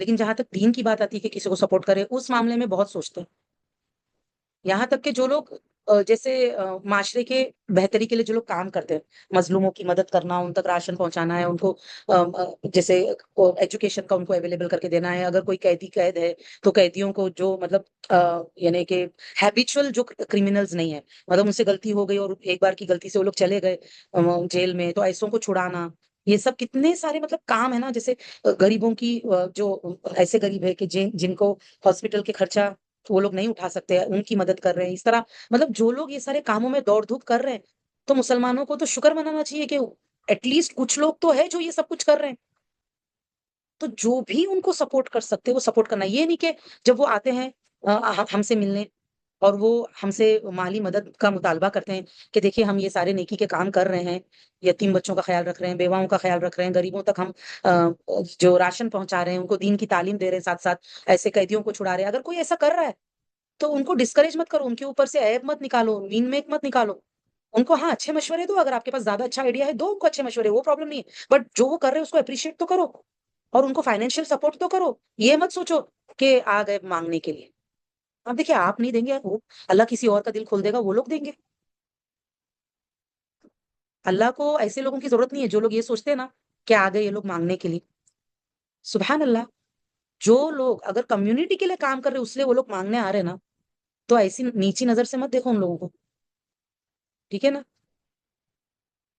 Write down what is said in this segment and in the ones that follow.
لیکن جہاں تک دین کی بات آتی ہے کہ کسی کو سپورٹ کرے، اس معاملے میں بہت سوچتے ہیں. یہاں تک کہ جو لوگ جیسے معاشرے کے بہتری کے لیے جو لوگ کام کرتے ہیں، مظلوموں کی مدد کرنا، ان تک راشن پہنچانا ہے، ان کو جیسے ایجوکیشن کا ان کو اویلیبل کر کے دینا ہے. اگر کوئی قیدی قید ہے تو قیدیوں کو جو مطلب یعنی کہ ہیبیچول جو کریمنلز نہیں ہے، مطلب ان سے غلطی ہو گئی اور ایک بار کی غلطی سے وہ لوگ چلے گئے جیل میں، تو ایسوں کو چھڑانا. یہ سب کتنے سارے مطلب کام ہے نا. جیسے غریبوں کی جو ایسے غریب ہے کہ جن کو ہاسپٹل کے خرچہ وہ لوگ نہیں اٹھا سکتے، ان کی مدد کر رہے ہیں. اس طرح مطلب جو لوگ یہ سارے کاموں میں دوڑ دھوپ کر رہے ہیں، تو مسلمانوں کو تو شکر منانا چاہیے کہ ایٹ لیسٹ کچھ لوگ تو ہے جو یہ سب کچھ کر رہے ہیں. تو جو بھی ان کو سپورٹ کر سکتے وہ سپورٹ کرنا. یہ نہیں کہ جب وہ آتے ہیں ہم سے ملنے اور وہ ہم سے مالی مدد کا مطالبہ کرتے ہیں کہ دیکھیے ہم یہ سارے نیکی کے کام کر رہے ہیں، یتیم بچوں کا خیال رکھ رہے ہیں، بیواؤں کا خیال رکھ رہے ہیں، غریبوں تک ہم جو راشن پہنچا رہے ہیں، ان کو دین کی تعلیم دے رہے ہیں، ساتھ ساتھ ایسے قیدیوں کو چھڑا رہے ہیں. اگر کوئی ایسا کر رہا ہے تو ان کو ڈسکریج مت کرو، ان کے اوپر سے عیب مت نکالو، مین میک مت نکالو. ان کو ہاں اچھے مشورے دو، اگر آپ کے پاس زیادہ اچھا آئیڈیا ہے دو ان کو اچھے مشورے، وہ پرابلم نہیں ہے. بٹ جو وہ کر رہے ہیں اس کو اپریشیٹ تو کرو، اور ان کو فائنینشیل سپورٹ تو کرو. یہ مت سوچو کہ آ گئے مانگنے کے لیے. اب دیکھیے آپ نہیں دیں گے، وہ اللہ کسی اور کا دل کھول دے گا، وہ لوگ دیں گے. اللہ کو ایسے لوگوں کی ضرورت نہیں ہے جو لوگ یہ سوچتے ہیں نا کہ آ گئے یہ لوگ مانگنے کے لیے. سبحان اللہ. جو لوگ اگر کمیونٹی کے لیے کام کر رہے اس لیے وہ لوگ مانگنے آ رہے ہیں نا، تو ایسی نیچی نظر سے مت دیکھو ان لوگوں کو. ٹھیک ہے نا.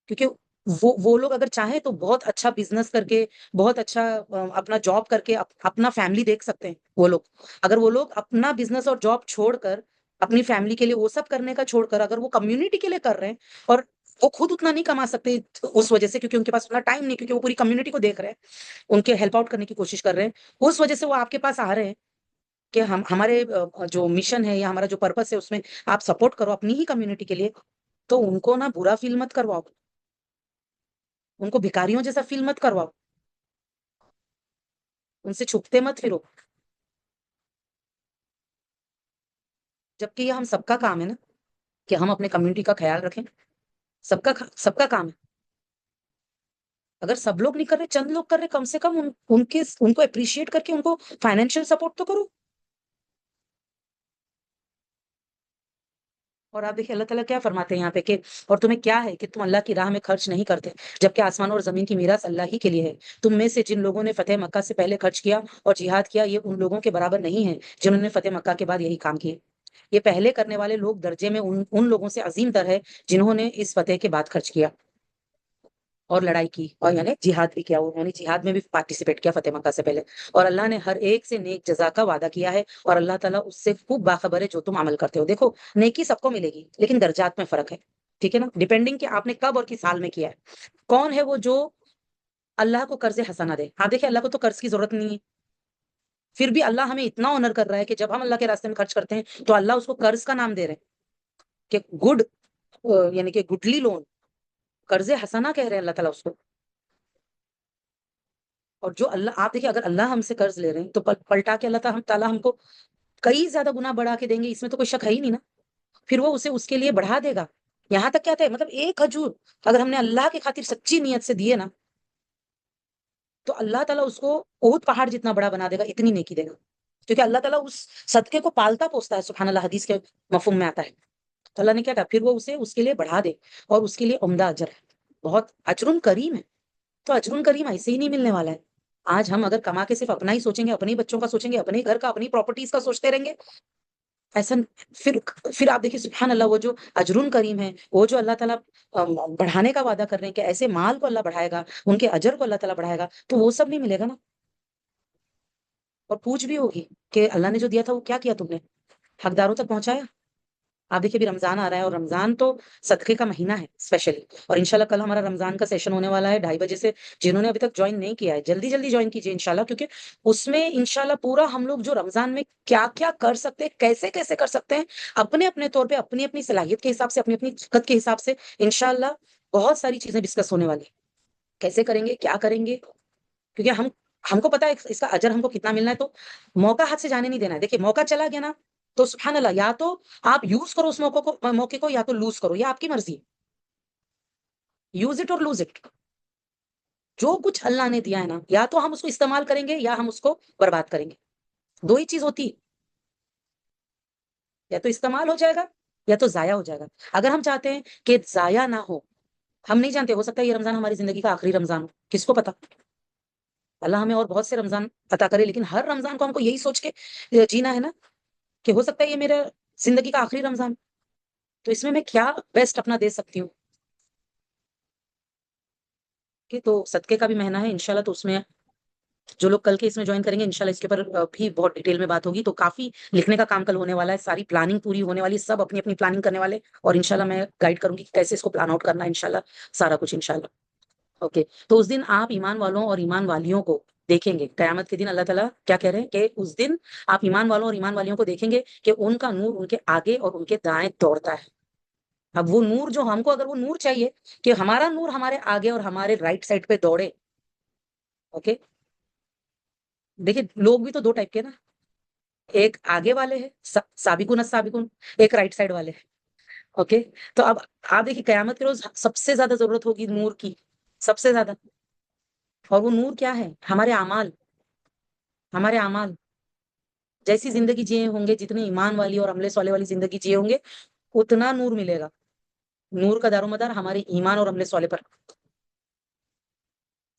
کیونکہ وہ لوگ اگر چاہیں تو بہت اچھا بزنس کر کے، بہت اچھا اپنا جاب کر کے اپنا فیملی دیکھ سکتے ہیں. وہ لوگ اگر وہ لوگ اپنا بزنس اور جاب چھوڑ کر اپنی فیملی کے لیے وہ سب کرنے کا چھوڑ کر اگر وہ کمیونٹی کے لیے کر رہے ہیں، اور وہ خود اتنا نہیں کما سکتے اس وجہ سے کیونکہ ان کے پاس اتنا ٹائم نہیں، کیونکہ وہ پوری کمیونٹی کو دیکھ رہے ہیں، ان کے ہیلپ آؤٹ کرنے کی کوشش کر رہے ہیں، اس وجہ سے وہ آپ کے پاس آ رہے ہیں کہ ہمارے جو مشن ہے یا ہمارا جو پرپس ہے اس میں آپ سپورٹ کرو اپنی ہی کمیونٹی کے لیے. تو ان کو نا برا فیل مت کرواؤ، ان کو بھکاریوں جیسا فیل مت کرواؤ، ان سے چھپتے مت پھرو. جبکہ یہ ہم سب کا کام ہے نا کہ ہم اپنے کمیونٹی کا خیال رکھیں. سب کا کام ہے. اگر سب لوگ نہیں کر رہے، چند لوگ کر رہے، کم سے کم ان کو اپریشیٹ کر کے ان کو فائنینشیل سپورٹ تو کرو. اور آپ دیکھیں اللہ تعالیٰ کیا فرماتے ہیں یہاں پہ کہ اور تمہیں کیا ہے کہ تم اللہ کی راہ میں خرچ نہیں کرتے، جبکہ آسمان اور زمین کی میراث اللہ ہی کے لیے ہے. تم میں سے جن لوگوں نے فتح مکہ سے پہلے خرچ کیا اور جہاد کیا، یہ ان لوگوں کے برابر نہیں ہے جنہوں نے فتح مکہ کے بعد یہی کام کیے. یہ پہلے کرنے والے لوگ درجے میں ان لوگوں سے عظیم تر ہے جنہوں نے اس فتح کے بعد خرچ کیا اور لڑائی کی، اور یعنی جہاد بھی کیا، انہوں نے جہاد میں بھی پارٹیسپیٹ کیا فتح مکہ سے پہلے. اور اللہ نے ہر ایک سے نیک جزا کا وعدہ کیا ہے، اور اللہ تعالیٰ اس سے خوب باخبر ہے جو تم عمل کرتے ہو. دیکھو نیکی سب کو ملے گی لیکن درجات میں فرق ہے. ٹھیک ہے نا. ڈیپینڈنگ کہ آپ نے کب اور کس حال میں کیا ہے. کون ہے وہ جو اللہ کو قرض حسنہ دے. ہاں دیکھیں اللہ کو تو قرض کی ضرورت نہیں ہے، پھر بھی اللہ ہمیں اتنا آنر کر رہا ہے کہ جب ہم اللہ کے راستے میں خرچ کرتے ہیں تو اللہ اس کو قرض کا نام دے رہے ہیں کہ گڈ یعنی کہ گڈلی لون، قرض حسنہ کہہ رہے ہیں اللہ تعالیٰ اس کو. اور جو اللہ آپ دیکھیں اگر اللہ ہم سے قرض لے رہے ہیں تو پلٹا کے اللہ تعالیٰ ہم کو کئی زیادہ گنا بڑھا کے دیں گے، اس میں تو کوئی شک ہے ہی نہیں نا. پھر وہ اسے اس کے لیے بڑھا دے گا. یہاں تک کیا ہے مطلب ایک کھجور اگر ہم نے اللہ کی خاطر سچی نیت سے دیے نا تو اللہ تعالیٰ اس کو احد پہاڑ جتنا بڑا بنا دے گا، اتنی نیکی دے گا. کیونکہ اللہ تعالیٰ اس صدقے کو پالتا پوستا ہے. سبحان اللہ حدیث کے مفہوم میں آتا ہے. تو اللہ نے کیا کہا پھر وہ اسے اس کے لیے بڑھا دے اور اس کے لیے عمدہ اجر ہے، بہت اجر کریم ہے. تو اجر کریم ایسے ہی نہیں ملنے والا ہے. آج ہم اگر کما کے صرف اپنا ہی سوچیں گے، اپنے بچوں کا سوچیں گے، اپنے گھر کا، اپنی پراپرٹیز کا سوچتے رہیں گے، ایسا پھر آپ دیکھیے سبحان اللہ وہ جو اجر کریم ہے، وہ جو اللہ تعالیٰ بڑھانے کا وعدہ کر رہے ہیں کہ ایسے مال کو اللہ بڑھائے گا، ان کے اجر کو اللہ تعالیٰ بڑھائے گا، تو وہ سب نہیں ملے گا نا. اور پوچھ بھی ہوگی کہ اللہ نے جو دیا تھا وہ کیا کیا تم نے، حقداروں تک پہنچایا. آپ دیکھیے بھی رمضان آ رہا ہے اور رمضان تو صدقے کا مہینہ ہے اسپیشلی. اور انشاءاللہ کل ہمارا رمضان کا سیشن ہونے والا ہے 2:30 سے. جنہوں نے ابھی تک جوائن نہیں کیا ہے جلدی جلدی جوائن کیجیے انشاءاللہ، کیونکہ اس میں انشاءاللہ پورا ہم لوگ جو رمضان میں کیا کیا کر سکتے ہیں، کیسے کیسے کر سکتے ہیں، اپنے اپنے طور پہ اپنی اپنی صلاحیت کے حساب سے، اپنی اپنی طاقت کے حساب سے انشاءاللہ بہت ساری چیزیں ڈسکس ہونے والی ہیں. کیسے کریں گے، کیا کریں گے، کیونکہ ہم کو پتا ہے اس کا اجر ہم کو کتنا ملنا ہے. تو موقع ہاتھ سے جانے نہیں دینا ہے. دیکھیے موقع چلا گیا نا تو سبحان اللہ یا تو آپ یوز کرو اس موقع کو یا تو لوز کرو، یہ آپ کی مرضی ہے. یوز اٹ اور لوز اٹ. جو کچھ اللہ نے دیا ہے نا، یا تو ہم اس کو استعمال کریں گے یا ہم اس کو برباد کریں گے. دو ہی چیز ہوتی ہے، یا تو استعمال ہو جائے گا یا تو ضائع ہو جائے گا. اگر ہم چاہتے ہیں کہ ضائع نہ ہو، ہم نہیں جانتے، ہو سکتا ہے یہ رمضان ہماری زندگی کا آخری رمضان ہو، کس کو پتا. اللہ ہمیں اور بہت سے رمضان عطا کرے، لیکن ہر رمضان کو ہم کو یہی سوچ کے جینا ہے نا کہ ہو سکتا ہے یہ میرا زندگی کا آخری رمضان، تو اس میں کیا بیسٹ اپنا دے سکتی ہوں. کہ تو صدقے کا بھی مہینہ ہے انشاءاللہ، تو اس میں جو لوگ کل کے اس میں جوائن کریں گے انشاءاللہ اس کے اوپر بھی بہت ڈیٹیل میں بات ہوگی. تو کافی لکھنے کا کام کل ہونے والا ہے، ساری پلاننگ پوری ہونے والی، سب اپنی اپنی پلاننگ کرنے والے، اور انشاءاللہ میں گائیڈ کروں گی کہ کیسے اس کو پلان آؤٹ کرنا ہے انشاءاللہ، سارا کچھ انشاءاللہ. اوکے. تو اس دن آپ ایمان والوں اور ایمان والیوں کو دیکھیں گے قیامت کے دن. اللہ تعالیٰ کیا کہہ رہے ہیں کہ اس دن آپ ایمان والوں اور ایمان والیوں کو دیکھیں گے کہ ان کا نور ان کے آگے اور ان کے دائیں دوڑتا ہے. اب وہ نور جو ہم کو، اگر وہ نور چاہیے کہ ہمارا نور ہمارے آگے اور ہمارے رائٹ سائڈ پہ دوڑے. اوکے. دیکھیں لوگ بھی تو دو ٹائپ کے نا، ایک آگے والے ہیں سابقون السابقون، ایک رائٹ سائڈ والے ہیں. اوکے. تو اب آپ دیکھیں قیامت کے روز سب سے زیادہ ضرورت ہوگی نور کی، سب سے زیادہ. اور وہ نور کیا ہے؟ ہمارے اعمال. ہمارے اعمال جیسی زندگی جیے ہوں گے، جتنی ایمان والی اور عمل صالح والی زندگی جیے ہوں گے، اتنا نور ملے گا. نور کا دار و مدار ہمارے ایمان اور عمل صالح پر.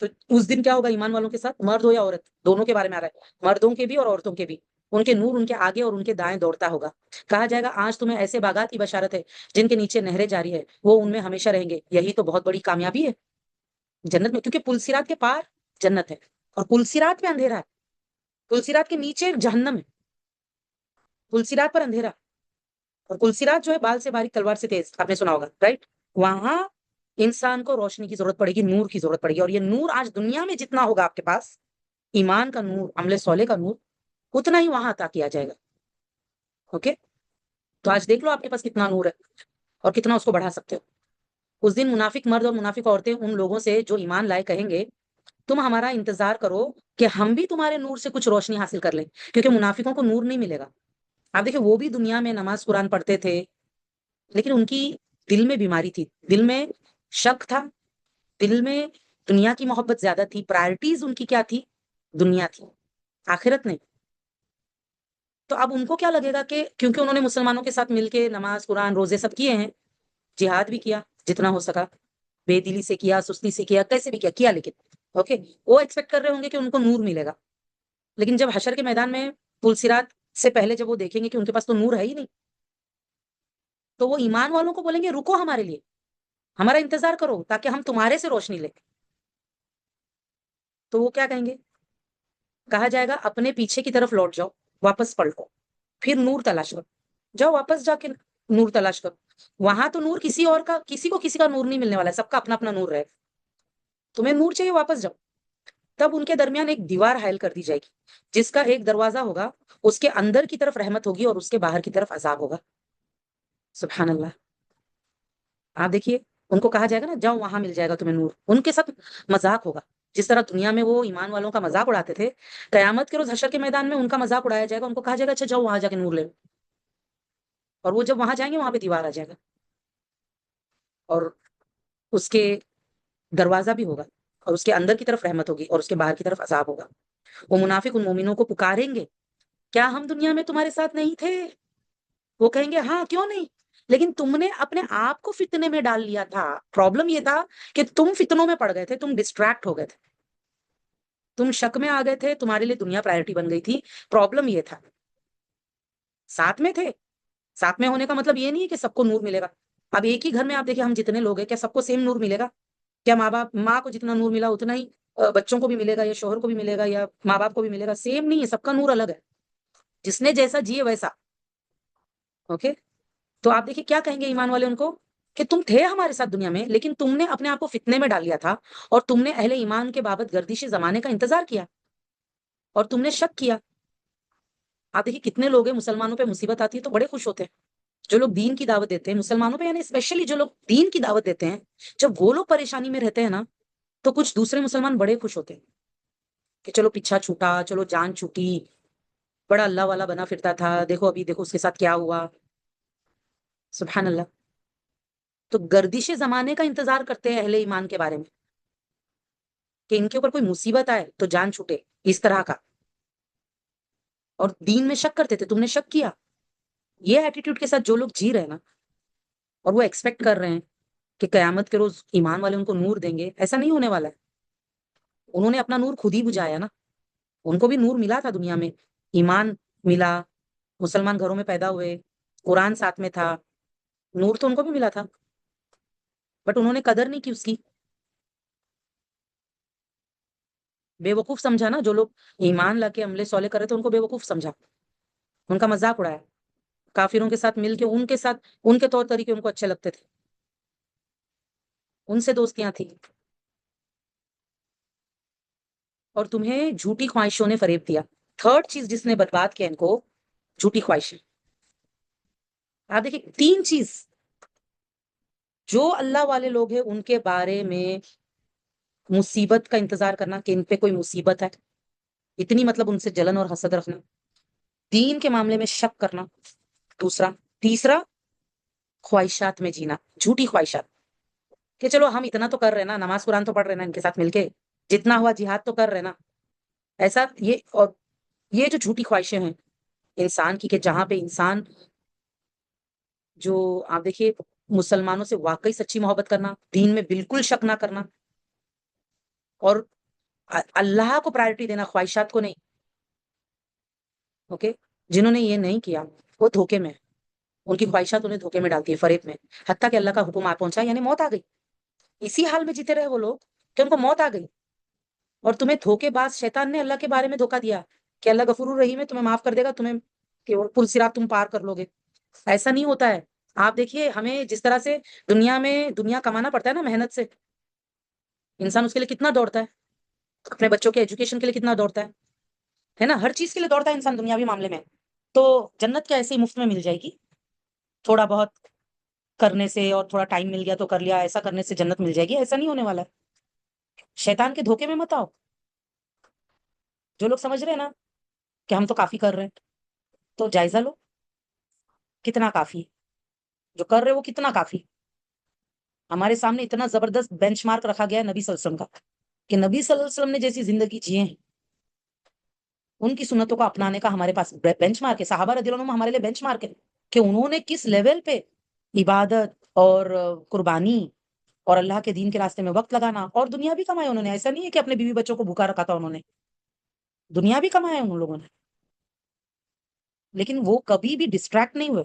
تو اس دن کیا ہوگا ایمان والوں کے ساتھ، مرد ہو یا عورت، دونوں کے بارے میں آ رہا ہے، مردوں کے بھی اور عورتوں کے بھی، ان کے نور ان کے آگے اور ان کے دائیں دوڑتا ہوگا. کہا جائے گا آج تمہیں ایسے باغات کی بشارت ہے جن کے نیچے نہریں جاری ہے، وہ ان میں ہمیشہ رہیں گے. یہی تو بہت بڑی کامیابی ہے جنت میں، کیونکہ پلسرات کے پار جنت ہے اور پلسرات پہ اندھیرا ہے. پلسرات کے نیچے جہنم ہے، پلسرات پر اندھیرا. اور پلسرات جو ہے بال سے باریک تلوار سے تیز، آپ نے سنا ہوگا رائٹ. وہاں انسان کو روشنی کی ضرورت پڑے گی، نور کی ضرورت پڑے گی. اور یہ نور آج دنیا میں جتنا ہوگا آپ کے پاس، ایمان کا نور، عمل صالح کا نور، اتنا ہی وہاں عطا کیا جائے گا. اوکے. تو آج دیکھ لو آپ کے پاس کتنا نور ہے اور کتنا اس کو بڑھا سکتے ہو. اس دن منافق مرد اور منافق عورتیں ان لوگوں سے جو ایمان لائے کہیں گے تم ہمارا انتظار کرو کہ ہم بھی تمہارے نور سے کچھ روشنی حاصل کر لیں، کیونکہ منافقوں کو نور نہیں ملے گا. آپ دیکھیں وہ بھی دنیا میں نماز قرآن پڑھتے تھے، لیکن ان کی دل میں بیماری تھی، دل میں شک تھا، دل میں دنیا کی محبت زیادہ تھی. پرائرٹیز ان کی کیا تھی؟ دنیا تھی، آخرت نہیں. تو اب ان کو کیا لگے گا کہ کیونکہ انہوں نے مسلمانوں کے ساتھ مل کے نماز قرآن روزے سب کیے ہیں، جہاد بھی کیا جتنا ہو سکا، بے دلی سے کیا، سستی سے کیا، کیسے بھی کیا لیکن اوکے، وہ ایکسپیکٹ کر رہے ہوں گے کہ ان کو نور ملے گا. لیکن جب حشر کے میدان میں پلسرات سے پہلے جب وہ دیکھیں گے کہ ان کے پاس تو نور ہے ہی نہیں، تو وہ ایمان والوں کو بولیں گے رکو ہمارے لیے، ہمارا انتظار کرو تاکہ ہم تمہارے سے روشنی لیں. تو وہ کیا کہیں گے؟ کہا جائے گا اپنے پیچھے کی طرف لوٹ جاؤ، واپس پلٹو، پھر نور تلاش کرو. جاؤ واپس جا کے نور تلاش کرو. وہاں تو نور کسی اور کا، کسی کو کسی کا نور نہیں ملنے والا ہے، سب کا اپنا اپنا نور رہے. تمہیں نور چاہیے، واپس جاؤ. تب ان کے درمیان ایک دیوار حائل کر دی جائے گی جس کا ایک دروازہ ہوگا، اس کے اندر کی طرف رحمت ہوگی اور اس کے باہر کی طرف عذاب ہوگا. سبحان اللہ. آپ دیکھیے ان کو کہا جائے گا نا جاؤ وہاں مل جائے گا تمہیں نور. ان کے ساتھ مذاق ہوگا، جس طرح دنیا میں وہ ایمان والوں کا مذاق اڑاتے تھے، قیامت کے روز حشر کے میدان میں ان کا مذاق اڑایا جائے گا. ان کو کہا جائے گا اچھا جاؤ وہاں جا کے نور لے لو. اور وہ جب وہاں جائیں گے وہاں پہ دیوار آ جائے گا اور اس کے دروازہ بھی ہوگا اور اس کے اندر کی طرف رحمت ہوگی اور اس کے باہر کی طرف عذاب ہوگا. وہ منافق ان مومنوں کو پکاریں گے کیا ہم دنیا میں تمہارے ساتھ نہیں تھے؟ وہ کہیں گے ہاں کیوں نہیں، لیکن تم نے اپنے آپ کو فتنے میں ڈال لیا تھا. پرابلم یہ تھا کہ تم فتنوں میں پڑ گئے تھے، تم ڈسٹریکٹ ہو گئے تھے، تم شک میں آ گئے تھے، تمہارے لیے دنیا پرائرٹی بن گئی تھی. پرابلم یہ تھا. ساتھ میں تھے، ساتھ میں ہونے کا مطلب یہ نہیں ہے کہ سب کو نور ملے گا. اب ایک ہی گھر میں آپ دیکھیں ہم جتنے لوگ ہیں، کیا سب کو سیم نور ملے گا؟ کیا ماں کو جتنا نور ملا اتنا ہی بچوں کو بھی ملے گا، یا شوہر کو بھی ملے گا، یا ماں باپ کو بھی ملے گا؟ سیم نہیں ہے، سب کا نور الگ ہے. جس نے جیسا جیے ویسا. اوکے. تو آپ دیکھیے کیا کہیں گے ایمان والے ان کو کہ تم تھے ہمارے ساتھ دنیا میں، لیکن تم نے اپنے آپ کو فتنے میں ڈال لیا تھا اور تم نے اہل ایمان کے بابت گردش زمانے کا انتظار کیا اور تم نے شک کیا. آپ دیکھیے کتنے لوگ ہیں مسلمانوں پہ مصیبت آتی ہے تو بڑے خوش ہوتے ہیں. جو لوگ دین کی دعوت دیتے ہیں مسلمانوں پہ، یعنی اسپیشلی جو لوگ دین کی دعوت دیتے ہیں، جب وہ لوگ پریشانی میں رہتے ہیں نا تو کچھ دوسرے مسلمان بڑے خوش ہوتے ہیں کہ چلو پیچھا چھوٹا، چلو جان چھوٹی، بڑا اللہ والا بنا پھرتا تھا، دیکھو ابھی دیکھو اس کے ساتھ کیا ہوا. سبحان اللہ. تو گردش زمانے کا انتظار کرتے ہیں اہل ایمان کے بارے میں. کہ ان کے اوپر کوئی مصیبت آئے تو جان چھوٹے، اس طرح کا. اور دین میں شک کرتے تھے. تم نے شک کیا. یہ ایٹیٹیوڈ کے ساتھ جو لوگ جی رہے ہیں نا، اور وہ ایکسپیکٹ کر رہے ہیں کہ قیامت کے روز ایمان والے ان کو نور دیں گے، ایسا نہیں ہونے والا ہے. انہوں نے اپنا نور خود ہی بجھایا نا. ان کو بھی نور ملا تھا دنیا میں، ایمان ملا، مسلمان گھروں میں پیدا ہوئے، قرآن ساتھ میں تھا، نور تو ان کو بھی ملا تھا، بٹ انہوں نے قدر نہیں کی اس کی. بے وقوف سمجھا نا. جو لوگ ایمان لا کے عمل صالح کر رہے تھے ان کو بے وقوف سمجھا، ان کا مذاق اڑایا. کافروں کے ساتھ مل کے ان کے ساتھ ان کے طور طریقے ان کو اچھے لگتے تھے، ان سے دوستیاں تھیں. اور تمہیں جھوٹی خواہشوں نے فریب دیا. تھرڈ چیز جس نے برباد کیا ان کو، جھوٹی خواہشیں. آپ دیکھیں 3 چیز جو اللہ والے لوگ ہیں ان کے بارے میں مصیبت کا انتظار کرنا کہ ان پہ کوئی مصیبت ہے، اتنی مطلب ان سے جلن اور حسد رکھنا. دین کے معاملے میں شک کرنا دوسرا. تیسرا خواہشات میں جینا، جھوٹی خواہشات کہ چلو ہم اتنا تو کر رہے نا، نماز قرآن تو پڑھ رہے نا ان کے ساتھ مل کے، جتنا ہوا جہاد تو کر رہے نا. ایسا یہ اور یہ جو جھوٹی خواہشیں ہیں انسان کی، کہ جہاں پہ انسان جو آپ دیکھیے مسلمانوں سے واقعی سچی محبت کرنا، دین میں بالکل شک نہ کرنا، اور اللہ کو پرائرٹی دینا، خواہشات کو نہیں. اوکے. جنہوں نے یہ نہیں کیا وہ دھوکے میں ہیں. ان کی خواہشات انہیں دھوکے میں ڈالتی ہے، فریب میں. حتیٰ کہ اللہ کا حکم آ پہنچا یعنی موت آ گئی. اسی حال میں جیتے رہے وہ لوگ کہ ان کو موت آ گئی. اور تمہیں دھوکے باز شیطان نے اللہ کے بارے میں دھوکا دیا کہ اللہ غفور الرحیم ہے، تمہیں معاف کر دے گا، تمہیں کہ پل صراط تم پار کر لو گے. ایسا نہیں ہوتا ہے. آپ دیکھیے ہمیں جس طرح سے دنیا کمانا پڑتا ہے نا محنت سے، انسان اس کے لیے کتنا دوڑتا ہے، اپنے بچوں کے ایجوکیشن کے لیے کتنا دوڑتا ہے نا. ہر چیز کے لیے دوڑتا ہے انسان دنیاوی معاملے میں. تو جنت کیا ایسے ہی مفت میں مل جائے گی؟ تھوڑا بہت کرنے سے اور تھوڑا ٹائم مل گیا تو کر لیا، ایسا کرنے سے جنت مل جائے گی؟ ایسا نہیں ہونے والا ہے. شیطان کے دھوکے میں مت آؤ. جو لوگ سمجھ رہے ہیں نا کہ ہم تو کافی کر رہے ہیں، تو جائزہ لو کتنا کافی ہے. جو کر رہے وہ کتنا کافی. ہمارے سامنے اتنا زبردست بینچ مارک رکھا گیا ہے نبی صلی اللہ علیہ وسلم کا، کہ نبی صلی اللہ علیہ وسلم نے جیسی زندگی جیے ہیں، ان کی سنتوں کو اپنانے کا ہمارے پاس بینچ مارک ہے. صحابہ رضی اللہ عنہم ہمارے لیے بینچ مارک ہے کہ انہوں نے کس لیول پہ عبادت اور قربانی اور اللہ کے دین کے راستے میں وقت لگانا، اور دنیا بھی کمائی انہوں نے. ایسا نہیں ہے کہ اپنے بیوی بچوں کو بھوکا رکھا تھا، انہوں نے دنیا بھی کمایا ان لوگوں نے. لیکن وہ کبھی بھی ڈسٹریکٹ نہیں ہوئے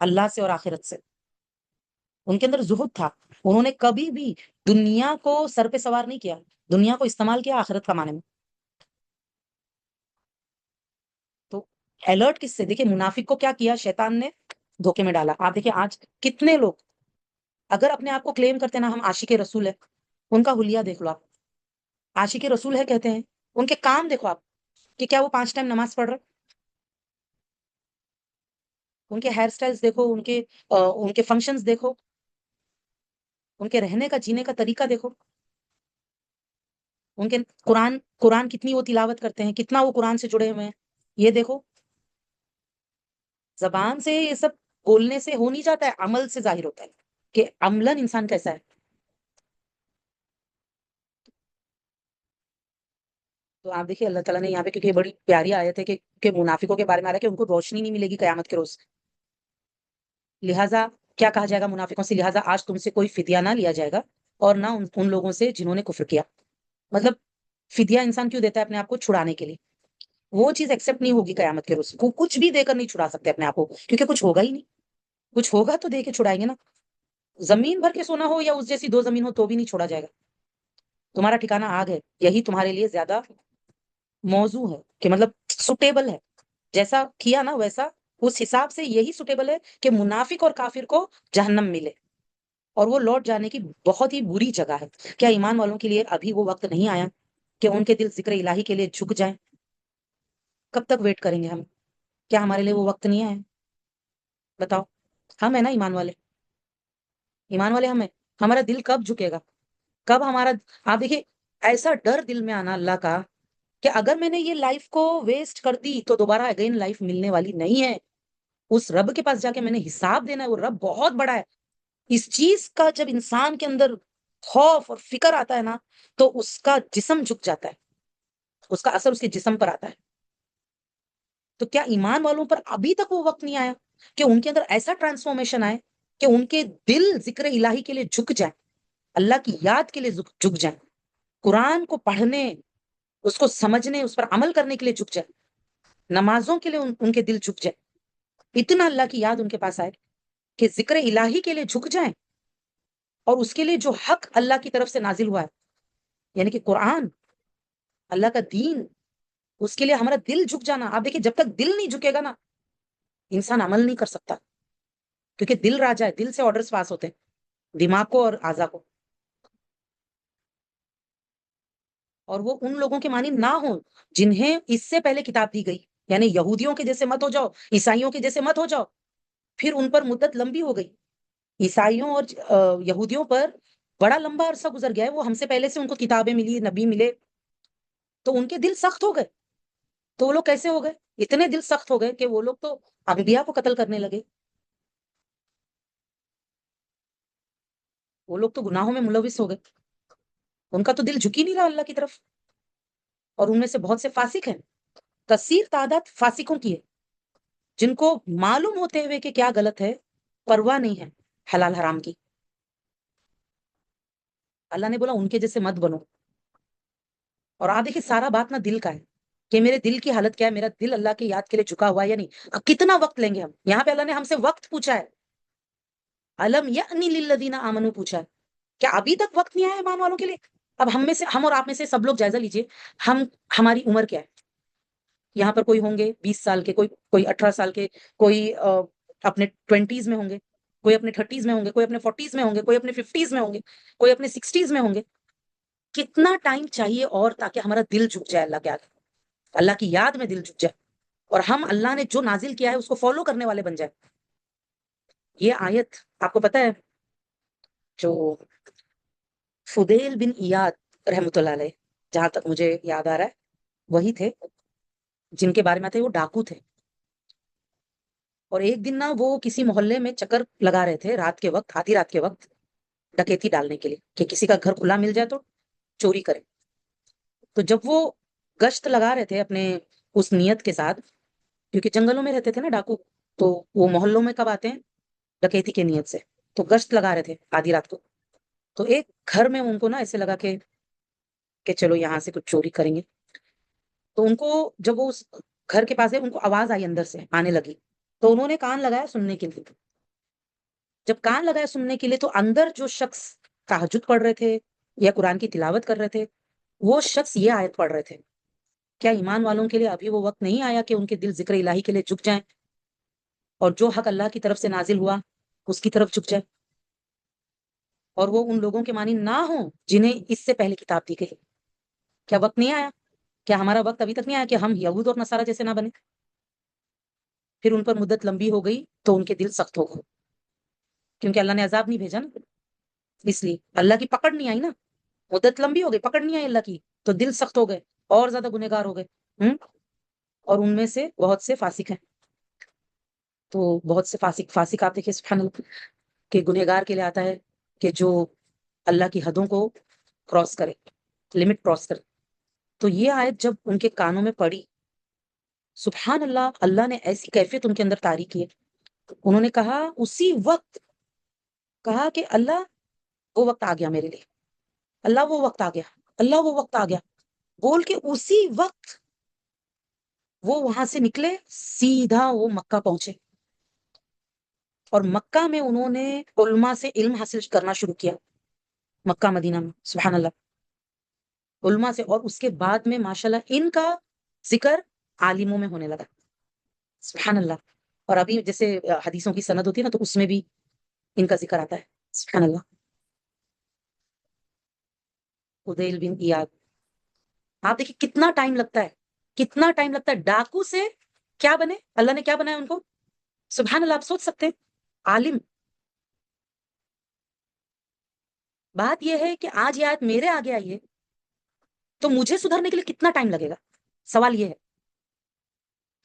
اللہ سے اور آخرت سے. ان کے اندر زہد تھا. انہوں نے کبھی بھی دنیا کو سر پہ سوار نہیں کیا، دنیا کو استعمال کیا آخرت کمانے میں. تو الرٹ کس سے؟ دیکھیں منافق کو کیا کیا شیطان نے، دھوکے میں ڈالا. آپ دیکھیں آج کتنے لوگ اگر اپنے آپ کو کلیم کرتے نا ہم عاشق رسول ہے، ان کا حلیہ دیکھ لو آپ. عاشق رسول ہے کہتے ہیں، ان کے کام دیکھو آپ کہ کیا وہ 5 ٹائم نماز پڑھ رہے. ان کے ہیئر سٹائلز دیکھو، ان کے فنکشنز دیکھو، ان کے رہنے کا جینے کا طریقہ دیکھو، ان کے قرآن کتنی وہ تلاوت کرتے ہیں، کتنا وہ قرآن سے جڑے ہوئے ہیں، یہ دیکھو. زبان سے یہ سب بولنے سے ہو نہیں جاتا ہے، عمل سے ظاہر ہوتا ہے کہ عملاً انسان کیسا ہے. تو آپ دیکھیے اللہ تعالیٰ نے یہاں پہ، کیونکہ یہ بڑی پیاری آیت ہے کہ منافقوں کے بارے میں آ رہا ہے کہ ان کو روشنی نہیں ملے گی قیامت کے روز. لہٰذا کیا کہا جائے گا منافقوں سے؟ لہٰذا آج تم سے کوئی فدیہ نہ لیا جائے گا، اور نہ ان لوگوں سے جنہوں نے کفر کیا. مطلب فدیہ انسان کیوں دیتا ہے؟ اپنے آپ کو چھڑانے کے لیے. وہ چیز ایکسپٹ نہیں ہوگی قیامت کے روز. کچھ بھی دے کر نہیں چھڑا سکتے اپنے آپ کو، کیونکہ کچھ ہوگا ہی نہیں. کچھ ہوگا تو دے کے چھڑائیں گے نا. زمین بھر کے سونا ہو یا اس جیسی 2 زمین ہو تو بھی نہیں چھوڑا جائے گا. تمہارا ٹھکانہ آگ ہے، یہی تمہارے لیے زیادہ موضوع ہے، کہ مطلب سوٹیبل ہے. جیسا کیا نا ویسا اس حساب سے یہی سوٹیبل ہے کہ منافق اور کافر کو جہنم ملے، اور وہ لوٹ جانے کی بہت ہی بری جگہ ہے. کیا ایمان والوں کے لیے ابھی وہ وقت نہیں آیا کہ ان کے دل ذکر الہی کے لیے جھک جائیں؟ کب تک ویٹ کریں گے ہم؟ کیا ہمارے لیے وہ وقت نہیں آیا؟ بتاؤ. ہم ہیں نا ایمان والے، ایمان والے ہم ہیں. ہمارا دل کب جھکے گا؟ کب ہمارا، آپ دیکھیے ایسا ڈر دل میں آنا اللہ کا کہ اگر میں نے یہ لائف کو ویسٹ کر دی تو دوبارہ اگین لائف ملنے والی نہیں ہے. اس رب کے پاس جا کے میں نے حساب دینا ہے. وہ رب بہت بڑا ہے. اس چیز کا جب انسان کے اندر خوف اور فکر آتا ہے نا تو اس کا جسم جھک جاتا ہے، اس کا اثر اس کے جسم پر آتا ہے. تو کیا ایمان والوں پر ابھی تک وہ وقت نہیں آیا کہ ان کے اندر ایسا ٹرانسفارمیشن آئے کہ ان کے دل ذکر الہی کے لیے جھک جائیں، اللہ کی یاد کے لیے جھک جائیں، قرآن کو پڑھنے، اس کو سمجھنے، اس پر عمل کرنے کے لیے جھک جائیں، نمازوں کے لیے ان کے دل جھک جائے، اتنا اللہ کی یاد ان کے پاس آئے کہ ذکر الہی کے لیے جھک جائیں، اور اس کے لیے جو حق اللہ کی طرف سے نازل ہوا ہے، یعنی کہ قرآن، اللہ کا دین، اس کے لیے ہمارا دل جھک جانا. آپ دیکھیں جب تک دل نہیں جھکے گا نا انسان عمل نہیں کر سکتا، کیونکہ دل راجا ہے، دل سے آرڈرز پاس ہوتے ہیں دماغ کو اور اعضا کو. اور وہ ان لوگوں کے مانی نہ ہوں جنہیں اس سے پہلے کتاب دی گئی، یعنی یہودیوں کے جیسے مت ہو جاؤ، عیسائیوں کے جیسے مت ہو جاؤ. پھر ان پر مدت لمبی ہو گئی، عیسائیوں اور یہودیوں پر بڑا لمبا عرصہ گزر گیا ہے، وہ ہم سے پہلے سے ان کو کتابیں ملی، نبی ملے، تو ان کے دل سخت ہو گئے. تو وہ لوگ کیسے ہو گئے؟ اتنے دل سخت ہو گئے کہ وہ لوگ تو انبیاء کو قتل کرنے لگے. وہ لوگ تو گناہوں میں ملوث ہو گئے، ان کا تو دل جھک ہی نہیں رہا اللہ کی طرف. اور ان میں سے بہت سے فاسق ہیں، کثیر تعداد فاسقوں کی ہے، جن کو معلوم ہوتے ہوئے کہ کیا غلط ہے، پرواہ نہیں ہے حلال حرام کی. اللہ نے بولا ان کے جیسے مت بنو. اور آپ دیکھیں سارا بات نہ دل کا ہے کہ میرے دل کی حالت کیا ہے، میرا دل اللہ کی یاد کے لیے جھکا ہوا ہے یا نہیں. اب کتنا وقت لیں گے ہم؟ یہاں پہ اللہ نے ہم سے وقت پوچھا ہے، الم یأنی للذین آمنوا پوچھا ہے، کیا ابھی تک وقت نہیں آیا ایمان والوں کے لیے؟ اب ہم میں سے، ہم اور آپ میں سے سب لوگ جائزہ لیجئے، ہماری عمر کیا ہے. یہاں پر کوئی ہوں گے 20 سال کے، کوئی 18 سال کے، کوئی اپنے 20s میں ہوں گے، کوئی اپنے 30s میں ہوں گے، کوئی اپنے 40s میں ہوں گے، کوئی اپنے 50s میں ہوں گے، کوئی اپنے 60s میں ہوں گے. کتنا ٹائم چاہیے اور تاکہ ہمارا دل جھک جائے اللہ کے آگے، اللہ کی یاد میں دل جھک جائے، اور ہم اللہ نے جو نازل کیا ہے اس کو فالو کرنے والے بن جائے. یہ آیت آپ کو پتا ہے، جو فضیل بن ایاد رحمۃ اللہ علیہ، جہاں تک مجھے یاد آ رہا ہے وہی تھے جن کے بارے میں آتے وہ ڈاکو تھے. اور ایک دن نا وہ کسی محلے میں چکر لگا رہے تھے رات کے وقت، آدھی رات کے وقت، ڈکیتی ڈالنے کے لیے کہ کسی کا گھر کھلا مل جائے تو چوری کرے. تو جب وہ گشت لگا رہے تھے اپنے اس نیت کے ساتھ، کیونکہ جنگلوں میں رہتے تھے نا ڈاکو، تو وہ محلوں میں کب آتے ہیں؟ ڈکیتی کے نیت سے. تو گشت لگا رہے تھے آدھی رات کو، تو ایک گھر میں ان کو نا ایسے لگا کہ چلو یہاں سے کچھ چوری کریں گے. تو ان کو جب وہ اس گھر کے پاس ہے ان کو آواز آئی اندر سے آنے لگی، تو انہوں نے کان لگایا سننے کے لیے. جب کان لگایا سننے کے لیے تو اندر جو شخص تہجد پڑھ رہے تھے یا قرآن کی تلاوت کر رہے تھے، وہ شخص یہ آیت پڑھ رہے تھے. کیا ایمان والوں کے لیے ابھی وہ وقت نہیں آیا کہ ان کے دل ذکر الہی کے لیے جھک جائیں، اور جو حق اللہ کی طرف سے نازل ہوا اس کی طرف جھک جائے، اور وہ ان لوگوں کے مانی نہ ہوں جنہیں اس سے پہلے کتاب دی گئی؟ کیا وقت نہیں آیا؟ کیا ہمارا وقت ابھی تک نہیں آیا کہ ہم یہود اور نصارہ جیسے نہ بنے؟ پھر ان پر مدت لمبی ہو گئی تو ان کے دل سخت ہو گئے، کیونکہ اللہ نے عذاب نہیں بھیجا نا، اس لیے اللہ کی پکڑ نہیں آئی نا. مدت لمبی ہو گئی، پکڑ نہیں آئی اللہ کی، تو دل سخت ہو گئے اور زیادہ گنہگار ہو گئے. اور ان میں سے بہت سے فاسق ہیں. تو بہت سے فاسق آپ دیکھیے سبحان اللہ کہ گنہگار کے لیے آتا ہے کہ جو اللہ کی حدوں کو کراس کرے، لمٹ کراس کرے. تو یہ آیت جب ان کے کانوں میں پڑی، سبحان اللہ، اللہ نے ایسی کیفیت ان کے اندر طاری کی ہے. انہوں نے کہا اسی وقت، کہا کہ اللہ وہ وقت آ گیا میرے لیے، اللہ وہ وقت آ گیا، اللہ وہ وقت آ گیا، بول کے اسی وقت وہ وہاں سے نکلے، سیدھا وہ مکہ پہنچے. اور مکہ میں انہوں نے علماء سے علم حاصل کرنا شروع کیا، مکہ مدینہ میں سبحان اللہ، علماء سے. اور اس کے بعد میں ماشاءاللہ ان کا ذکر عالموں میں ہونے لگا، سبحان اللہ. اور ابھی جیسے حدیثوں کی سند ہوتی ہے نا تو اس میں بھی ان کا ذکر آتا ہے، سبحان اللہ. فضیل بن ایاد، آپ دیکھیں کتنا ٹائم لگتا ہے، کتنا ٹائم لگتا ہے. ڈاکو سے کیا بنے؟ اللہ نے کیا بنایا ان کو؟ سبحان اللہ. آپ سوچ سکتے ہیں عالم. بات یہ ہے کہ آج یہ آیت میرے آگے آئی ہے تو مجھے سدھرنے کے لیے کتنا ٹائم لگے گا؟ سوال یہ ہے.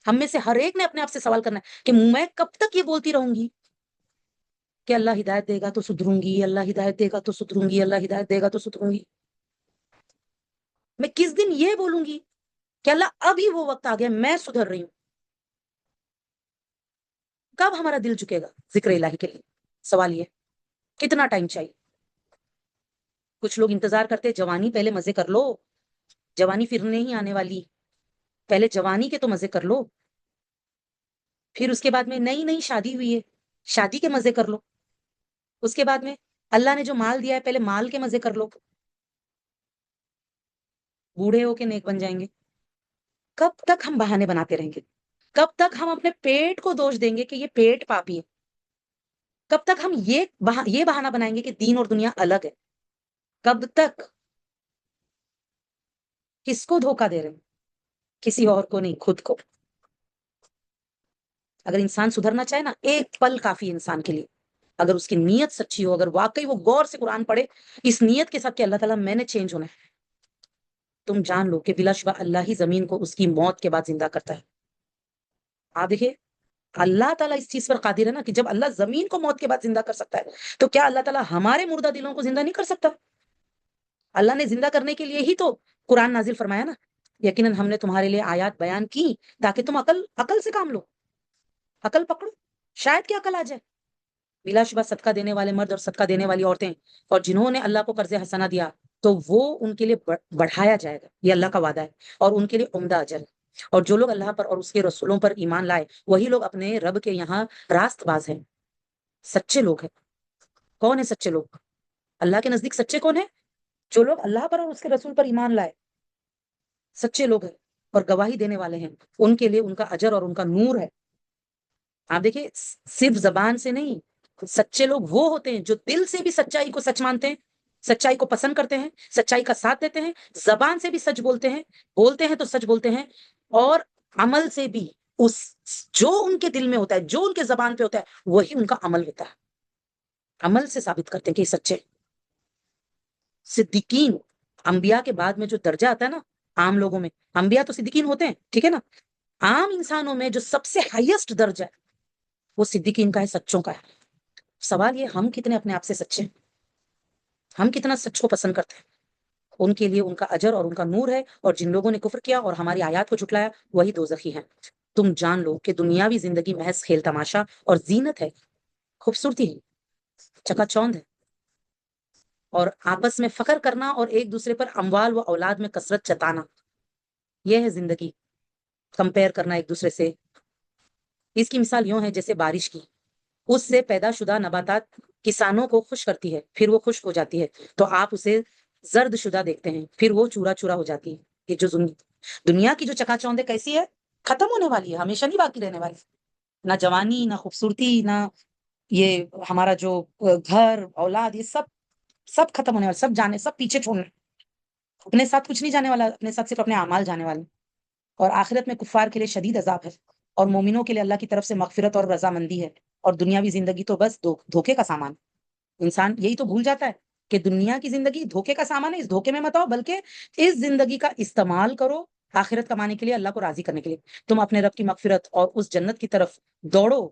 ہم میں سے ہر ایک نے اپنے آپ سے سوال کرنا ہے کہ میں کب تک یہ بولتی رہوں گی کہ اللہ ہدایت دے گا تو سدھروں گی، اللہ ہدایت دے گا تو سدھروں گی، اللہ ہدایت دے گا تو سدھروں گی، میں کس دن یہ بولوں گی کہ اللہ ابھی وہ وقت آ گیا میں سدھر رہی ہوں؟ کب ہمارا دل جھکے گا ذکر الہی کے لیے؟ سوال یہ کتنا ٹائم چاہیے؟ کچھ لوگ انتظار کرتے جوانی پہلے مزے کر لو، جوانی پھر نہیں آنے والی، پہلے جوانی کے تو مزے کر لو، پھر اس کے بعد میں نئی نئی شادی ہوئی ہے، شادی کے مزے کر لو، اس کے بعد میں اللہ نے جو مال دیا ہے پہلے مال کے مزے کر لو، بوڑھے ہو کے نیک بن جائیں گے۔ کب تک ہم بہانے بناتے رہیں گے؟ کب تک ہم اپنے پیٹ کو دوش دیں گے کہ یہ پیٹ پاپی ہے؟ کب تک ہم یہ بہانہ بنائیں گے کہ دین اور دنیا الگ ہے؟ کب تک؟ کس کو دھوکہ دے رہے ہیں؟ کسی اور کو نہیں، خود کو۔ اگر انسان سدھرنا چاہے نا، ایک پل کافی ہے انسان کے لیے، اگر اس کی نیت سچی ہو، اگر واقعی وہ غور سے قرآن پڑھے اس نیت کے ساتھ کہ اللہ تعالیٰ میں نے چینج ہونا ہے، تم جان لو کہ بلا شبہ اللہ ہی زمین کو اس کی موت کے بعد زندہ کرتا ہے۔ آپ دیکھیے اللہ تعالیٰ اس چیز پر قادر ہے نا کہ جب اللہ زمین کو موت کے بعد زندہ کر سکتا ہے تو کیا اللہ تعالیٰ ہمارے مردہ دلوں کو زندہ نہیں کر سکتا؟ اللہ نے زندہ کرنے کے لیے ہی تو قرآن نازل فرمایا نا، یقیناً ہم نے تمہارے لیے آیات بیان کی تاکہ تم عقل سے کام لو، عقل پکڑو، شاید کہ عقل آ جائے۔ بلا شبہ صدقہ دینے والے مرد اور صدقہ دینے والی عورتیں اور جنہوں نے اللہ کو قرض حسنہ دیا تو وہ ان کے لیے بڑھایا جائے گا، یہ اللہ کا وعدہ ہے، اور ان کے لیے عمدہ اجر ہے۔ اور جو لوگ اللہ پر اور اس کے رسولوں پر ایمان لائے وہی لوگ اپنے رب کے یہاں راست باز ہیں، سچے لوگ ہیں۔ کون ہے سچے لوگ؟ اللہ کے نزدیک سچے کون ہیں؟ جو لوگ اللہ پر اور اس کے رسول پر ایمان لائے، سچے لوگ ہیں اور گواہی دینے والے ہیں، ان کے لیے ان کا اجر اور ان کا نور ہے۔ آپ دیکھیں صرف زبان سے نہیں، سچے لوگ وہ ہوتے ہیں جو دل سے بھی سچائی کو سچ مانتے ہیں، سچائی کو پسند کرتے ہیں، سچائی کا ساتھ دیتے ہیں، زبان سے بھی سچ بولتے ہیں تو سچ بولتے ہیں، اور عمل سے بھی اس جو ان کے دل میں ہوتا ہے، جو ان کے زبان پہ ہوتا ہے وہی ان کا عمل ہوتا ہے، عمل سے ثابت کرتے ہیں کہ یہ سچے۔ صدیقین انبیاء کے بعد میں جو درجہ آتا ہے نا، عام لوگوں میں انبیاء تو صدیقین ہوتے ہیں، ٹھیک ہے نا، عام انسانوں میں جو سب سے ہائیسٹ درجہ ہے وہ صدیقین کا ہے، سچوں کا ہے۔ سوال یہ ہم کتنے اپنے آپ سے سچے ہیں؟ ہم کتنا سچ کو پسند کرتے ہیں؟ ان کے لیے ان کا اجر اور ان کا نور ہے، اور جن لوگوں نے کفر کیا اور ہماری آیات کو جھٹلایا وہی دوزخی ہیں۔ تم جان لو کہ دنیاوی زندگی محض کھیل تماشا اور زینت ہے، خوبصورتی ہے، چکا چوند ہے، اور آپس میں فخر کرنا اور ایک دوسرے پر اموال و اولاد میں کثرت جتانا، یہ ہے زندگی، کمپیئر کرنا ایک دوسرے سے۔ اس کی مثال یوں ہے جیسے بارش کی، اس سے پیدا شدہ نباتات کسانوں کو خوش کرتی ہے، پھر وہ خشک ہو جاتی ہے تو آپ اسے زرد شدہ دیکھتے ہیں، پھر وہ چورا چورا ہو جاتی ہے۔ یہ جو دنیا کی جو چکا چوند ہے کیسی ہے؟ ختم ہونے والی ہے، ہمیشہ نہیں باقی رہنے والی، نہ جوانی، نہ خوبصورتی، نہ یہ ہمارا جو گھر اولاد، یہ سب سب ختم ہونے والا، سب جانے، سب پیچھے چھوڑنے، اپنے ساتھ کچھ نہیں جانے والا، اپنے ساتھ صرف اپنے اعمال جانے والے۔ اور آخرت میں کفار کے لیے شدید عذاب ہے اور مومنوں کے لیے اللہ کی طرف سے مغفرت اور رضامندی ہے، اور دنیاوی زندگی تو بس دھوکے کا سامان۔ انسان یہی تو بھول جاتا ہے کہ دنیا کی زندگی دھوکے کا سامان ہے، اس دھوکے میں مت آؤ، بلکہ اس زندگی کا استعمال کرو آخرت کمانے کے لیے، اللہ کو راضی کرنے کے لیے۔ تم اپنے رب کی مغفرت اور اس جنت کی طرف دوڑو۔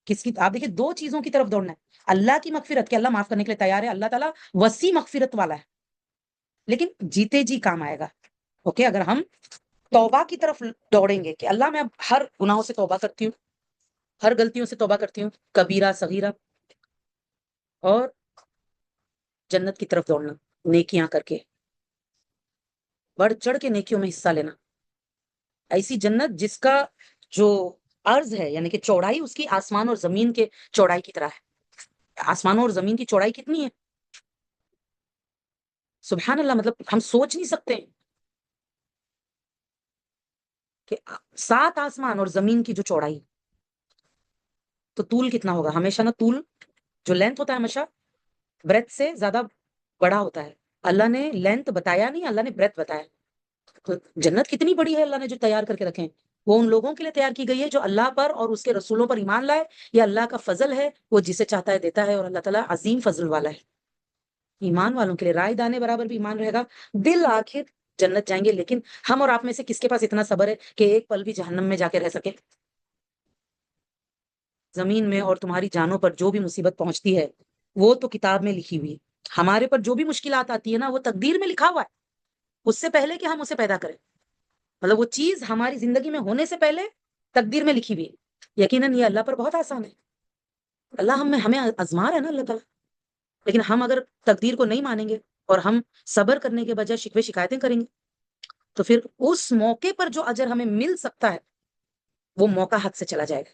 کس کی؟ آپ دیکھیں دو چیزوں کی طرف دوڑنا ہے، اللہ کی مغفرت کہ اللہ معاف کرنے کے لیے تیار ہے، اللہ تعالیٰ وسیع مغفرت والا ہے، لیکن جیتے جی کام آئے گا۔ اوکے، اگر ہم توبہ کی طرف دوڑیں گے کہ اللہ میں اب ہر گناہوں سے توبہ کرتی ہوں، ہر غلطیوں سے توبہ کرتی ہوں، کبیرہ صغیرہ، اور جنت کی طرف دوڑنا نیکیاں کر کے، بڑھ چڑھ کے نیکیوں میں حصہ لینا، ایسی جنت جس کا جو عرض ہے یعنی کہ چوڑائی اس کی آسمان اور زمین کے چوڑائی کی طرح ہے۔ آسمانوں اور زمین کی چوڑائی کتنی ہے؟ سبحان اللہ، مطلب ہم سوچ نہیں سکتے کہ 7 آسمان اور زمین کی جو چوڑائی، تو طول کتنا ہوگا؟ ہمیشہ نا طول جو لینتھ ہوتا ہے ہمیشہ بریتھ سے زیادہ بڑا ہوتا ہے۔ اللہ نے لینتھ بتایا نہیں، اللہ نے بریتھ بتایا۔ تو جنت کتنی بڑی ہے اللہ نے جو تیار کر کے رکھے ہیں، وہ ان لوگوں کے لیے تیار کی گئی ہے جو اللہ پر اور اس کے رسولوں پر ایمان لائے۔ یہ اللہ کا فضل ہے، وہ جسے چاہتا ہے دیتا ہے، اور اللہ تعالیٰ عظیم فضل والا ہے۔ ایمان والوں کے لیے رائے دانے برابر بھی ایمان رہے گا، بالآخر جنت جائیں گے۔ لیکن ہم اور آپ میں سے کس کے پاس اتنا صبر ہے کہ ایک پل بھی جہنم میں جا کے رہ سکے؟ زمین میں اور تمہاری جانوں پر جو بھی مصیبت پہنچتی ہے وہ تو کتاب میں لکھی ہوئی ہے. ہمارے پر جو بھی مشکلات آتی ہے نا وہ تقدیر میں لکھا ہوا ہے اس سے پہلے کہ ہم اسے پیدا کریں. مطلب وہ چیز ہماری زندگی میں ہونے سے پہلے تقدیر میں لکھی ہوئی ہے. یقیناً یہ اللہ پر بہت آسان ہے. اللہ ہمیں آزما رہا ہے نا اللہ تعالیٰ. لیکن ہم اگر تقدیر کو نہیں مانیں گے اور ہم صبر کرنے کے بجائے شکوے شکایتیں کریں گے تو پھر اس موقع پر جو اجر ہمیں مل سکتا ہے وہ موقع ہاتھ سے چلا جائے گا.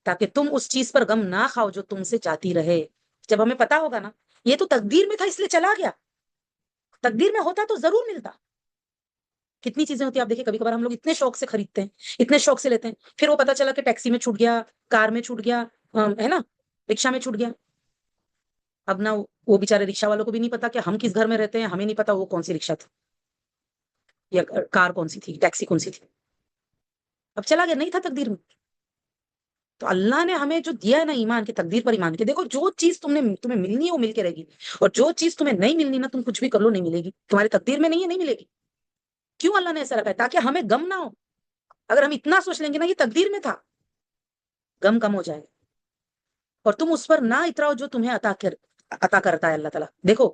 تاکہ تم اس چیز پر غم نہ کھاؤ جو تم سے جاتی رہے. جب ہمیں پتا ہوگا نا یہ تو تقدیر میں تھا اس لیے چلا گیا, تقدیر میں ہوتا تو ضرور ملتا. کتنی چیزیں ہوتی ہیں آپ دیکھیں, کبھی کبھار ہم لوگ اتنے شوق سے خریدتے ہیں, اتنے شوق سے لیتے ہیں, پھر وہ پتا چلا کہ ٹیکسی میں چھوٹ گیا, کار میں چھوٹ گیا, ہے نا, رکشا میں چھوٹ گیا. اب نہ وہ بیچارے رکشا والوں کو بھی نہیں پتا کہ ہم کس گھر میں رہتے ہیں, ہمیں نہیں پتا وہ کون سی رکشا تھی یا کار کون سی تھی, ٹیکسی کون سی تھی. اب چلا گیا, نہیں تھا تقدیر میں. تو اللہ نے ہمیں جو دیا ہے نا ایمان کی, تقدیر پر ایمان کے, دیکھو جو چیز تمہیں ملنی ہے وہ مل کے رہے گی, اور جو چیز تمہیں نہیں ملنی نا تم کچھ بھی کر لو نہیں ملے گی. تمہاری تقدیر میں نہیں ہے, نہیں ملے گی. کیوں اللہ نے ایسا رکھا ہے؟ تاکہ ہمیں غم نہ ہو. اگر ہم اتنا سوچ لیں گے نا یہ تقدیر میں تھا, غم کم ہو جائے گا. اور تم اس پر نہ اتراؤ جو تمہیں عطا کرتا ہے اللہ تعالیٰ. دیکھو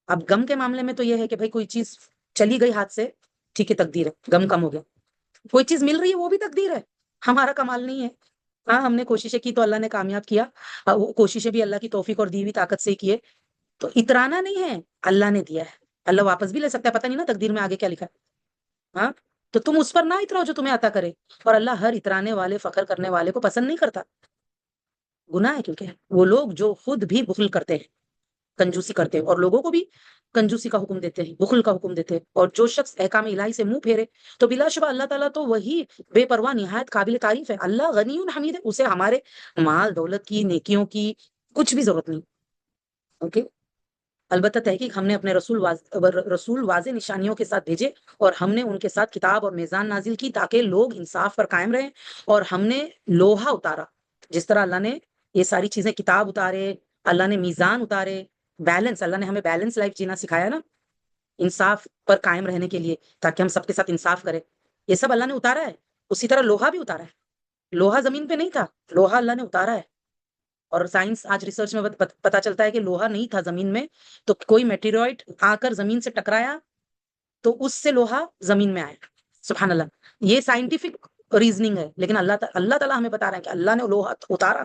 اب غم کے معاملے میں تو یہ ہے کہ بھائی کوئی چیز چلی گئی ہاتھ سے, ٹھیک ہے تقدیر ہے, غم کم ہو گیا. کوئی چیز مل رہی ہے وہ بھی تقدیر ہے, ہمارا کمال نہیں ہے. ہاں ہم نے کوششیں کی تو اللہ نے کامیاب کیا, وہ کوششیں بھی اللہ کی توفیق اور دی ہوئی طاقت سے ہی کیے. تو اترانا نہیں ہے, اللہ نے دیا ہے, اللہ واپس بھی لے سکتا ہے, پتہ نہیں نا تقدیر میں آگے کیا لکھا ہے. ہاں تو تم اس پر نہ اتراؤ جو تمہیں عطا کرے. اور اللہ ہر اترانے والے, فخر کرنے والے کو پسند نہیں کرتا. گناہ ہے, کیونکہ وہ لوگ جو خود بھی بخل کرتے ہیں, کنجوسی کرتے ہیں, اور لوگوں کو بھی کنجوسی کا حکم دیتے ہیں, بخل کا حکم دیتے ہیں, اور جو شخص احکام الہی سے منہ پھیرے تو بلا شبہ اللہ تعالیٰ تو وہی بے پرواہ نہایت قابل تعریف ہے. اللہ غنی حمید ہے, اسے ہمارے مال دولت کی, نیکیوں کی کچھ بھی ضرورت نہیں. اوکے, البتہ تحقیق ہم نے اپنے رسول واضح نشانیوں کے ساتھ بھیجے, اور ہم نے ان کے ساتھ کتاب اور میزان نازل کی تاکہ لوگ انصاف پر قائم رہیں. اور ہم نے لوہا اتارا, جس طرح اللہ نے یہ ساری چیزیں, کتاب اتارے, اللہ نے میزان اتارے, بیلنس, اللہ نے ہمیں بیلنس لائف جینا سکھایا نا, انصاف پر قائم رہنے کے لیے, تاکہ ہم سب کے ساتھ انصاف کریں. یہ سب اللہ نے اتارا ہے. اسی طرح لوہا بھی اتارا ہے. لوہا زمین پہ نہیں تھا, لوہا اللہ نے اتارا ہے. اور سائنس آج ریسرچ میں پتا چلتا ہے کہ لوہا نہیں تھا زمین میں, تو کوئی میٹیورائٹ آ کر زمین سے ٹکرایا تو اس سے لوہا زمین میں آیا. سبحان اللہ, یہ سائنٹیفک ریزننگ ہے. لیکن اللہ تعالیٰ ہمیں بتا رہا ہے کہ اللہ نے لوہا اتارا,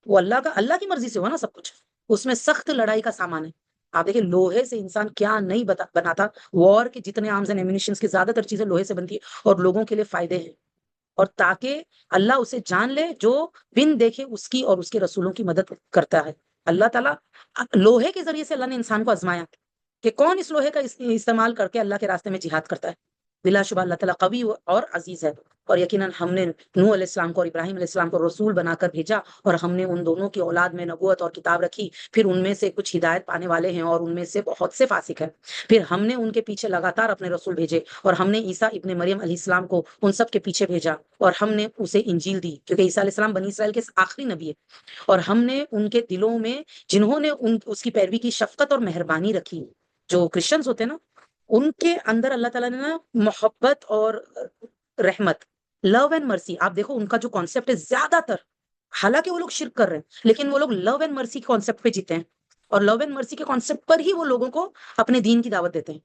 وہ اللہ کی مرضی سے ہوا نا سب کچھ. اس میں سخت لڑائی کا سامان ہے. آپ دیکھیں لوہے سے انسان کیا نہیں بناتا. وار کے جتنے آرمز اینڈ ایمونیشنز کی زیادہ تر چیزیں لوہے سے بنتی ہے, اور لوگوں کے لیے فائدے ہیں. اور تاکہ اللہ اسے جان لے جو بن دیکھے اس کی اور اس کے رسولوں کی مدد کرتا ہے. اللہ تعالیٰ لوہے کے ذریعے سے اللہ نے انسان کو آزمایا کہ کون اس لوہے کا استعمال کر کے اللہ کے راستے میں جہاد کرتا ہے. بلا شبہ اللہ تعالیٰ قوی اور عزیز ہے. اور یقیناً ہم نے نوح علیہ السلام کو اور ابراہیم علیہ السلام کو رسول بنا کر بھیجا, اور ہم نے ان دونوں کی اولاد میں نبوت اور کتاب رکھی. پھر ان میں سے کچھ ہدایت پانے والے ہیں اور ان میں سے بہت سے فاسق ہیں. پھر ہم نے ان کے پیچھے لگاتار اپنے رسول بھیجے, اور ہم نے عیسیٰ ابن مریم علیہ السلام کو ان سب کے پیچھے بھیجا, اور ہم نے اسے انجیل دی, کیونکہ عیسیٰ علیہ السلام بنی اسرائیل کے آخری نبی ہے. اور ہم نے ان کے دلوں میں جنہوں نے اس کی پیروی کی شفقت اور مہربانی رکھی, جو کرسچنز ہوتے ہیں نا, ان کے اندر اللہ تعالیٰ نے نا محبت اور رحمت, لو اینڈ مرسی, آپ دیکھو ان کا جو کانسیپٹ ہے زیادہ تر, حالانکہ وہ لوگ شرک کر رہے ہیں لیکن وہ لوگ لو اینڈ مرسی کے کانسیپٹ پہ جیتے ہیں, اور لو اینڈ مرسی کے کانسیپٹ پر ہی وہ لوگوں کو اپنے دین کی دعوت دیتے ہیں.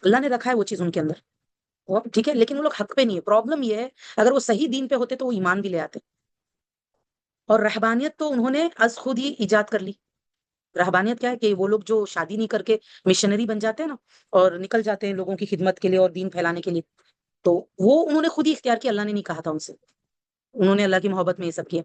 اللہ نے رکھا ہے وہ چیز ان کے اندر, ٹھیک ہے, لیکن وہ لوگ حق پہ نہیں ہے. پرابلم یہ ہے اگر وہ صحیح دین پہ ہوتے تو وہ ایمان بھی لے آتے. اور رہبانیت تو انہوں نے از خود ہی ایجاد کر لی. رہبانیت کیا ہے کہ وہ لوگ جو شادی نہیں کر کے مشنری بن جاتے ہیں نا, اور نکل جاتے ہیں لوگوں کی خدمت کے لیے اور دین پھیلانے کے لیے, تو وہ انہوں نے خود ہی اختیار کیا. اللہ نے نہیں کہا تھا ان سے, انہوں نے اللہ کی محبت میں یہ سب کیا.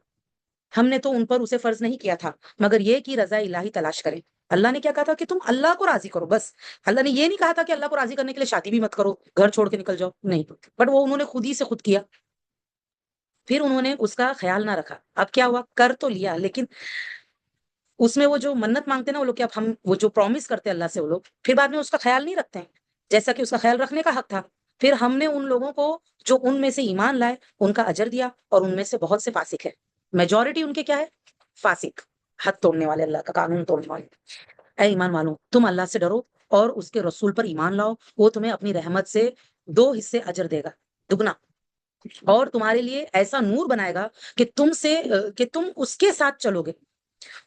ہم نے تو ان پر اسے فرض نہیں کیا تھا مگر یہ کہ رضا الہی تلاش کریں. اللہ نے کیا کہا تھا کہ تم اللہ کو راضی کرو بس. اللہ نے یہ نہیں کہا تھا کہ اللہ کو راضی کرنے کے لیے شادی بھی مت کرو, گھر چھوڑ کے نکل جاؤ, نہیں. بٹ وہ انہوں نے خود ہی سے خود کیا. پھر انہوں نے اس کا خیال نہ رکھا. اب کیا ہوا, کر تو لیا, لیکن اس میں وہ جو منت مانگتے ہیں نا وہ لوگ, کیا ہم وہ جو پرومس کرتے ہیں اللہ سے, وہ لوگ پھر بعد میں اس کا خیال نہیں رکھتے ہیں جیسا کہ اس کا خیال رکھنے کا حق تھا. پھر ہم نے ان لوگوں کو جو ان میں سے ایمان لائے ان کا اجر دیا, اور ان میں سے بہت سے فاسق ہے. میجورٹی ان کے کیا ہے, فاسق, حد توڑنے والے, اللہ کا قانون توڑنے والے. اے ایمان والوں, تم اللہ سے ڈرو اور اس کے رسول پر ایمان لاؤ, وہ تمہیں اپنی رحمت سے 2 حصے اجر دے گا, دگنا. اور تمہارے لیے ایسا نور بنائے گا کہ تم اس کے ساتھ چلو گے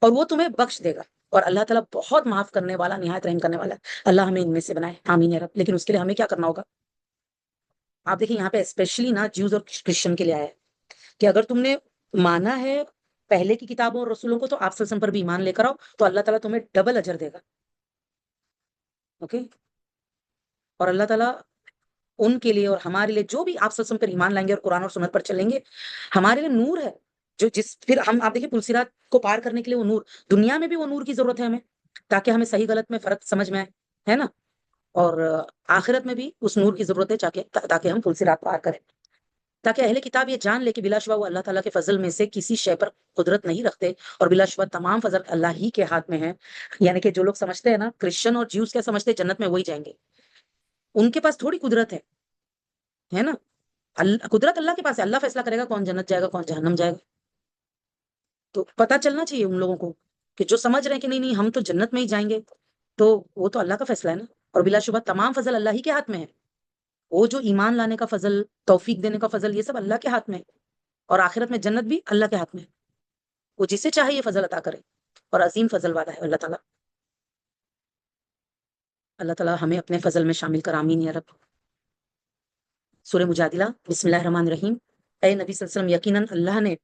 اور وہ تمہیں بخش دے گا. اور اللہ تعالیٰ بہت معاف کرنے والا، نہایت رحم کرنے والا ہے. اللہ ہمیں ان میں سے بنائے، آمین یا رب. لیکن اس کے لیے ہمیں کیا کرنا ہوگا؟ آپ دیکھیں یہاں پہ اسپیشلی نا جیوز اور کرسچن کے لیے آیا ہے کہ اگر تم نے مانا ہے پہلے کی کتابوں اور رسولوں کو تو آپ وسلم پر بھی ایمان لے کر آؤ، تو اللہ تعالیٰ تمہیں ڈبل اجر دے گا. اوکے. اور اللہ تعالیٰ ان کے لیے اور ہمارے لیے جو بھی آپ وسلم پر ایمان لائیں گے اور قرآن اور سنت پر چلیں گے، ہمارے لیے نور ہے. جو جس پھر ہم آپ دیکھیں پلسیرات کو پار کرنے کے لیے وہ نور، دنیا میں بھی وہ نور کی ضرورت ہے ہمیں، تاکہ ہمیں صحیح غلط میں فرق سمجھ میں آئے، ہے نا. اور آخرت میں بھی اس نور کی ضرورت ہے تاکہ ہم پلسیرات پار کریں، تاکہ اہل کتاب یہ جان لے کہ بلا شبہ وہ اللہ تعالیٰ کے فضل میں سے کسی شے پر قدرت نہیں رکھتے، اور بلا شبہ تمام فضل اللہ ہی کے ہاتھ میں ہے. یعنی کہ جو لوگ سمجھتے ہیں نا، کرسچن اور جیوز کیا سمجھتے ہیں جنت میں وہی جائیں گے، ان کے پاس تھوڑی قدرت ہے نا. قدرت اللہ کے پاس ہے، اللہ فیصلہ کرے گا کون جنت جائے گا کون جہنم جائے گا. تو پتا چلنا چاہیے ان لوگوں کو کہ جو سمجھ رہے ہیں کہ نہیں نہیں ہم تو جنت میں ہی جائیں گے، تو وہ تو اللہ کا فیصلہ ہے نا. اور بلا شبہ تمام فضل اللہ ہی کے ہاتھ میں ہے. وہ جو ایمان لانے کا فضل، توفیق دینے کا فضل، یہ سب اللہ کے ہاتھ میں ہے. اور آخرت میں جنت بھی اللہ کے ہاتھ میں ہے. وہ جسے چاہے یہ فضل عطا کرے، اور عظیم فضل والا ہے اللہ تعالیٰ. اللہ تعالیٰ ہمیں اپنے فضل میں شامل کر، آمین یا رب. سورہ مجادلہ، بسم اللہ الرحمن الرحیم. اے نبی صلی اللہ علیہ وسلم، یقیناً اللہ نے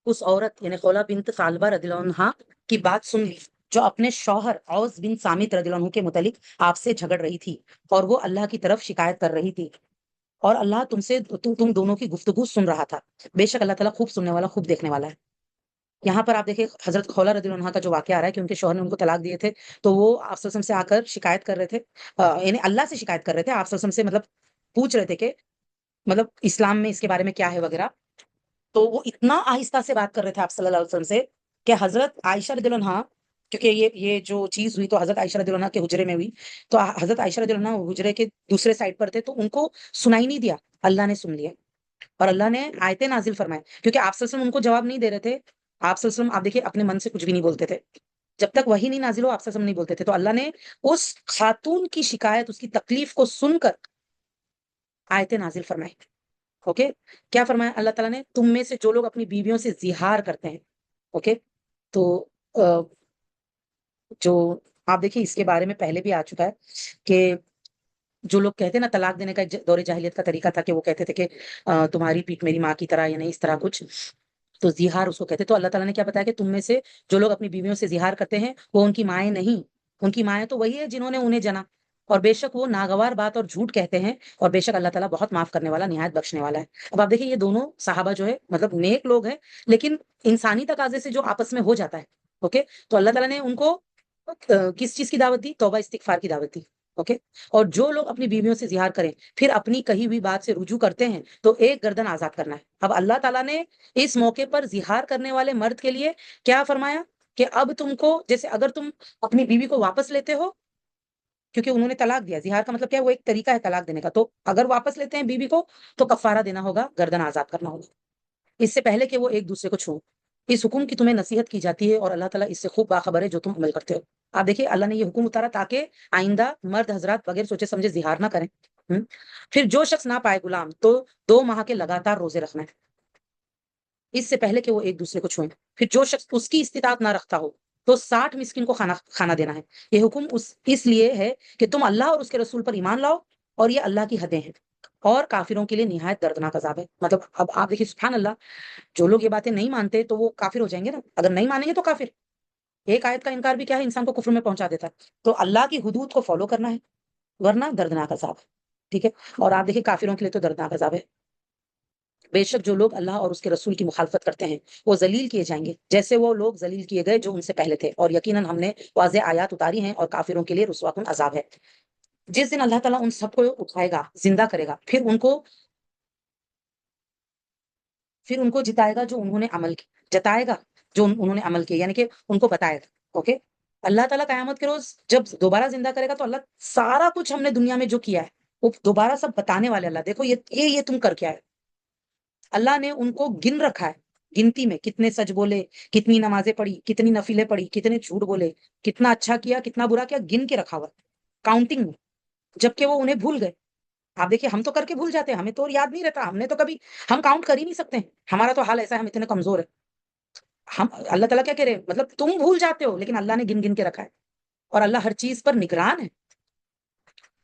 اس عورت یعنی خولہ بنت ثعلبہ رضی اللہ عنہا کی بات سن لی جو اپنے شوہر اوس بن صامت رضی اللہ عنہ کے متعلق آپ سے جھگڑ رہی تھی، اور وہ اللہ کی طرف شکایت کر رہی تھی، اور اللہ تم دونوں کی گفتگو سن رہا تھا. بے شک اللہ تعالیٰ خوب سننے والا، خوب دیکھنے والا ہے. یہاں پر آپ دیکھیں حضرت خولہ رضی اللہ عنہا کا جو واقعہ آ رہا ہے کہ ان کے شوہر نے ان کو طلاق دیے تھے، تو وہ آپ صلی اللہ علیہ وسلم سے آ کر شکایت کر رہے تھے، یعنی اللہ سے شکایت کر رہے تھے، آپ صلی اللہ علیہ وسلم سے مطلب پوچھ رہے تھے کہ مطلب اسلام میں اس کے بارے میں کیا ہے وغیرہ. تو وہ اتنا آہستہ سے بات کر رہے تھے آپ صلی اللہ علیہ وسلم سے کہ حضرت عائشہ رضی اللہ عنہا، کیونکہ یہ جو چیز ہوئی تو حضرت عائشہ رضی اللہ عنہا کے حجرے میں ہوئی، تو حضرت عائشہ رضی اللہ عنہا حجرے کے دوسرے سائڈ پر تھے، تو ان کو سنائی نہیں دیا، اللہ نے سن لیا. اور اللہ نے آیتیں نازل فرمائے، کیونکہ آپ صلی اللہ علیہ وسلم ان کو جواب نہیں دے رہے تھے. آپ صلی اللہ علیہ وسلم آپ دیکھیے اپنے من سے کچھ بھی نہیں بولتے تھے، جب تک وہی نہیں نازل ہو آپ صلی اللہ علیہ وسلم نہیں بولتے تھے. تو اللہ نے اس خاتون کی شکایت، اس کی تکلیف کو سن کر آیتیں نازل فرمائی. اوکے. کیا فرمایا اللہ تعالیٰ نے؟ تم میں سے جو لوگ اپنی بیویوں سے زہار کرتے ہیں. اوکے. تو جو آپ دیکھیے اس کے بارے میں پہلے بھی آ چکا ہے کہ جو لوگ کہتے ہیں نا طلاق دینے کا دور جاہلیت کا طریقہ تھا کہ وہ کہتے تھے کہ تمہاری پیٹ میری ماں کی طرح، یا نہیں اس طرح کچھ، تو زہار اس کو کہتے. تو اللہ تعالیٰ نے کیا بتایا کہ تم میں سے جو لوگ اپنی بیویوں سے زہار کرتے ہیں وہ ان کی مائیں نہیں، ان کی مائیں تو وہی ہے جنہوں نے انہیں جنا، اور بے شک وہ ناگوار بات اور جھوٹ کہتے ہیں، اور بے شک اللہ تعالیٰ بہت معاف کرنے والا، نہایت بخشنے والا ہے. اب آپ دیکھیں یہ دونوں صحابہ جو ہے مطلب نیک لوگ ہیں، لیکن انسانی تقاضے سے جو آپس میں ہو جاتا ہے. اوکے. تو اللہ تعالیٰ نے ان کو کس چیز کی دعوت دی؟ توبہ استغفار کی دعوت دی. اوکے. اور جو لوگ اپنی بیویوں سے زہار کریں پھر اپنی کہی ہوئی بات سے رجوع کرتے ہیں تو ایک گردن آزاد کرنا ہے. اب اللہ تعالیٰ نے اس موقع پر زہار کرنے والے مرد کے لیے کیا فرمایا کہ اب تم کو، جیسے اگر تم اپنی بیوی کو واپس لیتے ہو، کیونکہ انہوں نے طلاق دیا، زہار کا مطلب کیا ہے؟ وہ ایک طریقہ ہے طلاق دینے کا. تو اگر واپس لیتے ہیں بیوی کو تو کفارہ دینا ہوگا، گردن آزاد کرنا ہوگا، اس سے پہلے کہ وہ ایک دوسرے کو چھوؤں. اس حکم کی تمہیں نصیحت کی جاتی ہے، اور اللہ تعالیٰ اس سے خوب باخبر ہے جو تم عمل کرتے ہو. آپ دیکھیے اللہ نے یہ حکم اتارا تاکہ آئندہ مرد حضرات بغیر سوچے سمجھے زہار نہ کریں. پھر جو شخص نہ پائے غلام تو 2 ماہ کے لگاتار روزے رکھنا ہے، اس سے پہلے کہ وہ ایک دوسرے کو چھوئیں. پھر جو شخص اس کی استطاعت نہ رکھتا ہو تو 60 مسکین کو کھانا دینا ہے. یہ حکم اس لیے ہے کہ تم اللہ اور اس کے رسول پر ایمان لاؤ، اور یہ اللہ کی حدیں ہیں، اور کافروں کے لیے نہایت دردناک عذاب ہے. مطلب اب آپ دیکھیے سبحان اللہ، جو لوگ یہ باتیں نہیں مانتے تو وہ کافر ہو جائیں گے نا، اگر نہیں مانیں گے تو کافر. ایک آیت کا انکار بھی کیا ہے؟ انسان کو کفر میں پہنچا دیتا ہے. تو اللہ کی حدود کو فالو کرنا ہے، ورنہ دردناک عذاب ہے. ٹھیک ہے. اور آپ دیکھیں کافروں کے لیے تو دردناک عذاب ہے. بے شک جو لوگ اللہ اور اس کے رسول کی مخالفت کرتے ہیں وہ ذلیل کیے جائیں گے جیسے وہ لوگ ذلیل کیے گئے جو ان سے پہلے تھے، اور یقیناً ہم نے واضح آیات اتاری ہیں، اور کافروں کے لیے رسوا کن عذاب ہے. جس دن اللہ تعالیٰ ان سب کو اٹھائے گا، زندہ کرے گا، پھر ان کو جتائے گا جو انہوں نے عمل کیا، جتائے گا جو انہوں نے عمل کیا، یعنی کہ ان کو بتائے گا. اوکے. اللہ تعالیٰ قیامت کے روز جب دوبارہ زندہ کرے گا تو اللہ سارا کچھ ہم نے دنیا میں جو کیا ہے وہ دوبارہ سب بتانے والے. اللہ دیکھو یہ تم کر کیا ہے. اللہ نے ان کو گن رکھا ہے، گنتی میں کتنے سچ بولے، کتنی نمازیں پڑھی، کتنی نفلیں پڑھی، کتنے جھوٹ بولے، کتنا اچھا کیا، کتنا برا کیا، گن کے رکھا ہوا کاؤنٹنگ میں، جبکہ وہ انہیں بھول گئے. آپ دیکھیے ہم تو کر کے بھول جاتے ہیں, ہمیں تو یاد نہیں رہتا, ہم نے تو کبھی, ہم کاؤنٹ کر ہی نہیں سکتے ہیں, ہمارا تو حال ایسا ہے, ہم اتنے کمزور ہے. ہم اللہ تعالیٰ کیا کہہ رہے ہیں, مطلب تم بھول جاتے ہو لیکن اللہ نے گن گن کے رکھا ہے, اور اللہ ہر چیز پر نگران ہے.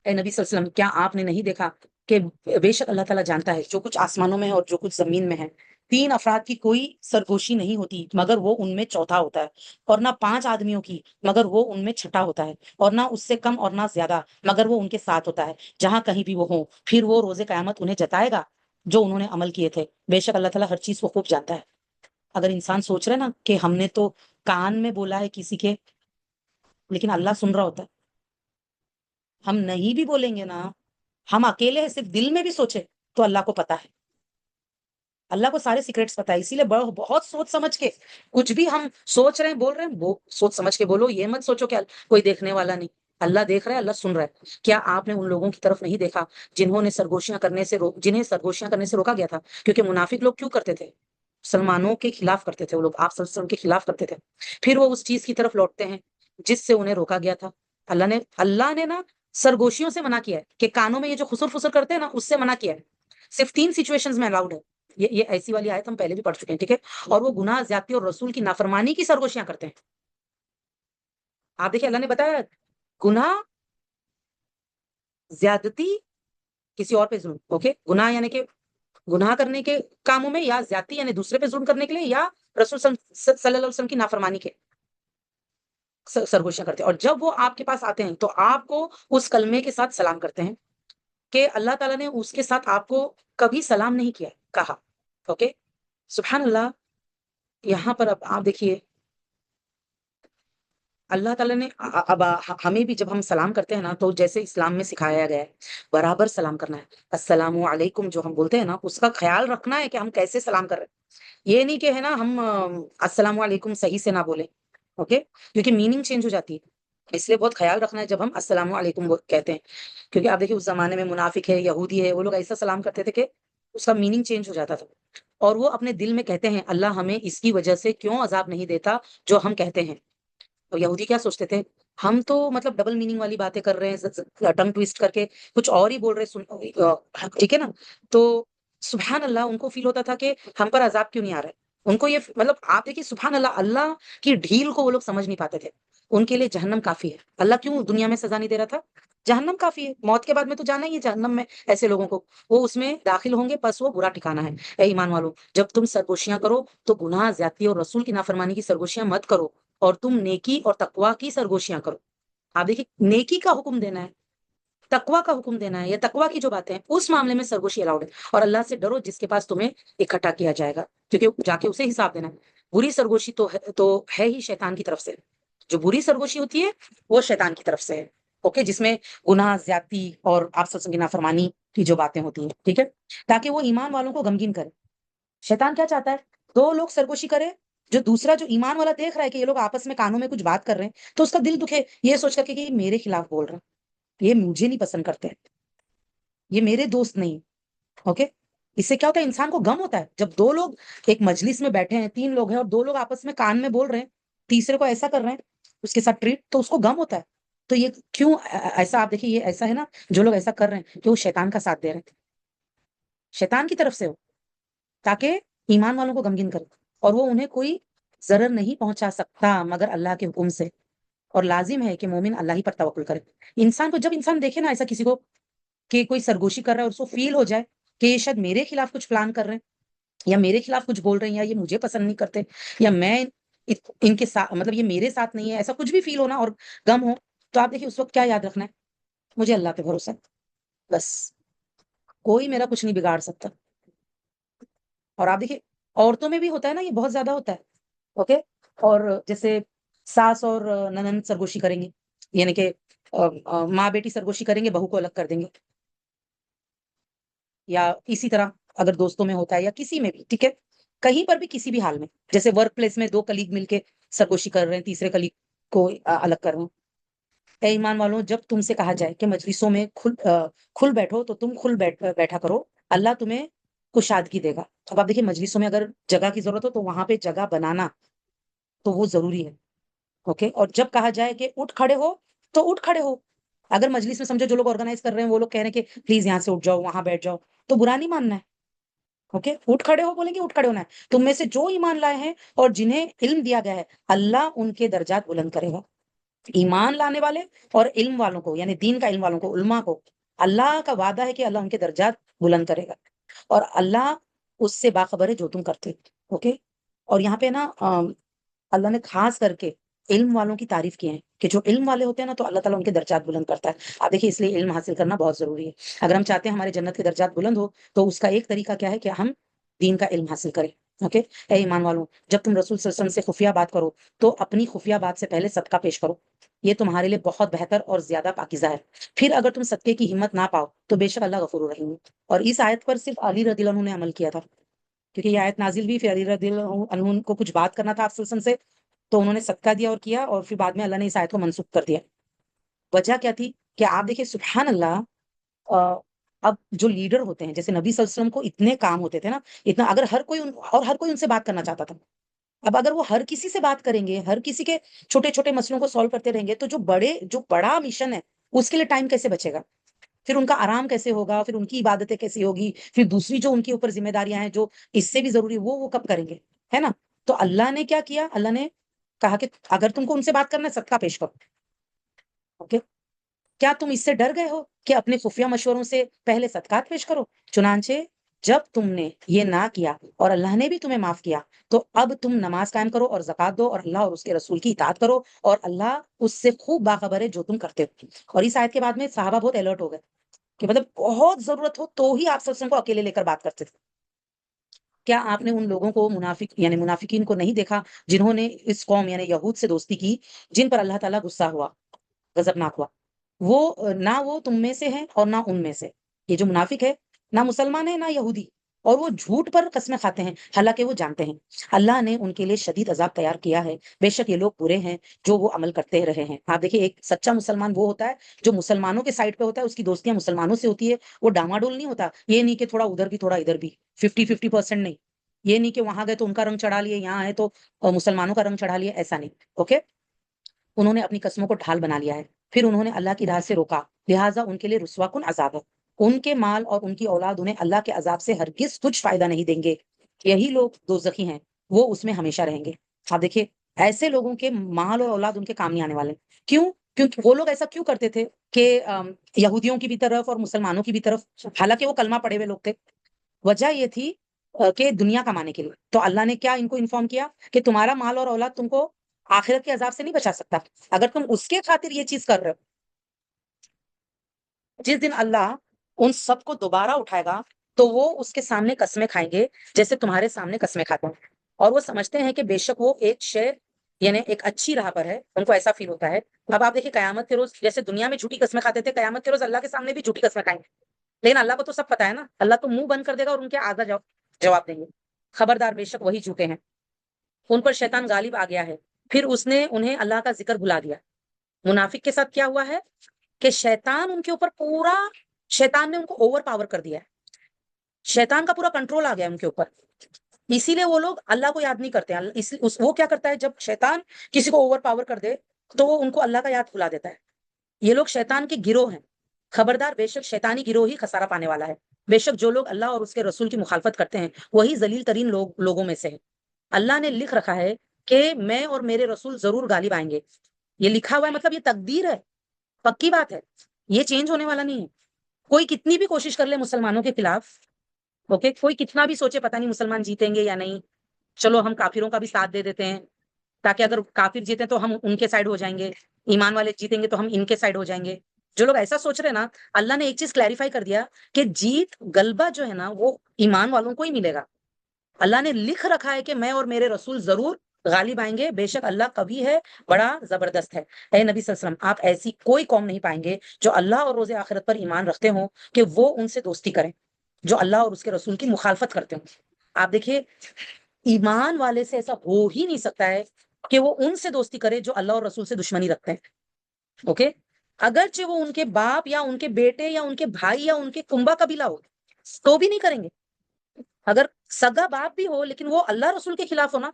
اے نبی صلی اللہ علیہ وسلم, کیا آپ نے نہیں دیکھا کہ بے شک اللہ تعالیٰ جانتا ہے جو کچھ آسمانوں میں ہے اور جو کچھ زمین میں ہے, 3 افراد کی کوئی سرگوشی نہیں ہوتی مگر وہ ان میں چوتھا ہوتا ہے, اور نہ 5 آدمیوں کی مگر وہ ان میں چھٹا ہوتا ہے, اور نہ اس سے کم اور نہ زیادہ مگر وہ ان کے ساتھ ہوتا ہے, جہاں کہیں بھی وہ ہوں, پھر وہ روز قیامت انہیں جتائے گا جو انہوں نے عمل کیے تھے. بے شک اللہ تعالیٰ ہر چیز کو خوب جانتا ہے. اگر انسان سوچ رہے نا کہ ہم نے تو کان میں بولا ہے کسی کے, لیکن اللہ سن رہا ہوتا ہے. ہم نہیں بھی بولیں گے نا, ہم اکیلے ہیں, صرف دل میں بھی سوچے تو اللہ کو پتا ہے, اللہ کو سارے سیکریٹس پتا ہے. اسی لیے بہت سوچ سمجھ کے کچھ بھی ہم سوچ رہے ہیں, بول رہے ہیں, وہ سوچ سمجھ کے بولو. یہ مت سوچو کہ کوئی دیکھنے والا نہیں, اللہ دیکھ رہا ہے, اللہ سن رہا ہے. کیا آپ نے ان لوگوں کی طرف نہیں دیکھا جنہوں نے سرگوشیاں کرنے سے جنہیں سرگوشیاں کرنے سے روکا گیا تھا؟ کیونکہ منافق لوگ کیوں کرتے تھے؟ مسلمانوں کے خلاف کرتے تھے وہ لوگ, آپ صلی اللہ علیہ وسلم کے خلاف کرتے تھے. پھر وہ اس چیز کی طرف لوٹتے ہیں جس سے انہیں روکا گیا تھا. اللہ نے نا سرگوشیوں سے منع کیا ہے, کہ کانوں میں یہ جو خسر فسر کرتے ہیں نا, اس سے منع کیا ہے. صرف 3 سچویشنز میں الاؤڈ ہے. یہ ایسی والی آیت ہم پہلے بھی پڑھ چکے ہیں, ٹھیک ہے. اور وہ گناہ, زیادتی اور رسول کی نافرمانی کی سرگوشیاں کرتے ہیں. آپ دیکھیں اللہ نے بتایا, گناہ, زیادتی, کسی اور پہ ظلم, اوکے, گناہ یعنی کہ گناہ کرنے کے کاموں میں, یا زیادتی یعنی دوسرے پہ ظلم کرنے کے لیے, یا رسول صلی اللہ علیہ وسلم کی نافرمانی کے سرگوشیاں کرتے ہیں. اور جب وہ آپ کے پاس آتے ہیں تو آپ کو اس کلمے کے ساتھ سلام کرتے ہیں کہ اللہ تعالیٰ نے اس کے ساتھ آپ کو کبھی سلام نہیں کیا, کہا. اوکے, سبحان اللہ. یہاں پر اب آپ دیکھیے, اللہ تعالیٰ نے اب ہمیں بھی جب ہم سلام کرتے ہیں نا, تو جیسے اسلام میں سکھایا گیا ہے برابر سلام کرنا ہے. السلام علیکم جو ہم بولتے ہیں نا, اس کا خیال رکھنا ہے کہ ہم کیسے سلام کر رہے ہیں. یہ نہیں کہ ہے نا ہم السلام علیکم صحیح سے نہ بولیں, اوکے, کیونکہ میننگ چینج ہو جاتی ہے. اس لیے بہت خیال رکھنا ہے جب ہم السلام علیکم کہتے ہیں. کیونکہ آپ دیکھیے اس زمانے میں منافق ہے, یہودی ہے, وہ لوگ ایسا سلام کرتے تھے کہ اس کا میننگ چینج ہو جاتا تھا. اور وہ اپنے دل میں کہتے ہیں اللہ ہمیں اس کی وجہ سے کیوں عذاب نہیں دیتا جو ہم کہتے ہیں. تو یہودی کیا سوچتے تھے, ہم تو مطلب ڈبل میننگ والی باتیں کر رہے ہیں, ٹنگ ٹویسٹ کر کے کچھ اور ہی بول رہے, ٹھیک ہے نا. تو سبحان اللہ, ان کو فیل ہوتا تھا کہ ہم پر عذاب کیوں نہیں آ رہا ہے. ان کو یہ مطلب, آپ دیکھیے سبحان اللہ, اللہ کی ڈھیل کو وہ لوگ سمجھ نہیں پاتے تھے. ان کے لیے جہنم کافی ہے. اللہ کیوں دنیا میں سزا نہیں دے رہا تھا؟ جہنم کافی ہے, موت کے بعد میں تو جانا ہی ہے جہنم میں. ایسے لوگوں کو وہ اس میں داخل ہوں گے, بس وہ برا ٹھکانا ہے. اے ایمان والو, جب تم سرگوشیاں کرو تو گناہ, زیادتی اور رسول کی نافرمانی کی سرگوشیاں مت کرو, اور تم نیکی اور تقوا کی سرگوشیاں کرو. آپ دیکھیے, نیکی کا حکم دینا ہے, تقوا کا حکم دینا ہے, یا تقوا کی جو باتیں ہیں اس معاملے میں سرگوشی الاؤڈ ہے. اور اللہ سے ڈرو جس کے پاس تمہیں اکٹھا کیا جائے گا, کیونکہ جا کے اسے حساب دینا ہے. بری سرگوشی تو ہے ہی شیطان کی طرف سے. جو بری سرگوشی ہوتی ہے وہ شیطان کی طرف سے ہے, اوکے, جس میں گناہ, زیادتی اور آپ کی نافرمانی کی جو باتیں ہوتی ہیں, ٹھیک ہے, تاکہ وہ ایمان والوں کو غمگین کرے. شیطان کیا چاہتا ہے, 2 لوگ سرگوشی کرے, جو دوسرا جو ایمان والا دیکھ رہا ہے کہ یہ لوگ آپس میں کانوں میں کچھ بات کر رہے ہیں, تو اس کا دل دکھے, یہ سوچ کر کہ یہ میرے خلاف بول رہا ہے, یہ مجھے نہیں پسند کرتے, یہ میرے دوست نہیں, اوکے. اس سے کیا ہوتا ہے, انسان کو غم ہوتا ہے جب 2 لوگ ایک مجلس میں بیٹھے ہیں, 3 لوگ ہیں, اور 2 لوگ آپس میں کان میں بول رہے ہیں, تیسرے کو ایسا کر رہے ہیں, اس کے ساتھ ٹریٹ, تو اس کو غم ہوتا ہے. تو یہ کیوں ایسا, آپ دیکھیے یہ ایسا ہے نا, جو لوگ ایسا کر رہے ہیں کہ وہ شیطان کا ساتھ دے رہے ہیں, شیطان کی طرف سے ہو, تاکہ ایمان والوں کو غمگین کرے. اور وہ انہیں کوئی ضرر نہیں پہنچا سکتا مگر اللہ کے حکم سے. اور لازم ہے کہ مومن اللہ ہی پر توکل کرے. انسان کو, جب انسان دیکھے نا ایسا کسی کو کہ کوئی سرگوشی کر رہا ہے, اور اس کو فیل ہو جائے کہ یہ شاید میرے خلاف کچھ پلان کر رہے ہیں, یا میرے خلاف کچھ بول رہے ہیں, یا یہ مجھے پسند نہیں کرتے, یا میں ان کے ساتھ, مطلب یہ میرے ساتھ نہیں ہے, ایسا کچھ بھی فیل ہونا اور غم ہو, تو آپ دیکھیے اس وقت کیا یاد رکھنا ہے, مجھے اللہ پہ بھروسہ ہے, بس کوئی میرا کچھ نہیں بگاڑ سکتا. اور آپ دیکھیے عورتوں میں بھی ہوتا ہے نا, یہ بہت زیادہ ہوتا ہے, اوکے. اور جیسے ساس اور ننند سرگوشی کریں گے, یعنی کہ ماں بیٹی سرگوشی کریں گے, بہو کو الگ کر دیں گے. یا اسی طرح اگر دوستوں میں ہوتا ہے یا کسی میں بھی, ٹھیک ہے, کہیں پر بھی کسی بھی حال میں, جیسے ورک پلیس میں 2 کلیگ مل کے سرگوشی کر رہے ہیں, تیسرے کلیگ کو الگ کر رہے ہیں. اے ایمان والوں, جب تم سے کہا جائے کہ مجلسوں میں کھل بیٹھو تو تم بیٹھا کرو, اللہ تمہیں کشادگی دے گا. اب آپ دیکھیے مجلسوں میں اگر جگہ کی ضرورت ہو تو وہاں پہ جگہ بنانا تو وہ ضروری ہے, اوکے. اور جب کہا جائے کہ اٹھ کھڑے ہو تو اٹھ کھڑے ہو, اگر مجلس میں سمجھو جو لوگ آرگنائز کر رہے ہیں وہ لوگ کہہ رہے ہیں کہ پلیز یہاں سے اٹھ جاؤ وہاں بیٹھ جاؤ، تو برا نہیں ماننا ہے. اوکے، اٹھ کھڑے ہو بولیں گے اٹھ کھڑے ہونا ہے. تم میں سے جو ایمان لائے ہیں اور جنہیں علم دیا گیا ہے اللہ ان کے درجات بلند کرے گا. ایمان لانے والے اور علم والوں کو، یعنی دین کا علم والوں کو، علماء کو، اللہ کا وعدہ ہے کہ اللہ ان کے درجات بلند کرے گا، اور اللہ اس سے باخبر ہے جو تم کرتے. اوکے. اور یہاں پہ نا اللہ نے خاص کر کے علم والوں کی تعریف کی ہے کہ جو علم والے ہوتے ہیں نا تو اللہ تعالیٰ ان کے درجات بلند کرتا ہے. آپ دیکھیے اس لیے علم حاصل کرنا بہت ضروری ہے. اگر ہم چاہتے ہیں ہمارے جنت کے درجات بلند ہو تو اس کا ایک طریقہ کیا ہے کہ ہم دین کا علم حاصل کریں. اوکے. اے ایمان والوں، جب تم رسول صلی اللہ علیہ وسلم سے خفیہ بات کرو تو اپنی خفیہ بات سے پہلے صدقہ پیش کرو، یہ تمہارے لیے بہت بہتر اور زیادہ پاکیزہ ہے. پھر اگر تم صدقے کی ہمت نہ پاؤ تو بے شک اللہ غفور الرحیم ہے. اور اس آیت پر صرف علی رضی اللہ عنہ نے عمل کیا تھا، کیونکہ یہ آیت نازل بھی پھر علی رضی اللہ عنہ کو کچھ بات کرنا تھا آپ صلی اللہ علیہ وسلم سے، تو انہوں نے صدقہ دیا اور کیا، اور پھر بعد میں اللہ نے اس آیت کو منسوخ کر دیا. وجہ کیا تھی کہ آپ دیکھیں سبحان اللہ، اب جو لیڈر ہوتے ہیں جیسے نبی صلی اللہ علیہ وسلم کو اتنے کام ہوتے تھے نا، اتنا، اگر ہر کوئی ہر کوئی ان سے بات کرنا چاہتا تھا. اب اگر وہ ہر کسی سے بات کریں گے، ہر کسی کے چھوٹے چھوٹے مسئلوں کو سالو کرتے رہیں گے، تو جو بڑا مشن ہے اس کے لیے ٹائم کیسے بچے گا؟ پھر ان کا آرام کیسے ہوگا؟ پھر ان کی عبادتیں کیسی ہوگی؟ پھر دوسری جو ان کے اوپر ذمہ داریاں ہیں جو اس سے بھی ضروری، وہ کب کریں گے؟ ہے نا. تو اللہ نے کیا کیا؟ اللہ نے کہا کہ اگر تم کو ان سے بات کرنا ہے صدقہ پیش کرو. اوکے. کیا تم اس سے ڈر گئے ہو کہ اپنے خفیہ مشوروں سے پہلے صدقات پیش کرو؟ چنانچہ جب تم نے یہ نہ کیا اور اللہ نے بھی تمہیں معاف کیا تو اب تم نماز قائم کرو اور زکات دو اور اللہ اور اس کے رسول کی اطاعت کرو، اور اللہ اس سے خوب باخبر ہے جو تم کرتے ہو. اور اس آیت کے بعد میں صحابہ بہت الرٹ ہو گئے کہ مطلب بہت ضرورت ہو تو ہی آپ صلی اللہ علیہ وسلم کو اکیلے لے کر بات کرتے تھے. کیا آپ نے ان لوگوں کو یعنی منافقین کو نہیں دیکھا جنہوں نے اس قوم یعنی یہود سے دوستی کی، جن پر اللہ تعالیٰ غصہ ہوا، غضبناک ہوا؟ وہ نہ وہ تم میں سے ہیں اور نہ ان میں سے. یہ جو منافق ہے نہ مسلمان ہے نہ یہودی، اور وہ جھوٹ پر قسمیں کھاتے ہیں حالانکہ وہ جانتے ہیں اللہ نے ان کے لیے شدید عذاب تیار کیا ہے، بے شک یہ لوگ برے ہیں جو وہ عمل کرتے رہے ہیں. آپ دیکھیے ایک سچا مسلمان وہ ہوتا ہے جو مسلمانوں کے سائڈ پہ ہوتا ہے، اس کی دوستیاں مسلمانوں سے ہوتی ہے، وہ ڈاماڈول نہیں ہوتا. یہ نہیں کہ تھوڑا ادھر بھی تھوڑا ادھر بھی، 50-50% نہیں. یہ نہیں کہ وہاں گئے تو ان کا رنگ چڑھا لیے، یہاں ہے تو مسلمانوں کا رنگ چڑھا لیا، ایسا نہیں. اوکے. انہوں نے اپنی قسموں کو ڈھال بنا لیا ہے، پھر انہوں نے اللہ کی راہ سے روکا، لہٰذا ان کے لیے رسوا کن عذاب ہے. ان کے مال اور ان کی اولاد انہیں اللہ کے عذاب سے ہرگز کچھ فائدہ نہیں دیں گے. یہی لوگ دوزخی ہیں، وہ اس میں ہمیشہ رہیں گے. آپ دیکھیے ایسے لوگوں کے مال اور اولاد ان کے کام نہیں آنے والے. کیوں؟ کیونکہ وہ لوگ ایسا کیوں کرتے تھے کہ یہودیوں کی بھی طرف اور مسلمانوں کی بھی طرف، حالانکہ وہ کلمہ پڑھے ہوئے لوگ تھے. وجہ یہ تھی کہ دنیا کمانے کے لیے. تو اللہ نے کیا ان کو انفارم کیا کہ تمہارا مال اور اولاد تم کو آخرت کے عذاب سے نہیں بچا سکتا. اگر تم اس کے خاطر یہ چیز کر رہے ہو، جس دن اللہ ان سب کو دوبارہ اٹھائے گا تو وہ اس کے سامنے قسمیں کھائیں گے جیسے تمہارے سامنے قسمیں کھاتے ہیں، اور وہ سمجھتے ہیں کہ بے شک وہ ایک شے یعنی ایک اچھی راہ پر ہے. ان کو ایسا فیل ہوتا ہے. اب آپ دیکھیں قیامت کے روز جیسے دنیا میں جھوٹی قسمیں کھاتے تھے، قیامت کے روز اللہ کے سامنے بھی جھوٹی قسمیں کھائیں گے. لیکن اللہ کو تو سب پتا ہے نا، اللہ تو منہ بند کر دے گا اور ان کے آگے جواب دیں گے. خبردار بے شک وہی جھوٹے ہیں، ان پر شیطان غالب آ گیا ہے، پھر اس نے انہیں اللہ کا ذکر بھلا دیا. منافق کے ساتھ کیا ہوا ہے کہ شیطان ان کے اوپر پورا، شیطان نے ان کو اوور پاور کر دیا ہے، شیطان کا پورا کنٹرول آ گیا ان کے اوپر. اسی لیے وہ لوگ اللہ کو یاد نہیں کرتے. وہ کیا کرتا ہے جب شیطان کسی کو اوور پاور کر دے تو وہ ان کو اللہ کا یاد بھلا دیتا ہے. یہ لوگ شیطان کے گروہ ہیں. خبردار بے شک شیطانی گروہ ہی خسارہ پانے والا ہے. بے شک جو لوگ اللہ اور اس کے رسول کی مخالفت کرتے ہیں وہی ذلیل ترین لوگوں میں سے ہے. اللہ نے لکھ رکھا ہے کہ میں اور میرے رسول ضرور غالب آئیں گے. یہ لکھا ہوا ہے، مطلب یہ تقدیر ہے، پکی بات ہے، یہ چینج ہونے والا نہیں ہے. کوئی کتنی بھی کوشش کر لے مسلمانوں کے خلاف، اوکے، کوئی کتنا بھی سوچے پتہ نہیں مسلمان جیتیں گے یا نہیں، چلو ہم کافروں کا بھی ساتھ دے دیتے ہیں تاکہ اگر کافر جیتے تو ہم ان کے سائڈ ہو جائیں گے، ایمان والے جیتیں گے تو ہم ان کے سائڈ ہو جائیں گے. جو لوگ ایسا سوچ رہے نا، اللہ نے ایک چیز کلیریفائی کر دیا کہ جیت غلبہ جو ہے نا وہ ایمان والوں کو ہی ملے گا. اللہ نے لکھ رکھا ہے کہ میں اور میرے رسول ضرور غالب آئیں گے، بے شک اللہ کبھی ہے، بڑا زبردست ہے. اے نبی صلی اللہ علیہ وسلم، آپ ایسی کوئی قوم نہیں پائیں گے جو اللہ اور روز آخرت پر ایمان رکھتے ہوں کہ وہ ان سے دوستی کریں جو اللہ اور اس کے رسول کی مخالفت کرتے ہوں. آپ دیکھیے ایمان والے سے ایسا ہو ہی نہیں سکتا ہے کہ وہ ان سے دوستی کرے جو اللہ اور رسول سے دشمنی رکھتے ہیں. اوکے. اگرچہ وہ ان کے باپ یا ان کے بیٹے یا ان کے بھائی یا ان کے کنبا قبیلہ ہو تو بھی نہیں کریں گے. اگر سگا باپ بھی ہو لیکن وہ اللہ رسول کے خلاف ہونا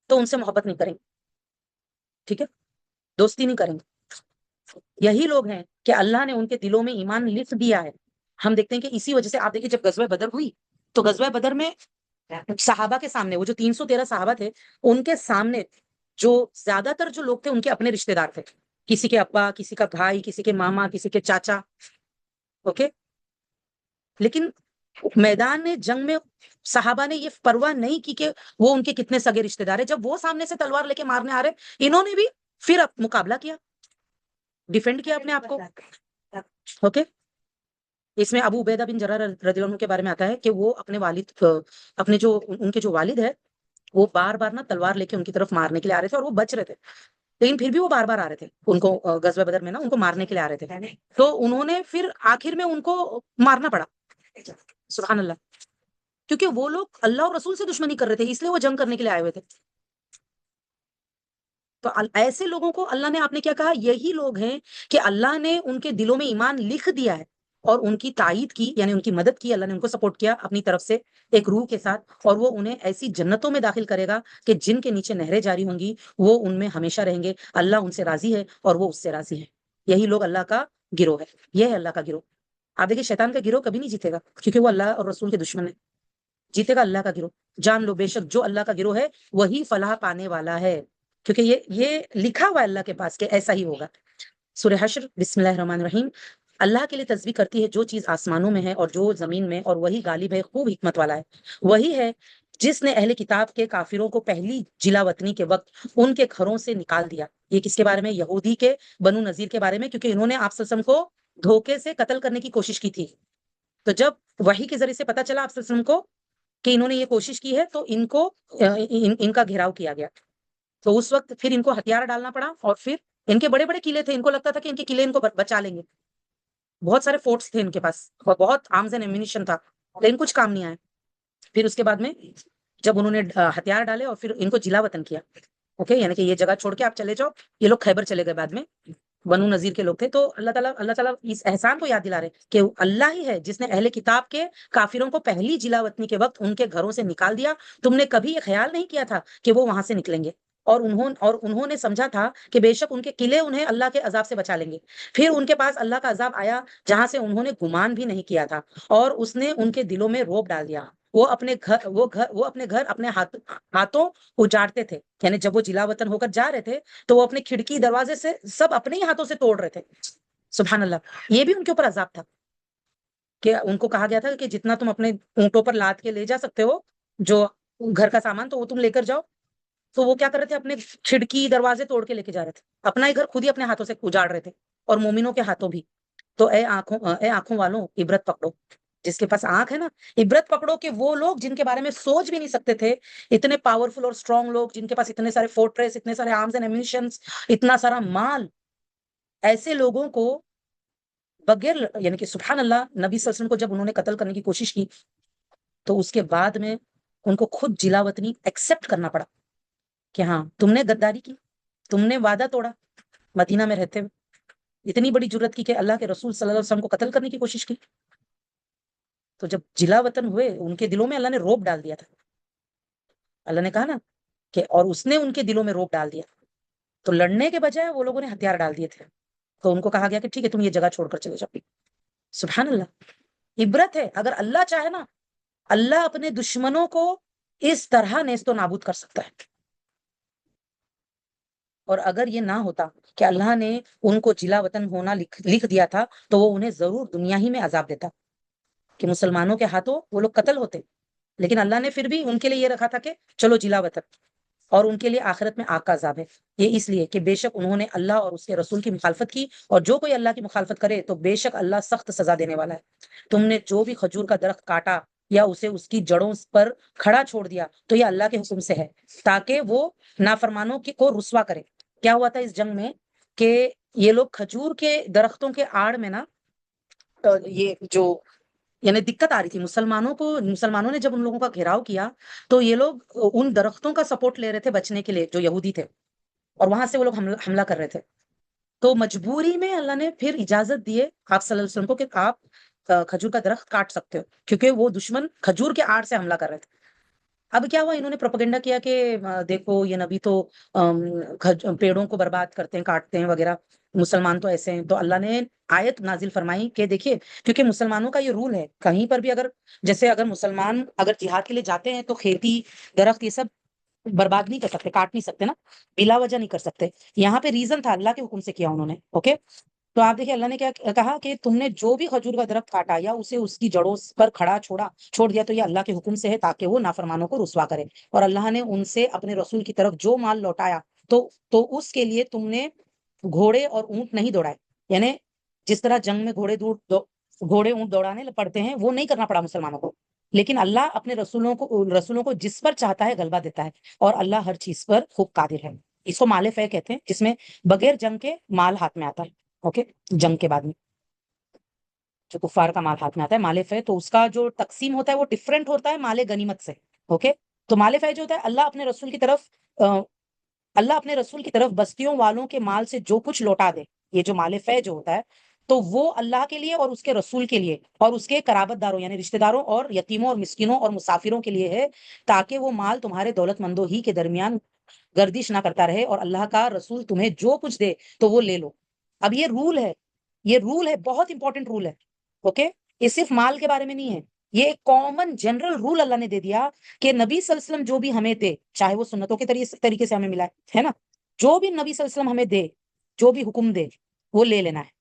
تو ان سے محبت نہیں کریں گے. ٹھیک ہے، دوستی نہیں کریں گے. یہی لوگ ہیں کہ اللہ نے ان کے دلوں میں ایمان لکھ دیا ہے. ہم دیکھتے ہیں کہ اسی وجہ سے آپ دیکھیں جب غزوہ بدر ہوئی تو غزوہ بدر میں صحابہ کے سامنے وہ جو 313 صحابہ تھے ان کے سامنے جو زیادہ تر جو لوگ تھے ان کے اپنے رشتے دار تھے. کسی کے ابا، کسی کا بھائی، کسی کے ماما، کسی کے چاچا. اوکے. لیکن میدان جنگ میں صحابہ نے یہ پرواہ نہیں کی کہ وہ ان کے کتنے سگے رشتے دار ہیں. جب وہ سامنے سے تلوار لے کے مارنے آ رہے انہوں نے بھی پھر مقابلہ کیا، ڈیفینڈ کیا اپنے آپ کو. اوکے. اس میں ابو عبیدہ بن جراح رضی اللہ عنہ کے بارے میں آتا ہے کہ وہ اپنے والد، اپنے جو ان کے جو والد ہے وہ بار بار نا تلوار لے کے ان کی طرف مارنے کے لیے آ رہے تھے اور وہ بچ رہے تھے، لیکن پھر بھی وہ بار بار آ رہے تھے ان کو غزوہ بدر میں نا ان کو مارنے کے لیے آ رہے تھے. تو انہوں نے پھر آخر میں ان کو مارنا پڑا. سبحان اللہ. کیونکہ وہ لوگ اللہ اور رسول سے دشمنی کر رہے تھے اس لیے وہ جنگ کرنے کے لیے آئے ہوئے تھے. تو ایسے لوگوں کو اللہ نے، آپ نے کیا کہا، یہی لوگ ہیں کہ اللہ نے ان کے دلوں میں ایمان لکھ دیا ہے اور ان کی تائید کی، یعنی ان کی مدد کی. اللہ نے ان کو سپورٹ کیا اپنی طرف سے ایک روح کے ساتھ، اور وہ انہیں ایسی جنتوں میں داخل کرے گا کہ جن کے نیچے نہریں جاری ہوں گی، وہ ان میں ہمیشہ رہیں گے. اللہ ان سے راضی ہے اور وہ اس سے راضی ہے. یہی لوگ اللہ کا گروہ ہے. یہ ہے اللہ کا گروہ. آپ دیکھیں شیطان کا گروہ کبھی نہیں جیتے گا کیونکہ وہ اللہ اور رسول کے دشمن ہے. جیتے گا اللہ کا گروہ. جان لو بے شک جو اللہ کا گروہ ہے وہی فلاح پانے والا ہے، کیونکہ یہ لکھا ہوا ہے اللہ کے پاس کہ ایسا ہی ہوگا. سورہ حشر بسم اللہ الرحمن الرحیم. اللہ کے لیے تسبیح کرتی ہے جو چیز آسمانوں میں ہے اور جو زمین میں، اور وہی غالب ہے، خوب حکمت والا ہے. وہی ہے جس نے اہل کتاب کے کافروں کو پہلی جلا وطنی کے وقت ان کے گھروں سے نکال دیا. یہ کس کے بارے میں؟ یہودی کے بنو نذیر کے بارے میں، کیونکہ انہوں نے آپ صلی اللہ علیہ وسلم کو دھوکے سے قتل کرنے کی کوشش کی تھی. تو جب وحی کے ذریعے سے پتا چلا آپ صلی اللہ علیہ وسلم کو کہ انہوں نے یہ کوشش کی ہے تو ان کو ان کا گھیراؤ کیا گیا. تو اس وقت پھر ان کو ہتھیار ڈالنا پڑا، اور پھر ان کے بڑے بڑے قلعے تھے، ان کو لگتا تھا کہ ان کے قلعے ان کو بچا لیں گے. بہت سارے فورٹس تھے ان کے پاس اور بہت آرمز اینڈ ایمونیشن تھا، لیکن کچھ کام نہیں آیا. پھر اس کے بعد میں جب انہوں نے ہتھیار ڈالے اور پھر ان کو جلا وطن کیا، اوکے، یعنی کہ یہ جگہ چھوڑ کے آپ چلے جاؤ. یہ لوگ خیبر چلے گئے بعد میں، بنو نذیر کے لوگ تھے. تو اللہ تعالیٰ اس احسان کو یاد دلا رہے کہ اللہ ہی ہے جس نے اہل کتاب کے کافروں کو پہلی جلا وطنی کے وقت ان کے گھروں سے نکال دیا. تم نے کبھی یہ خیال نہیں کیا تھا کہ وہ وہاں سے نکلیں گے، اور انہوں نے سمجھا تھا کہ بے شک ان کے قلعے انہیں اللہ کے عذاب سے بچا لیں گے. پھر ان کے پاس اللہ کا عذاب آیا جہاں سے انہوں نے گمان بھی نہیں کیا تھا، اور اس نے ان کے دلوں میں روب ڈال دیا. وہ اپنے گھر اپنے ہاتھوں اجاڑتے تھے. یعنی جب وہ جلا وطن ہو کر جا رہے تھے تو وہ اپنے کھڑکی دروازے سے سب اپنے ہی ہاتھوں سے توڑ رہے تھے. سبحان اللہ. یہ بھی ان کے اوپر عذاب تھا کہ ان کو کہا گیا تھا کہ جتنا تم اپنے اونٹوں پر لاد کے لے جا سکتے ہو جو گھر کا سامان تو وہ تم لے کر جاؤ. تو وہ کیا کر رہے تھے؟ اپنے کھڑکی دروازے توڑ کے لے کے جا رہے تھے، اپنا ہی گھر خود ہی اپنے ہاتھوں سے اجاڑ رہے تھے، اور مومنوں کے ہاتھوں بھی. تو اے آنکھوں والوں عبرت پکڑو. جس کے پاس آنکھ ہے نا، عبرت پکڑو کہ وہ لوگ جن کے بارے میں سوچ بھی نہیں سکتے تھے، اتنے پاورفل اور اسٹرانگ لوگ جن کے پاس اتنے سارے فورٹریس، اتنے سارے آرمز اینڈ ایمونیشنز، اتنا سارا مال، ایسے لوگوں کو بغیر، یعنی کہ سبحان اللہ، نبی صلی اللہ علیہ وسلم کو جب انہوں نے قتل کرنے کی کوشش کی تو اس کے بعد میں ان کو خود جلا وطنی ایکسپٹ کرنا پڑا کہ ہاں تم نے غداری کی، تم نے وعدہ توڑا مدینہ میں رہتے ہوئے، اتنی بڑی جرت کی کہ اللہ کے رسول صلی اللہ علیہ وسلم کو قتل کرنے کی کوشش کی. تو جب جلا وطن ہوئے ان کے دلوں میں اللہ نے روب ڈال دیا تھا. اللہ نے کہا نا کہ اور اس نے ان کے دلوں میں روب ڈال دیا. تو لڑنے کے بجائے وہ لوگوں نے ہتھیار ڈال دیے تھے. تو ان کو کہا گیا کہ ٹھیک ہے تم یہ جگہ چھوڑ کر چلے جاؤ. سبحان اللہ. عبرت ہے. اگر اللہ چاہے نا، اللہ اپنے دشمنوں کو اس طرح نیست و نابود کر سکتا ہے. اور اگر یہ نہ ہوتا کہ اللہ نے ان کو جلا وطن ہونا لکھ دیا تھا تو وہ انہیں ضرور دنیا ہی میں عذاب دیتا کہ مسلمانوں کے ہاتھوں وہ لوگ قتل ہوتے. لیکن اللہ نے پھر بھی ان کے لیے یہ رکھا تھا کہ چلو جلا وطن، اور ان کے لیے آخرت میں آگ کا عذاب ہے. یہ اس لیے کہ بے شک انہوں نے اللہ اور اس کے رسول کی مخالفت کی، اور جو کوئی اللہ کی مخالفت کرے تو بے شک اللہ سخت سزا دینے والا ہے. تم نے جو بھی کھجور کا درخت کاٹا یا اسے اس کی جڑوں پر کھڑا چھوڑ دیا تو یہ اللہ کے حکم سے ہے تاکہ وہ نافرمانوں کو رسوا کرے. کیا ہوا تھا اس جنگ میں کہ یہ لوگ کھجور کے درختوں کے آڑ میں نا، یہ جو یعنی دقت آ رہی تھی مسلمانوں نے جب ان لوگوں کا گھیراؤ کیا تو یہ لوگ ان درختوں کا سپورٹ لے رہے تھے بچنے کے لیے جو یہودی تھے، اور وہاں سے وہ لوگ حملہ کر رہے تھے. تو مجبوری میں اللہ نے پھر اجازت دیے آپ صلی اللہ علیہ وسلم کو کہ آپ کھجور کا درخت کاٹ سکتے ہو، کیونکہ وہ دشمن کھجور کے آڑ سے حملہ کر رہے تھے. اب کیا ہوا، انہوں نے پروپیگنڈا کیا کہ دیکھو یہ نبی تو پیڑوں کو برباد کرتے ہیں، کاٹتے ہیں وغیرہ. مسلمان تو ایسے ہیں. تو اللہ نے آیت نازل فرمائی کہ دیکھیے کیونکہ مسلمانوں کا یہ رول ہے کہیں پر بھی اگر جیسے اگر مسلمان اگر جہاد کے لیے جاتے ہیں تو کھیتی درخت یہ سب برباد نہیں کر سکتے, کاٹ نہیں سکتے نا, بلا وجہ نہیں کر سکتے. یہاں پہ ریزن تھا, اللہ کے حکم سے کیا انہوں نے. اوکے, تو آپ دیکھیے اللہ نے کیا کہا کہ تم نے جو بھی کھجور کا درخت کاٹا یا اسے اس کی جڑوں پر کھڑا چھوڑ دیا تو یہ اللہ کے حکم سے ہے تاکہ وہ نافرمانوں کو رسوا کرے. اور اللہ نے ان سے اپنے رسول کی طرف جو مال لوٹایا تو اس کے لیے تم نے گھوڑے اور اونٹ نہیں دوڑائے. یعنی جس طرح جنگ میں گھوڑے اونٹ دوڑانے پڑتے ہیں وہ نہیں کرنا پڑا مسلمانوں کو, لیکن اللہ اپنے رسولوں کو جس پر چاہتا ہے غلبہ دیتا ہے, اور اللہ ہر چیز پر خوب قادر ہے. اس کو مال فے کہتے ہیں, جس میں بغیر جنگ کے مال ہاتھ میں آتا ہے. اوکے, جنگ کے بعد میں جو کفار کا مال ہاتھ میں آتا ہے مال فے, تو اس کا جو تقسیم ہوتا ہے وہ ڈفرینٹ ہوتا ہے مال غنیمت سے. اوکے, تو مال فے جو ہوتا ہے اللہ اپنے رسول کی طرف بستیوں والوں کے مال سے جو کچھ لوٹا دے, یہ جو مال فے جو ہوتا ہے تو وہ اللہ کے لیے اور اس کے رسول کے لیے اور اس کے قرابت داروں یعنی رشتہ داروں اور یتیموں اور مسکینوں اور مسافروں کے لیے ہے, تاکہ وہ مال تمہارے دولت مندوں ہی کے درمیان گردش نہ کرتا رہے, اور اللہ کا رسول تمہیں جو کچھ دے تو وہ لے لو. اب یہ رول ہے, بہت انپورٹنٹ رول ہے. اوکے, یہ صرف مال کے بارے میں نہیں ہے, یہ ایک کامن جنرل رول اللہ نے دے دیا کہ نبی صلی اللہ علیہ وسلم جو بھی ہمیں دے, چاہے وہ سنتوں کے طریقے سے ہمیں ملا ہے نا, جو بھی نبی صلی اللہ علیہ وسلم ہمیں دے, جو بھی حکم دے وہ لے لینا ہے.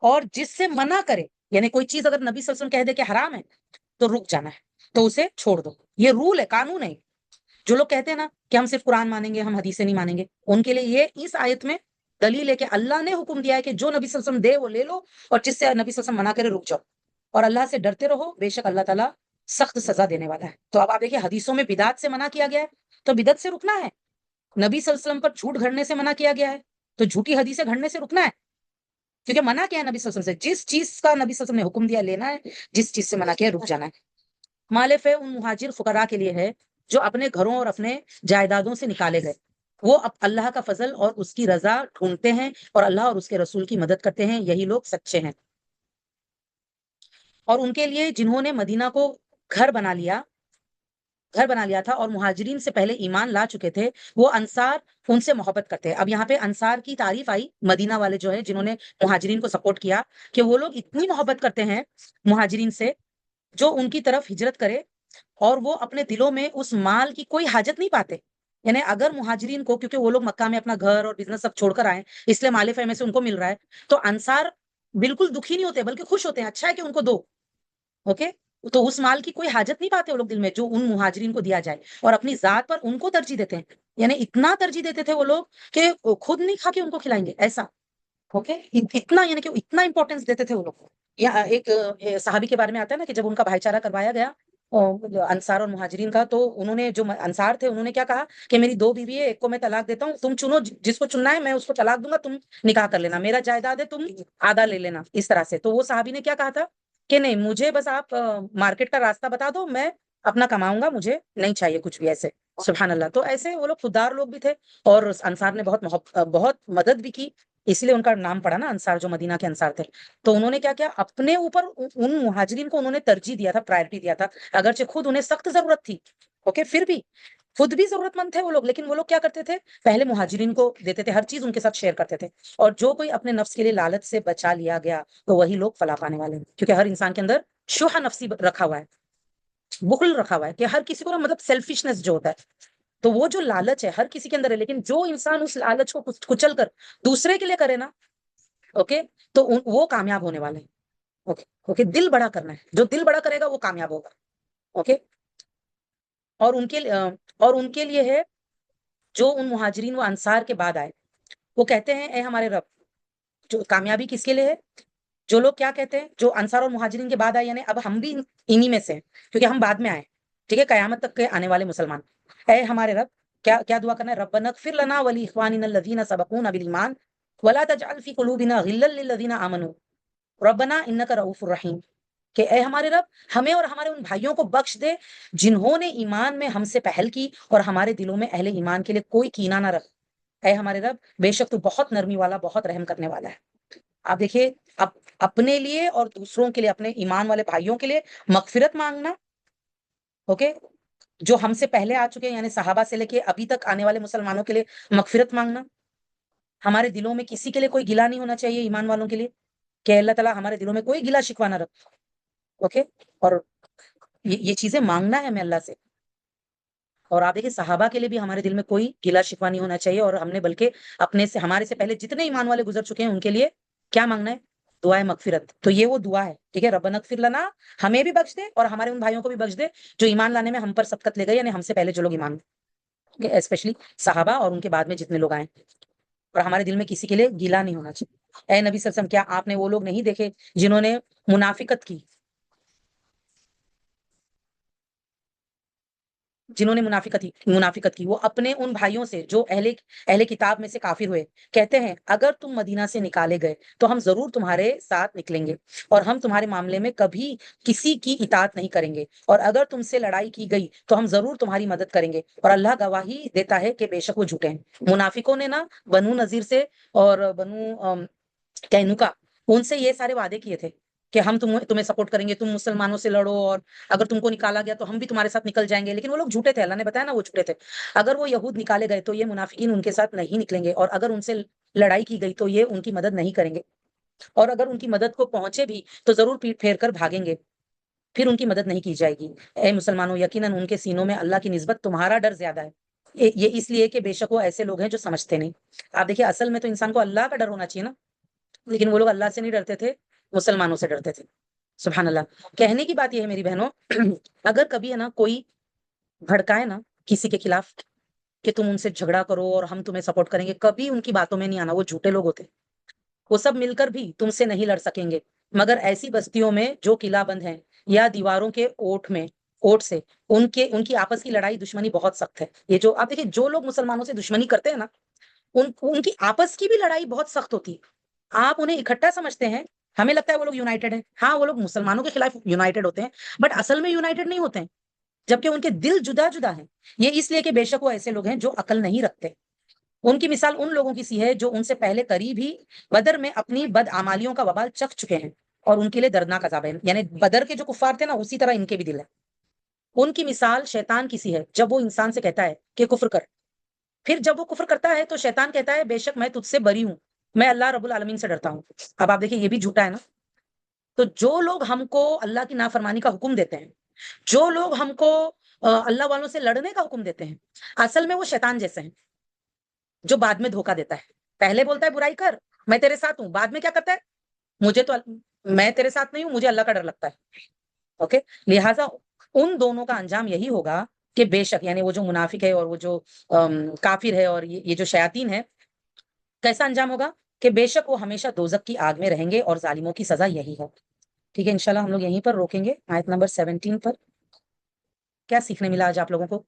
اور جس سے منع کرے, یعنی کوئی چیز اگر نبی صلی اللہ علیہ وسلم کہہ دے کہ حرام ہے تو رک جانا ہے, تو اسے چھوڑ دو. یہ رول ہے, قانون ہے. جو لوگ کہتے ہیں نا کہ ہم صرف قرآن مانیں گے, ہم حدیثیں نہیں مانیں گے, ان کے لیے یہ اس آیت میں دلیل ہے کہ اللہ نے حکم دیا ہے کہ جو نبی صلی اللہ علیہ وسلم دے وہ لے لو, اور جس سے نبی صلی اللہ علیہ وسلم منع کرے رک جاؤ, اور اللہ سے ڈرتے رہو, بے شک اللہ تعالیٰ سخت سزا دینے والا ہے. تو اب آپ دیکھیے حدیثوں میں بدعت سے منع کیا گیا ہے تو بدعت سے رکنا ہے, نبی صلی اللہ علیہ وسلم پر جھوٹ گھڑنے سے منع کیا گیا ہے تو جھوٹی حدیثیں گھڑنے سے رکنا ہے, کیونکہ منع کیا ہے نبی صلی اللہ علیہ وسلم سے, جس چیز کا نبی صلی اللہ علیہ وسلم نے حکم دیا لینا ہے, جس چیز سے منع کیا رک جانا ہے. مال فے ان مہاجر فقراء کے لیے ہے جو اپنے گھروں اور اپنے جائیدادوں سے نکالے گئے, وہ اللہ کا فضل اور اس کی رضا ڈھونڈتے ہیں اور اللہ اور اس کے رسول کی مدد کرتے ہیں, یہی لوگ سچے ہیں. اور ان کے لیے جنہوں نے مدینہ کو گھر بنا لیا تھا اور مہاجرین سے پہلے ایمان لا چکے تھے, وہ انصار ان سے محبت کرتے ہیں. اب یہاں پہ انصار کی تعریف آئی, مدینہ والے جو ہیں جنہوں نے مہاجرین کو سپورٹ کیا, کہ وہ لوگ اتنی محبت کرتے ہیں مہاجرین سے جو ان کی طرف ہجرت کرے, اور وہ اپنے دلوں میں اس مال کی کوئی حاجت نہیں پاتے. یعنی اگر مہاجرین کو, کیونکہ وہ لوگ مکہ میں اپنا گھر اور بزنس سب چھوڑ کر آئے اس لیے مال فے میں سے ان کو مل رہا ہے, تو انصار بالکل دکھی نہیں ہوتے بلکہ خوش ہوتے ہیں, اچھا ہے کہ ان کو دو. اوکے, تو اس مال کی کوئی حاجت نہیں پاتے وہ لوگ دل میں جو ان مہاجرین کو دیا جائے, اور اپنی ذات پر ان کو ترجیح دیتے ہیں. یعنی اتنا ترجیح دیتے تھے وہ لوگ کہ خود نہیں کھا کے ان کو کھلائیں گے ایسا. اوکے, اتنا یعنی کہ اتنا امپورٹینس دیتے تھے وہ لوگ. یا ایک صحابی کے بارے میں آتا ہے نا کہ جب ان کا بھائی چارہ کروایا گیا انصار اور مہاجرین کا, تو انہوں نے جو انصار تھے انہوں نے کیا کہا کہ میری 2 بیوی ہے, ایک کو میں طلاق دیتا ہوں, تم چنو جس کو چننا ہے, میں اس کو طلاق دوں گا, تم نکاح کر لینا, میرا جائیداد ہے تم آدھا لے لینا, اس طرح سے. تو وہ صحابی نے کیا کہا تھا کہ نہیں, مجھے بس آپ مارکیٹ کا راستہ بتا دو, میں اپنا کماؤں گا, مجھے نہیں چاہیے کچھ بھی ایسے. سبحان اللہ. تو ایسے وہ لوگ خوددار لوگ بھی تھے, اور انصار نے بہت مدد بھی کی, اس لیے ان کا نام پڑا نا انصار, جو مدینہ کے انصار تھے. تو انہوں نے کیا کیا, اپنے اوپر ان مہاجرین کو انہوں نے ترجیح دیا تھا, پرائرٹی دیا تھا, اگرچہ خود انہیں سخت ضرورت تھی. اوکے, پھر بھی خود بھی ضرورت مند تھے وہ لوگ, لیکن وہ لوگ کیا کرتے تھے, پہلے مہاجرین کو دیتے تھے, ہر چیز ان کے ساتھ شیئر کرتے تھے. اور جو کوئی اپنے نفس کے لیے لالچ سے بچا لیا گیا تو وہی لوگ فلاح پانے والے ہیں, کیونکہ ہر انسان کے اندر شوہ نفسی رکھا ہوا ہے, بخل رکھا ہوا ہے, کہ ہر کسی کو نا مطلب سیلفشنس جو ہوتا ہے, تو وہ جو لالچ ہے ہر کسی کے اندر ہے, لیکن جو انسان اس لالچ کو کچل کر دوسرے کے لیے کرے نا, اوکے, تو وہ کامیاب ہونے والے ہیں. اوکے اوکے, دل بڑا کرنا ہے, جو دل بڑا کرے گا وہ کامیاب ہوگا. اوکے, اور ان کے لیے ہے جو ان مہاجرین و انصار کے بعد آئے, وہ کہتے ہیں اے ہمارے رب. جو کامیابی کس کے لیے ہے, جو لوگ کیا کہتے ہیں, جو انصار اور مہاجرین کے بعد آئے, یعنی اب ہم بھی انہی میں سے ہیں کیونکہ ہم بعد میں آئے, ٹھیک ہے, قیامت تک کے آنے والے مسلمان. اے ہمارے رب, کیا دعا کرنا ہے, ربنا اغفر لنا ولاخواننا الذین سبقونا بالایمان ولا تجعل فی قلوبنا غلا للذین آمنوا ربنا انک رؤوف رحیم, کہ اے ہمارے رب, ہمیں اور ہمارے ان بھائیوں کو بخش دے جنہوں نے ایمان میں ہم سے پہل کی, اور ہمارے دلوں میں اہل ایمان کے لیے کوئی کینہ نہ رکھ. اے ہمارے رب, بے شک تو بہت نرمی والا, بہت رحم کرنے والا ہے. آپ دیکھیے, اپنے لیے اور دوسروں کے لیے, اپنے ایمان والے بھائیوں کے لیے مغفرت مانگنا, اوکے, جو ہم سے پہلے آ چکے ہیں یعنی صحابہ سے لے کے ابھی تک آنے والے مسلمانوں کے لیے مغفرت مانگنا, ہمارے دلوں میں کسی کے لیے کوئی گلا نہیں ہونا چاہیے ایمان والوں کے لیے کہ اللہ تعالیٰ ہمارے دلوں میں کوئی گلا شکوہ نہ رکھ. اوکے. اور یہ چیزیں مانگنا ہے ہمیں اللہ سے. اور آپ دیکھیں صحابہ کے لیے بھی ہمارے دل میں کوئی گلا شکوہ نہیں ہونا چاہیے. اور ہم نے بلکہ اپنے سے ہمارے سے پہلے جتنے ایمان والے گزر چکے ہیں ان کے لیے کیا مانگنا ہے؟ دعائے مغفرت. تو یہ وہ دعا ہے. ٹھیک ہے. ربنا اغفر لنا، ہمیں بھی بخش دے اور ہمارے ان بھائیوں کو بھی بخش دے جو ایمان لانے میں ہم پر سبقت لے گئے، یعنی ہم سے پہلے جو لوگ ایمان، اسپیشلی صحابہ اور ان کے بعد میں جتنے لوگ آئے. اور ہمارے دل میں کسی کے لیے گیلا نہیں ہونا چاہیے. اے نبی صلی اللہ علیہ وسلم، کیا آپ نے وہ لوگ نہیں دیکھے جنہوں نے منافقت کی، منافقت کی وہ اپنے ان بھائیوں سے جو اہل کتاب میں سے کافر ہوئے، کہتے ہیں اگر تم مدینہ سے نکالے گئے تو ہم ضرور تمہارے ساتھ نکلیں گے اور ہم تمہارے معاملے میں کبھی کسی کی اطاعت نہیں کریں گے، اور اگر تم سے لڑائی کی گئی تو ہم ضرور تمہاری مدد کریں گے، اور اللہ گواہی دیتا ہے کہ بے شک وہ جھوٹے ہیں. منافقوں نے نا بنو نذیر سے اور بنو قینقاع ان سے یہ سارے وعدے کیے تھے کہ ہم تمہیں سپورٹ کریں گے، تم مسلمانوں سے لڑو اور اگر تم کو نکالا گیا تو ہم بھی تمہارے ساتھ نکل جائیں گے. لیکن وہ لوگ جھوٹے تھے. اللہ نے بتایا نا وہ جھوٹے تھے. اگر وہ یہود نکالے گئے تو یہ منافقین ان کے ساتھ نہیں نکلیں گے، اور اگر ان سے لڑائی کی گئی تو یہ ان کی مدد نہیں کریں گے، اور اگر ان کی مدد کو پہنچے بھی تو ضرور پیٹ پھیر کر بھاگیں گے، پھر ان کی مدد نہیں کی جائے گی. اے مسلمانوں، یقیناً ان کے سینوں میں اللہ کی نسبت تمہارا ڈر زیادہ ہے. یہ اس لیے کہ بے شک وہ ایسے لوگ ہیں جو سمجھتے نہیں. آپ دیکھیے اصل میں تو انسان کو اللہ کا ڈر ہونا چاہیے نا، لیکن وہ لوگ اللہ سے نہیں ڈرتے تھے، مسلمانوں سے ڈرتے تھے. سبحان اللہ. کہنے کی بات یہ ہے میری بہنوں، اگر کبھی ہے نا کوئی بھڑکائے نا کسی کے خلاف کہ تم ان سے جھگڑا کرو اور ہم تمہیں سپورٹ کریں گے، کبھی ان کی باتوں میں نہیں آنا. وہ جھوٹے لوگ ہوتے. وہ سب مل کر بھی تم سے نہیں لڑ سکیں گے، مگر ایسی بستیوں میں جو قلعہ بند ہیں یا دیواروں کے اوٹ سے ان کی آپس کی لڑائی دشمنی بہت سخت ہے. یہ جو آپ دیکھیں جو لوگ مسلمانوں سے دشمنی کرتے ہیں نا، ان کی آپس کی بھی لڑائی بہت سخت ہوتی ہے. آپ انہیں اکٹھا سمجھتے ہیں، ہمیں لگتا ہے وہ لوگ یونائٹڈ ہیں. ہاں وہ لوگ مسلمانوں کے خلاف یونائٹڈ ہوتے ہیں، بٹ اصل میں یونائٹڈ نہیں ہوتے ہیں، جبکہ ان کے دل جدا جدا ہیں. یہ اس لیے کہ بے شک وہ ایسے لوگ ہیں جو عقل نہیں رکھتے. ان کی مثال ان لوگوں کی سی ہے جو ان سے پہلے قریب ہی بدر میں اپنی بدعمالیوں کا وبال چکھ چکے ہیں اور ان کے لیے دردناک عذاب ہے. یعنی بدر کے جو کفار تھے نا اسی طرح ان کے بھی دل ہے. ان کی مثال شیطان کی سی ہے جب وہ انسان سے کہتا ہے کہ کفر کر، پھر جب وہ کفر کرتا ہے تو شیطان کہتا ہے بے شک میں تجھ سے بری ہوں، میں اللہ رب العالمین سے ڈرتا ہوں. اب آپ دیکھیں یہ بھی جھوٹا ہے نا. تو جو لوگ ہم کو اللہ کی نافرمانی کا حکم دیتے ہیں، جو لوگ ہم کو اللہ والوں سے لڑنے کا حکم دیتے ہیں، اصل میں وہ شیطان جیسے ہیں جو بعد میں دھوکا دیتا ہے. پہلے بولتا ہے برائی کر، میں تیرے ساتھ ہوں، بعد میں کیا کرتا ہے، میں تیرے ساتھ نہیں ہوں، مجھے اللہ کا ڈر لگتا ہے. اوکے. لہٰذا ان دونوں کا انجام یہی ہوگا کہ بے شک یعنی وہ جو منافق ہے اور وہ جو کافر ہے اور یہ جو شیاطین ہے، کیسا انجام ہوگا کہ بے شک وہ ہمیشہ دوزخ کی آگ میں رہیں گے اور ظالموں کی سزا یہی ہے. ٹھیک ہے. انشاءاللہ ہم لوگ یہیں پر روکیں گے آیت نمبر 17 پر. کیا سیکھنے ملا آج آپ لوگوں کو؟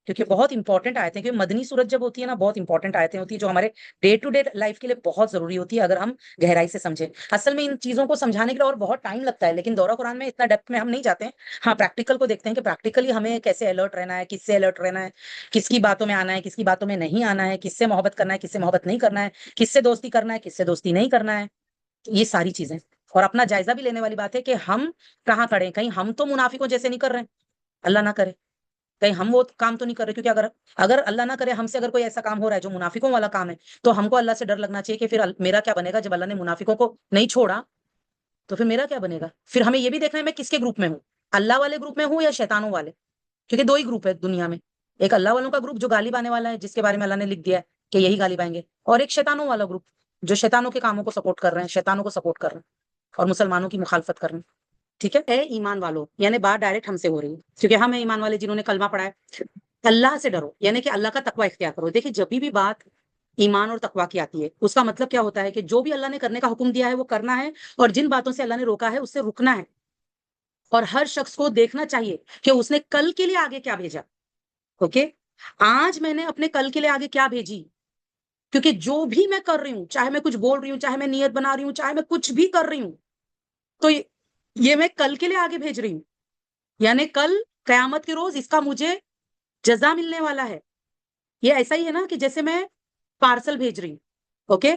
کیونکہ بہت انپورٹنٹ آیتیں، کیونکہ مدنی صورت جب ہوتی ہے نا بہت انپورٹنٹ آیتیں ہوتی ہیں جو ہمارے ڈے ٹو ڈے لائف کے لیے بہت ضروری ہوتی ہے اگر ہم گہرائی سے سمجھیں. اصل میں ان چیزوں کو سمجھانے کے لیے اور بہت ٹائم لگتا ہے، لیکن دورہ قرآن میں اتنا ڈیپتھ میں ہم نہیں جاتے ہیں. ہاں پریکٹیکل کو دیکھتے ہیں کہ پریکٹیکلی ہمیں کیسے الرٹ رہنا ہے، کس سے الرٹ رہنا ہے، کس کی باتوں میں آنا ہے، کس کی باتوں میں نہیں آنا ہے، کس سے محبت کرنا ہے، کس سے محبت نہیں کرنا ہے، کس سے دوستی کرنا ہے، کس سے دوستی نہیں کرنا ہے. یہ ساری چیزیں اور اپنا جائزہ بھی لینے والی بات ہے کہ ہم کہاں کھڑے ہیں. کہیں ہم تو منافقوں جیسے نہیں کر رہے ہیں، اللہ نہ کرے کہیں ہم وہ کام تو نہیں کر رہے. کیونکہ اگر اللہ نہ کرے ہم سے اگر کوئی ایسا کام ہو رہا ہے جو منافقوں والا کام ہے تو ہم کو اللہ سے ڈر لگنا چاہیے کہ پھر میرا کیا بنے گا. جب اللہ نے منافقوں کو نہیں چھوڑا تو پھر میرا کیا بنے گا. پھر ہمیں یہ بھی دیکھنا ہے میں کس کے گروپ میں ہوں، اللہ والے گروپ میں ہوں یا شیطانوں والے. کیونکہ دو ہی گروپ ہے دنیا میں، ایک اللہ والوں کا گروپ جو غالب آنے والا ہے جس کے بارے میں اللہ نے لکھ دیا ہے کہ یہی غالب آئیں گے، اور ایک شیطانوں والا گروپ جو شیطانوں کے کاموں کو سپورٹ کر رہے ہیں، شیطانوں کو سپورٹ کر رہے ہیں اور مسلمانوں کی مخالفت کر رہے ہیں. ٹھیک ہے. اے ایمان والو، یعنی بات ڈائریکٹ ہم سے ہو رہی ہے کیونکہ ہم ایمان والے جنہوں نے کلمہ پڑھا ہے. اللہ سے ڈرو، یعنی کہ اللہ کا تقوی اختیار کرو. دیکھیں جب بھی بات ایمان اور تقوی کی آتی ہے اس کا مطلب کیا ہوتا ہے کہ جو بھی اللہ نے کرنے کا حکم دیا ہے وہ کرنا ہے، اور جن باتوں سے اللہ نے روکا ہے اس سے رکنا ہے. اور ہر شخص کو دیکھنا چاہیے کہ اس نے کل کے لیے آگے کیا بھیجا. اوکے. آج میں نے اپنے کل کے لیے آگے کیا بھیجی، کیونکہ جو بھی میں کر رہی ہوں، چاہے میں کچھ بول رہی ہوں، چاہے میں نیت بنا رہی ہوں، چاہے میں کچھ بھی کر رہی ہوں، تو یہ میں کل کے لیے آگے بھیج رہی ہوں. یعنی کل قیامت کے روز اس کا مجھے جزا ملنے والا ہے. یہ ایسا ہی ہے نا کہ جیسے میں پارسل بھیج رہی ہوں. اوکے.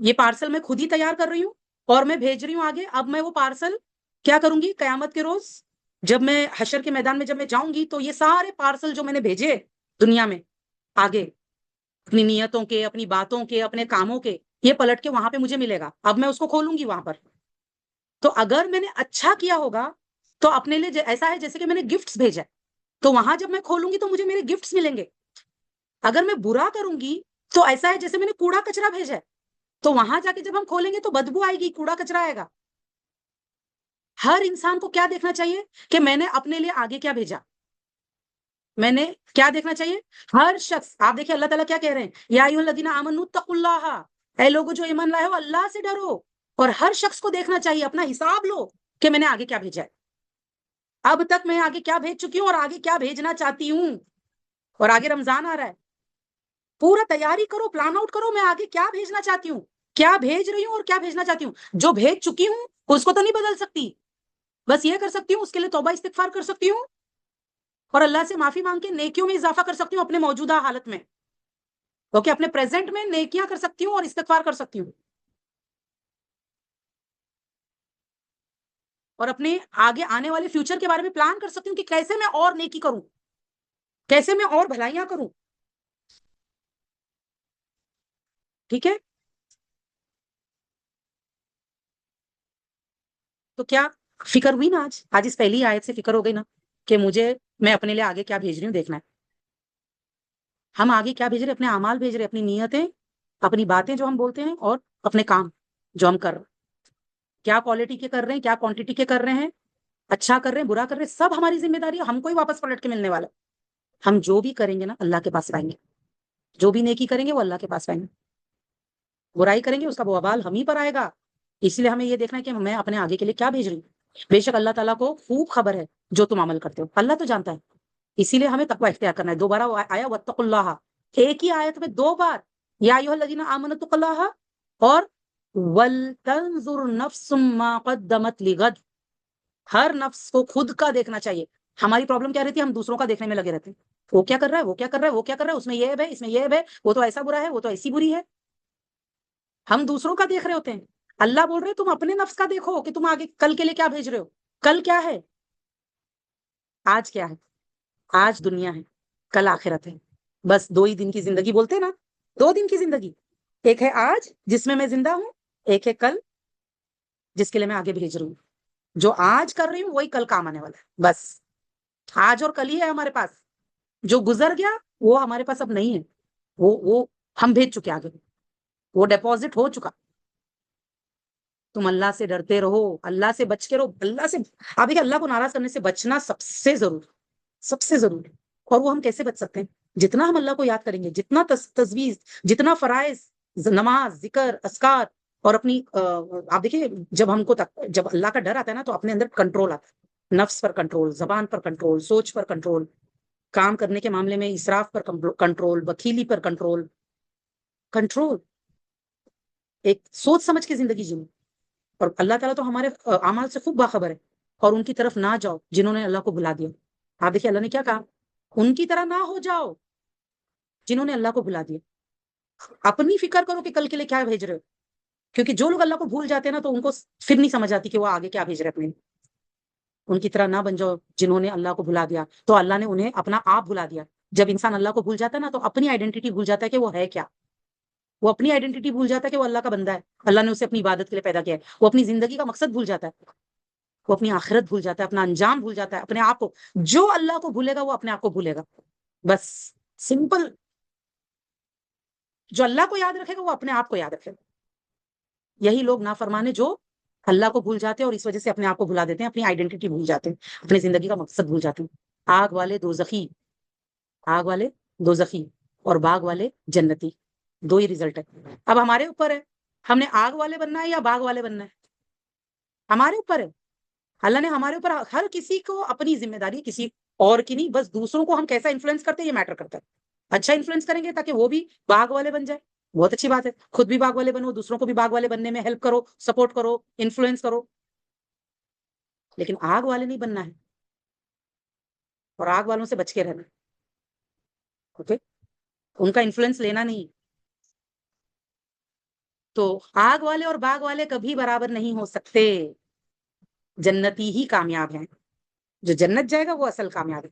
یہ پارسل میں خود ہی تیار کر رہی ہوں اور میں بھیج رہی ہوں آگے. اب میں وہ پارسل کیا کروں گی قیامت کے روز جب میں حشر کے میدان میں جب میں جاؤں گی تو یہ سارے پارسل جو میں نے بھیجے دنیا میں آگے اپنی نیتوں کے، اپنی باتوں کے، اپنے کاموں کے، یہ پلٹ کے وہاں پہ مجھے ملے گا. اب میں اس کو کھولوں گی وہاں پر. تو اگر میں نے اچھا کیا ہوگا تو اپنے لیے ایسا ہے جیسے کہ میں نے گفٹس بھیجا، تو وہاں جب میں کھولوں گی تو مجھے میرے گفٹس ملیں گے. اگر میں برا کروں گی تو ایسا ہے جیسے میں نے کوڑا کچرا بھیجا ہے، تو وہاں جا کے جب ہم کھولیں گے تو بدبو آئے گی، کوڑا کچرا آئے گا. ہر انسان کو کیا دیکھنا چاہیے کہ میں نے اپنے لیے آگے کیا بھیجا. میں نے کیا دیکھنا چاہیے؟ ہر شخص، آپ دیکھیں اللہ تعالیٰ کیا کہہ رہے ہیں، یا ایھا الذین آمنوا اتقوا اللہ، اے لوگوں جو ایمان لائے ہو اللہ سے ڈرو. اور ہر شخص کو دیکھنا چاہیے، اپنا حساب لو کہ میں نے آگے کیا بھیجا ہے. اب تک میں آگے کیا بھیج چکی ہوں اور آگے کیا بھیجنا چاہتی ہوں. اور آگے رمضان آ رہا ہے، پورا تیاری کرو، پلان آؤٹ کرو، میں آگے کیا بھیجنا چاہتی ہوں، کیا بھیج رہی ہوں اور کیا بھیجنا چاہتی ہوں. جو بھیج چکی ہوں اس کو تو نہیں بدل سکتی، بس یہ کر سکتی ہوں اس کے لیے توبہ استغفار کر سکتی ہوں اور اللہ سے معافی مانگ کے نیکیوں میں اضافہ کر سکتی ہوں اپنے موجودہ حالت میں. اوکے، اپنے پریزنٹ میں نیکیاں کر سکتی ہوں اور استغفار کر سکتی ہوں، اور اپنے آگے آنے والے فیوچر کے بارے میں پلان کر سکتی ہوں کہ کیسے میں اور نیکی کروں، کیسے میں اور بھلائیاں کروں. ٹھیک ہے، تو کیا فکر ہوئی نا؟ آج اس پہلی آیت سے فکر ہو گئی نا کہ میں اپنے لیے آگے کیا بھیج رہی ہوں دیکھنا ہے. ہم آگے کیا بھیج رہے ہیں؟ اپنے اعمال بھیج رہے ہیں، اپنی نیتیں، اپنی باتیں جو ہم بولتے ہیں، اور اپنے کام جو ہم کر رہے ہیں. کیا کوالٹی کے کر رہے ہیں، کیا کوانٹٹی کے کر رہے ہیں، اچھا کر رہے ہیں، برا کر رہے ہیں، سب ہماری ذمہ داری ہے. ہم کو ہی واپس پلٹ کے ملنے والا. ہم جو بھی کریں گے نا اللہ کے پاس پائیں گے. جو بھی نیکی کریں گے وہ اللہ کے پاس پائیں گے، برائی کریں گے اس کا وبال ہم ہی پر آئے گا. اس لیے ہمیں یہ دیکھنا ہے کہ میں اپنے آگے کے لیے کیا بھیج رہی ہوں. بے شک اللہ تعالیٰ کو خوب خبر ہے جو تم عمل کرتے ہو، اللہ تو جانتا ہے. اسی لیے ہمیں تقوی اختیار کرنا ہے. دوبارہ وہ آیا واتقوا اللہ، ایک ہی آیت میں دو بار یا ایھا الذین آمنوا اتقوا اللہ اور ولتنظر نفس ما قدمت لغد. ہر نفس کو خود کا دیکھنا چاہیے. ہماری پرابلم کیا رہتی ہے؟ ہم دوسروں کا دیکھنے میں لگے رہتے ہیں. وہ کیا کر رہا ہے، وہ کیا کر رہا ہے، وہ کیا کر رہا ہے، اس میں یہ ہے، اس میں یہ ہے، وہ تو ایسا برا ہے، وہ تو ایسی بری ہے. ہم دوسروں کا دیکھ رہے ہوتے ہیں. اللہ بول رہے تم اپنے نفس کا دیکھو کہ تم آگے کل کے لیے کیا بھیج رہے ہو. کل کیا ہے؟ آج کیا ہے؟ آج دنیا ہے، کل آخرت ہے. بس 2 ہی دن کی زندگی بولتے ہیں نا، 2 دن کی زندگی. ایک ہے آج جس میں زندہ ہوں، ایک ہے کل جس کے لیے میں آگے بھیج رہی ہوں. جو آج کر رہی ہوں وہی کل کام آنے والا ہے. بس آج اور کل ہی ہے ہمارے پاس. جو گزر گیا وہ ہمارے پاس اب نہیں ہے. وہ ہم بھیج چکے آگے، وہ ڈیپوزٹ ہو چکا. تم اللہ سے ڈرتے رہو، اللہ سے بچ کے رہو. اللہ سے آپ دیکھیں، اللہ کو ناراض کرنے سے بچنا سب سے ضروری، سب سے ضروری. اور وہ ہم کیسے بچ سکتے ہیں؟ جتنا ہم اللہ کو یاد کریں گے، جتنا تجویز، جتنا فرائض، نماز، ذکر، اذکار، اور اپنی آپ دیکھیے جب اللہ کا ڈر آتا ہے نا تو اپنے اندر کنٹرول آتا ہے. نفس پر کنٹرول، زبان پر کنٹرول، سوچ پر کنٹرول، کام کرنے کے معاملے میں اسراف پر کنٹرول، بخیلی پر کنٹرول. کنٹرول، ایک سوچ سمجھ کے زندگی جیوں. اور اللہ تعالیٰ تو ہمارے اعمال سے خوب باخبر ہے. اور ان کی طرف نہ جاؤ جنہوں نے اللہ کو بھلا دیا. آپ دیکھیے اللہ نے کیا کہا، ان کی طرح نہ ہو جاؤ جنہوں نے اللہ کو بھلا دیا. اپنی فکر کرو کہ کل کے لیے کیا بھیج رہے ہو. کیونکہ جو لوگ اللہ کو بھول جاتے ہیں نا تو ان کو پھر نہیں سمجھ آتی کہ وہ آگے کیا بھیج رہے اپنے. ان کی طرح نہ بن جاؤ جنہوں نے اللہ کو بھلا دیا. تو اللہ نے انہیں اپنا آپ بھلا دیا. جب انسان اللہ کو بھول جاتا ہے نا تو اپنی آئیڈینٹی بھول جاتا ہے کہ وہ ہے کیا. وہ اپنی آئیڈینٹی بھول جاتا ہے کہ وہ اللہ کا بندہ ہے، اللہ نے اسے اپنی عبادت کے لیے پیدا کیا ہے. وہ اپنی زندگی کا مقصد بھول جاتا ہے، وہ اپنی آخرت بھول جاتا ہے، اپنا انجام بھول جاتا ہے، اپنے آپ کو. جو اللہ کو بھولے گا وہ اپنے آپ کو بھولے گا. بس سمپل. جو اللہ کو یاد رکھے گا وہ اپنے آپ کو یاد رکھے گا. یہی لوگ نافرمانے جو اللہ کو بھول جاتے ہیں اور اس وجہ سے اپنے آپ کو بھلا دیتے ہیں، اپنی آئیڈینٹی بھول جاتے ہیں، اپنی زندگی کا مقصد بھول جاتے ہیں. آگ والے دوزخی، آگ والے دوزخی اور باغ والے جنتی، 2 ہی رزلٹ ہے. اب ہمارے اوپر ہے ہم نے آگ والے بننا ہے یا باغ والے بننا ہے. ہمارے اوپر ہے. اللہ نے ہمارے اوپر ہر کسی کو اپنی ذمہ داری، کسی اور کی نہیں، بس دوسروں کو ہم کیسا انفلوئنس کرتے ہیں یہ میٹر کرتا ہے. اچھا انفلوئنس کریں گے تاکہ وہ بھی باغ والے بن جائے، بہت اچھی بات ہے. خود بھی باغ والے بنو، دوسروں کو بھی باغ والے بننے میں ہیلپ کرو، سپورٹ کرو، انفلوئنس کرو. لیکن آگ والے نہیں بننا ہے اور آگ والوں سے بچ کے رہنا. اوکے، ان کا انفلوئنس لینا نہیں. تو آگ والے اور باغ والے کبھی برابر نہیں ہو سکتے. جنتی ہی کامیاب ہیں. جو جنت جائے گا وہ اصل کامیاب ہے.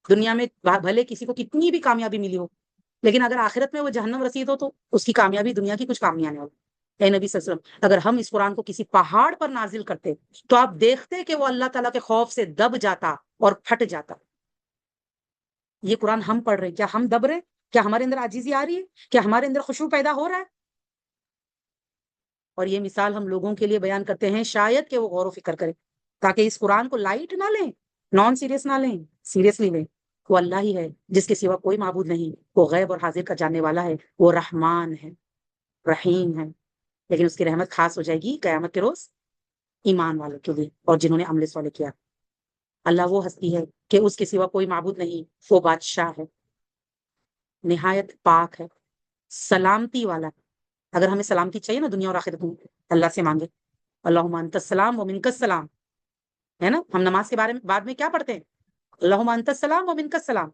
دنیا میں بھلے کسی کو کتنی بھی کامیابی ملی ہو لیکن اگر آخرت میں وہ جہنم رسید ہو تو اس کی کامیابی دنیا کی کچھ کام نہیں آنے والی۔ اے نبی صلی اللہ علیہ وسلم، اگر ہم اس قرآن کو کسی پہاڑ پر نازل کرتے تو آپ دیکھتے کہ وہ اللہ تعالیٰ کے خوف سے دب جاتا اور پھٹ جاتا۔ یہ قرآن ہم پڑھ رہے، کیا ہم دب رہے؟ کیا ہمارے اندر عاجزی آ رہی ہے؟ کیا ہمارے اندر خشوع پیدا ہو رہا ہے؟ اور یہ مثال ہم لوگوں کے لیے بیان کرتے ہیں شاید کہ وہ غور و فکر کریں، تاکہ اس قرآن کو لائٹ نہ لیں، نان سیریس نہ لیں، سیریسلی لیں۔ وہ اللہ ہی ہے جس کے سوا کوئی معبود نہیں، وہ غیب اور حاضر کا جاننے والا ہے، وہ رحمان ہے، رحیم ہے، لیکن اس کی رحمت خاص ہو جائے گی قیامت کے روز ایمان والوں کے لیے اور جنہوں نے عمل صالح کیا۔ اللہ وہ ہستی ہے کہ اس کے سوا کوئی معبود نہیں، وہ بادشاہ ہے، نہایت پاک ہے، سلامتی والا ہے۔ اگر ہمیں سلامتی چاہیے نا دنیا اور آخرت میں، اللہ سے مانگے، اللہم انت السلام و منک السلام، ہے نا؟ ہم نماز کے بارے میں بعد میں کیا پڑھتے ہیں؟ اللہم انت السلام و منک السلام،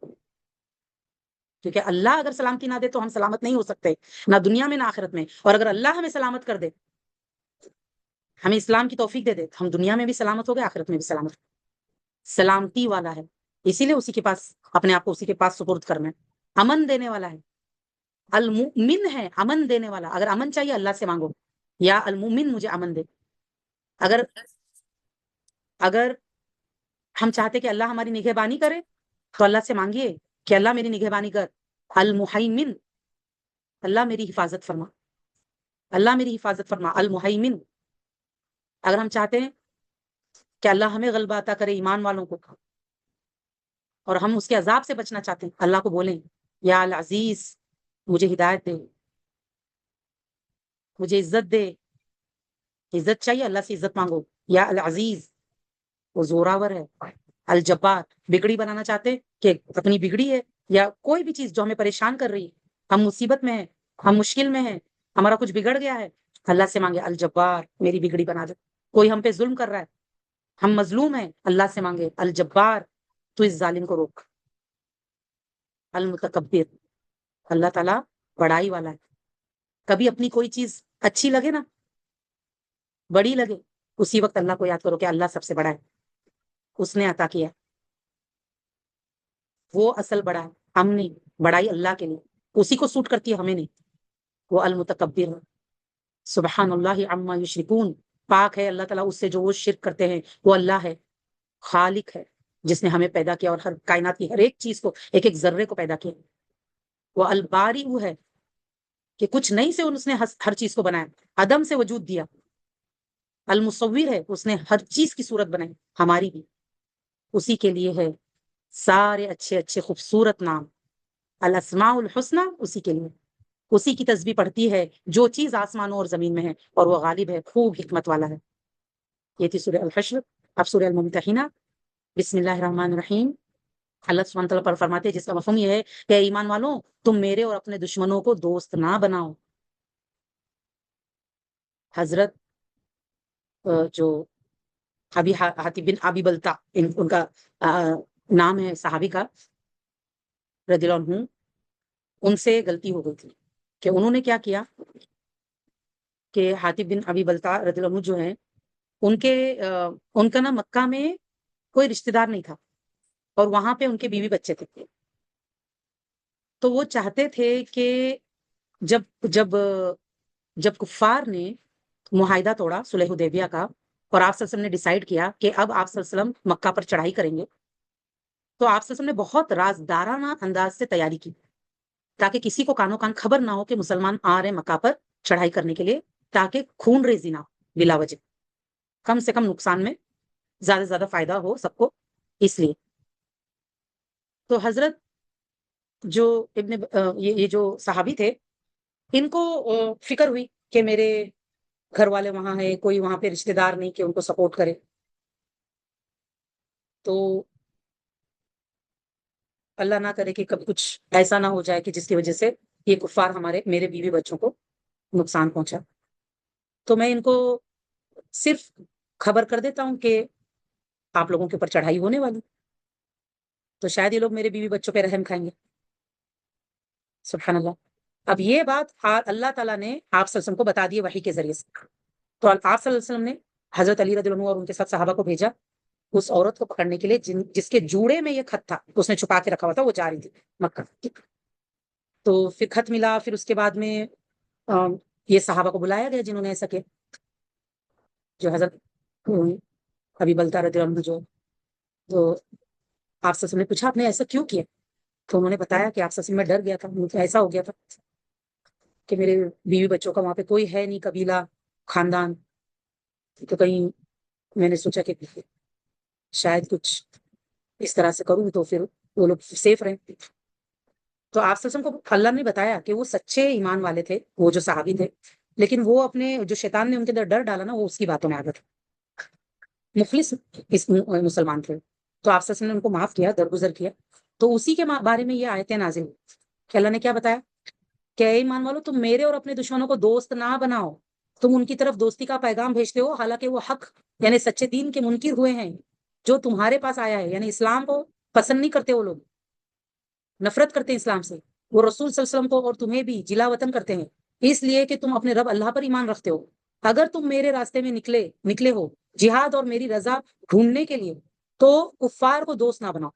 کیونکہ اللہ اگر سلامتی نہ دے تو ہم سلامت نہیں ہو سکتے، نہ دنیا میں نہ آخرت میں۔ اور اگر اللہ ہمیں سلامت کر دے، ہمیں اسلام کی توفیق دے دے، تو ہم دنیا میں بھی سلامت ہو گئے، آخرت میں بھی سلامت۔ سلامتی والا ہے، اسی لیے اسی کے پاس اپنے آپ کو اسی کے پاس سپرد کرنا ہے۔ امن دینے والا ہے، المؤمن ہے، امن دینے والا۔ اگر امن چاہیے اللہ سے مانگو، یا المؤمن مجھے امن دے۔ اگر اگر ہم چاہتے کہ اللہ ہماری نگہبانی کرے تو اللہ سے مانگیے کہ اللہ میری نگہبانی کر، المحیمن، اللہ میری حفاظت فرما، اللہ میری حفاظت فرما، المحیمن۔ اگر ہم چاہتے ہیں کہ اللہ ہمیں غلبہ عطا کرے ایمان والوں کو، اور ہم اس کے عذاب سے بچنا چاہتے ہیں، اللہ کو بولیں یا العزیز مجھے ہدایت دے، مجھے عزت دے۔ عزت چاہیے اللہ سے عزت مانگو، یا العزیز وہ زوراور ہے، الجبار بگڑی بنانا چاہتے کہ اپنی بگڑی ہے یا کوئی بھی چیز جو ہمیں پریشان کر رہی ہے، ہم مصیبت میں ہیں، ہم مشکل میں ہیں، ہمارا کچھ بگڑ گیا ہے، اللہ سے مانگے الجبار میری بگڑی بنا دے۔ کوئی ہم پہ ظلم کر رہا ہے، ہم مظلوم ہیں، اللہ سے مانگے الجبار تو اس ظالم کو روک۔ المتکبر، اللہ تعالیٰ بڑائی والا ہے۔ کبھی اپنی کوئی چیز اچھی لگے نا، بڑی لگے، اسی وقت اللہ کو یاد کرو کہ اللہ سب سے بڑا ہے، اس نے عطا کیا، وہ اصل بڑا ہے، ہم نہیں۔ بڑائی اللہ کے لیے، اسی کو سوٹ کرتی ہے، ہمیں نہیں۔ وہ المتکبر ہے، سبحان اللہ عما یشرکون، پاک ہے اللہ تعالیٰ اس سے جو وہ شرک کرتے ہیں۔ وہ اللہ ہے، خالق ہے، جس نے ہمیں پیدا کیا اور ہر کائنات کی ہر ایک چیز کو، ایک ایک ذرے کو پیدا کیا۔ وہ الباری وہ ہے کہ کچھ نہیں سے اس نے ہر چیز کو بنایا، عدم سے وجود دیا۔ المصور ہے، اس نے ہر چیز کی صورت بنائی، ہماری بھی۔ اسی کے لیے ہے سارے اچھے اچھے خوبصورت نام، الاسماء الحسنی، اسی کے لیے۔ اسی کی تسبیح پڑھتی ہے جو چیز آسمانوں اور زمین میں ہے، اور وہ غالب ہے، خوب حکمت والا ہے۔ یہ تھی سورہ الحشر۔ اب سورہ الممتحنہ، بسم اللہ الرحمن الرحیم۔ اللہ سبحانہ تعالیٰ پر فرماتے ہیں، جس کا مفہوم یہ ہے کہ اے ایمان والوں، تم میرے اور اپنے دشمنوں کو دوست نہ بناؤ۔ حضرت جو ابھی حاتب بن ابی بلتا، ان کا نام ہے صحابی کا، رضی اللہ عنہ، ان سے غلطی ہو گئی تھی کہ انہوں نے کیا کیا کہ حاتب بن ابی بلتا رضی اللہ عنہ جو ہیں، ان کا نا مکہ میں کوئی رشتہ دار نہیں تھا، اور وہاں پہ ان کے بیوی بچے تھے۔ تو وہ چاہتے تھے کہ جب جب جب کفار نے معاہدہ توڑا صلح حدیبیہ کا، اور آپ صلی اللہ علیہ وسلم نے ڈیسائیڈ کیا کہ اب آپ صلی اللہ علیہ وسلم مکہ پر چڑھائی کریں گے، تو آپ صلی اللہ علیہ وسلم نے بہت رازدارانہ انداز سے تیاری کی، تاکہ کسی کو کانوں کان خبر نہ ہو کہ مسلمان آ رہے مکہ پر چڑھائی کرنے کے لیے، تاکہ خون ریزی نہ ہو بلا وجہ، کم سے کم نقصان میں زیادہ سے زیادہ فائدہ ہو سب کو، اس لیے۔ تو حضرت جو یہ جو صحابی تھے، ان کو فکر ہوئی کہ میرے گھر والے وہاں ہیں، کوئی وہاں پہ رشتہ دار نہیں کہ ان کو سپورٹ کرے، تو اللہ نہ کرے کہ کبھی کچھ ایسا نہ ہو جائے کہ جس کی وجہ سے یہ کفار میرے بیوی بچوں کو نقصان پہنچا۔ تو میں ان کو صرف خبر کر دیتا ہوں کہ آپ لوگوں کے اوپر چڑھائی ہونے والی، تو شاید یہ لوگ میرے بیوی بچوں پہ رحم کھائیں گے۔ سبحان اللہ۔ اب یہ بات اللہ تعالیٰ نے آپ صلی اللہ علیہ وسلم کو بتا دی وحی کے ذریعے سے، تو آپ صلی اللہ علیہ وسلم نے حضرت علی رضی اللہ عنہ اور ان کے ساتھ صحابہ کو بھیجا اس عورت کو پکڑنے کے لیے جس کے جوڑے میں یہ خط تھا، اس نے چھپا کے رکھا ہوا تھا، وہ جا رہی تھی مکہ۔ تو پھر خط ملا، پھر اس کے بعد میں یہ صحابہ کو بلایا گیا جنہوں نے ایسا کیا، جو حضرت ابی بلتہ رضی اللہ عنہ جو، تو آپ سے نے پوچھا آپ نے ایسا کیوں کیا؟ تو انہوں نے بتایا کہ آپ سے میں ڈر گیا تھا، مجھے ایسا ہو گیا تھا کہ میرے بیوی بچوں کا وہاں پہ کوئی ہے نہیں قبیلہ خاندان، تو کہیں میں نے سوچا کہ شاید کچھ اس طرح سے کروں تو پھر وہ لوگ سیف رہیں۔ تو آپ وسلم کو اللہ نے بتایا کہ وہ سچے ایمان والے تھے، وہ جو صحابی تھے، لیکن وہ اپنے جو شیطان نے ان کے اندر ڈر ڈالا نا، وہ اس کی باتوں میں آ گئے تھے، مخلص اس مسلمان تھے، تو آپ وسلم نے ان کو معاف کیا، درگزر کیا۔ تو اسی کے بارے میں یہ آیتیں نازل ہوئی کہ اللہ نے کیا بتایا کہ اے ایمان والو تم میرے اور اپنے دشمنوں کو دوست نہ بناؤ، تم ان کی طرف دوستی کا پیغام بھیجتے ہو حالانکہ وہ حق یعنی سچے دین کے منکر ہوئے ہیں جو تمہارے پاس آیا ہے، یعنی اسلام کو پسند نہیں کرتے، وہ لوگ نفرت کرتے ہیں اسلام سے، وہ رسول صلی اللہ علیہ وسلم کو اور تمہیں بھی جلا وطن کرتے ہیں، اس لیے کہ تم اپنے رب اللہ پر ایمان رکھتے ہو۔ اگر تم میرے راستے میں نکلے ہو جہاد اور میری رضا ڈھونڈنے کے لیے، تو کفار کو دوست نہ بناؤ،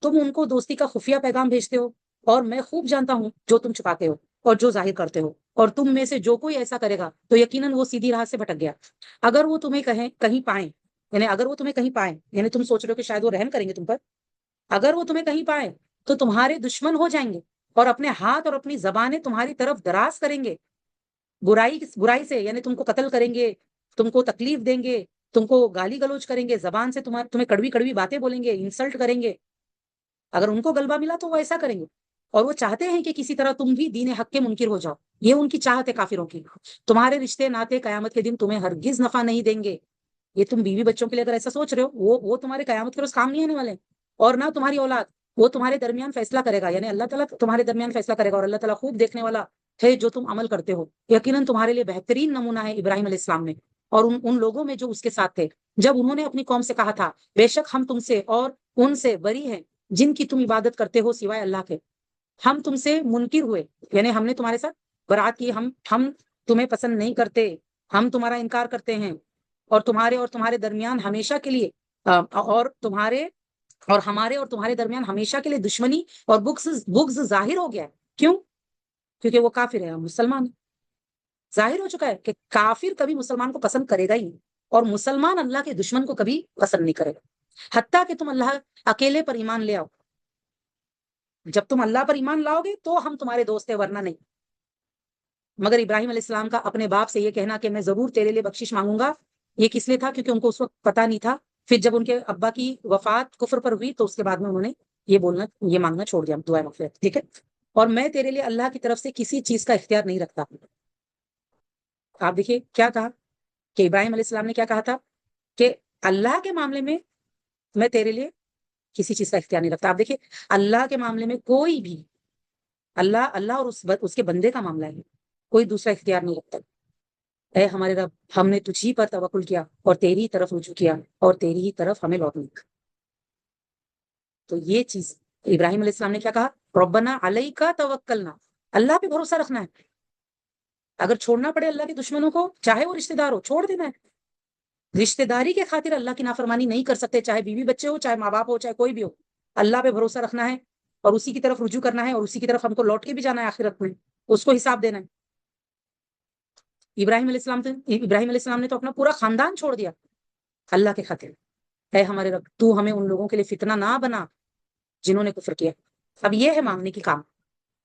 تم ان کو دوستی کا خفیہ پیغام بھیجتے ہو اور میں خوب جانتا ہوں جو تم چھپاتے ہو اور جو ظاہر کرتے ہو، اور تم میں سے جو کوئی ایسا کرے گا تو یقیناً وہ سیدھی راہ سے بھٹک گیا۔ اگر وہ تمہیں کہیں پائیں، یعنی تم سوچ رہے ہو کہ شاید وہ رحم کریں گے تم پر، اگر وہ تمہیں کہیں پائیں تو تمہارے دشمن ہو جائیں گے اور اپنے ہاتھ اور اپنی زبانیں تمہاری طرف دراز کریں گے برائی سے، یعنی تم کو قتل کریں گے، تم کو تکلیف دیں گے، تم کو گالی گلوچ کریں گے، زبان سے تمہیں کڑوی کڑوی باتیں بولیں گے، انسلٹ کریں گے۔ اگر ان کو غلبہ ملا تو وہ ایسا کریں گے، اور وہ چاہتے ہیں کہ کسی طرح تم بھی دین حق کے منکر ہو جاؤ، یہ ان کی چاہت ہے کافروں کی۔ تمہارے رشتے ناتے قیامت کے دن تمہیں ہرگز نفع نہیں دیں گے، یہ تم بیوی بچوں کے لیے اگر ایسا سوچ رہے ہو، وہ تمہارے قیامت کے روز کام نہیں آنے والے، اور نہ تمہاری اولاد، وہ تمہارے درمیان فیصلہ کرے گا، یعنی اللہ تعالیٰ تمہارے درمیان فیصلہ کرے گا، اور اللہ تعالیٰ خوب دیکھنے والا ہے جو تم عمل کرتے ہو۔ یقیناً تمہارے لیے بہترین نمونہ ہے ابراہیم علیہ السلام نے اور ان لوگوں میں جو اس کے ساتھ تھے، جب انہوں نے اپنی قوم سے کہا تھا بے شک ہم تم سے اور ان سے بری ہیں جن کی تم عبادت کرتے ہو سوائے اللہ کے، ہم تم سے منکر ہوئے، یعنی ہم نے تمہارے ساتھ برات کی، ہم تمہیں پسند نہیں کرتے، ہم تمہارا انکار کرتے ہیں، اور تمہارے درمیان ہمیشہ کے لیے اور ہمارے اور تمہارے درمیان ہمیشہ کے لیے دشمنی اور بغض ظاہر ہو گیا ہے۔ کیوں؟ کیونکہ وہ کافر ہے، ہم مسلمان ہیں۔ ظاہر ہو چکا ہے کہ کافر کبھی مسلمان کو پسند کرے گا ہی نہیں، اور مسلمان اللہ کے دشمن کو کبھی پسند نہیں کرے گا، حتیٰ کہ تم اللہ اکیلے پر ایمان لے آؤ۔ جب تم اللہ پر ایمان لاؤ گے تو ہم تمہارے دوست ہیں، ورنہ نہیں۔ مگر ابراہیم علیہ السلام کا اپنے باپ سے یہ کہنا کہ میں ضرور تیرے لیے بخشش مانگوں گا، یہ کس لیے تھا؟ کیونکہ ان کو اس وقت پتہ نہیں تھا۔ پھر جب ان کے ابا کی وفات کفر پر ہوئی تو اس کے بعد میں انہوں نے یہ مانگنا چھوڑ دیا، دعائے مغفرت، ٹھیک ہے۔ اور میں تیرے لیے اللہ کی طرف سے کسی چیز کا اختیار نہیں رکھتا۔ آپ دیکھیے کیا کہا کہ ابراہیم علیہ السلام نے کیا کہا تھا کہ اللہ کے معاملے میں میں تیرے لیے کسی چیز کا اختیار نہیں رکھتا۔ آپ دیکھیے اللہ کے معاملے میں کوئی بھی اللہ اور اس کے بندے کا معاملہ ہے، کوئی دوسرا اختیار نہیں رکھتا۔ اے ہمارے رب، ہم نے تجھی پر توکل کیا اور تیری ہی طرف رجوع کیا اور تیری ہی طرف ہمیں لوٹنا۔ تو یہ چیز ابراہیم علیہ السلام نے کیا کہا؟ ربنا علیک توکلنا، اللہ پہ بھروسہ رکھنا ہے، اگر چھوڑنا پڑے اللہ کے دشمنوں کو، چاہے وہ رشتہ دار ہو، چھوڑ دینا ہے۔ رشتہ داری کے خاطر اللہ کی نافرمانی نہیں کر سکتے، چاہے بیوی بچے ہو، چاہے ماں باپ ہو، چاہے کوئی بھی ہو۔ اللہ پہ بھروسہ رکھنا ہے اور اسی کی طرف رجوع کرنا ہے، اور اسی کی طرف ہم کو لوٹ کے بھی جانا ہے آخرت میں، اس کو حساب دینا ہے۔ ابراہیم علیہ السلام نے تو اپنا پورا خاندان چھوڑ دیا اللہ کے خاطر۔ اے ہمارے رب، تو ہمیں ان لوگوں کے لیے فتنہ نہ بنا جنہوں نے کفر کیا۔ اب یہ ہے مانگنے کی کام،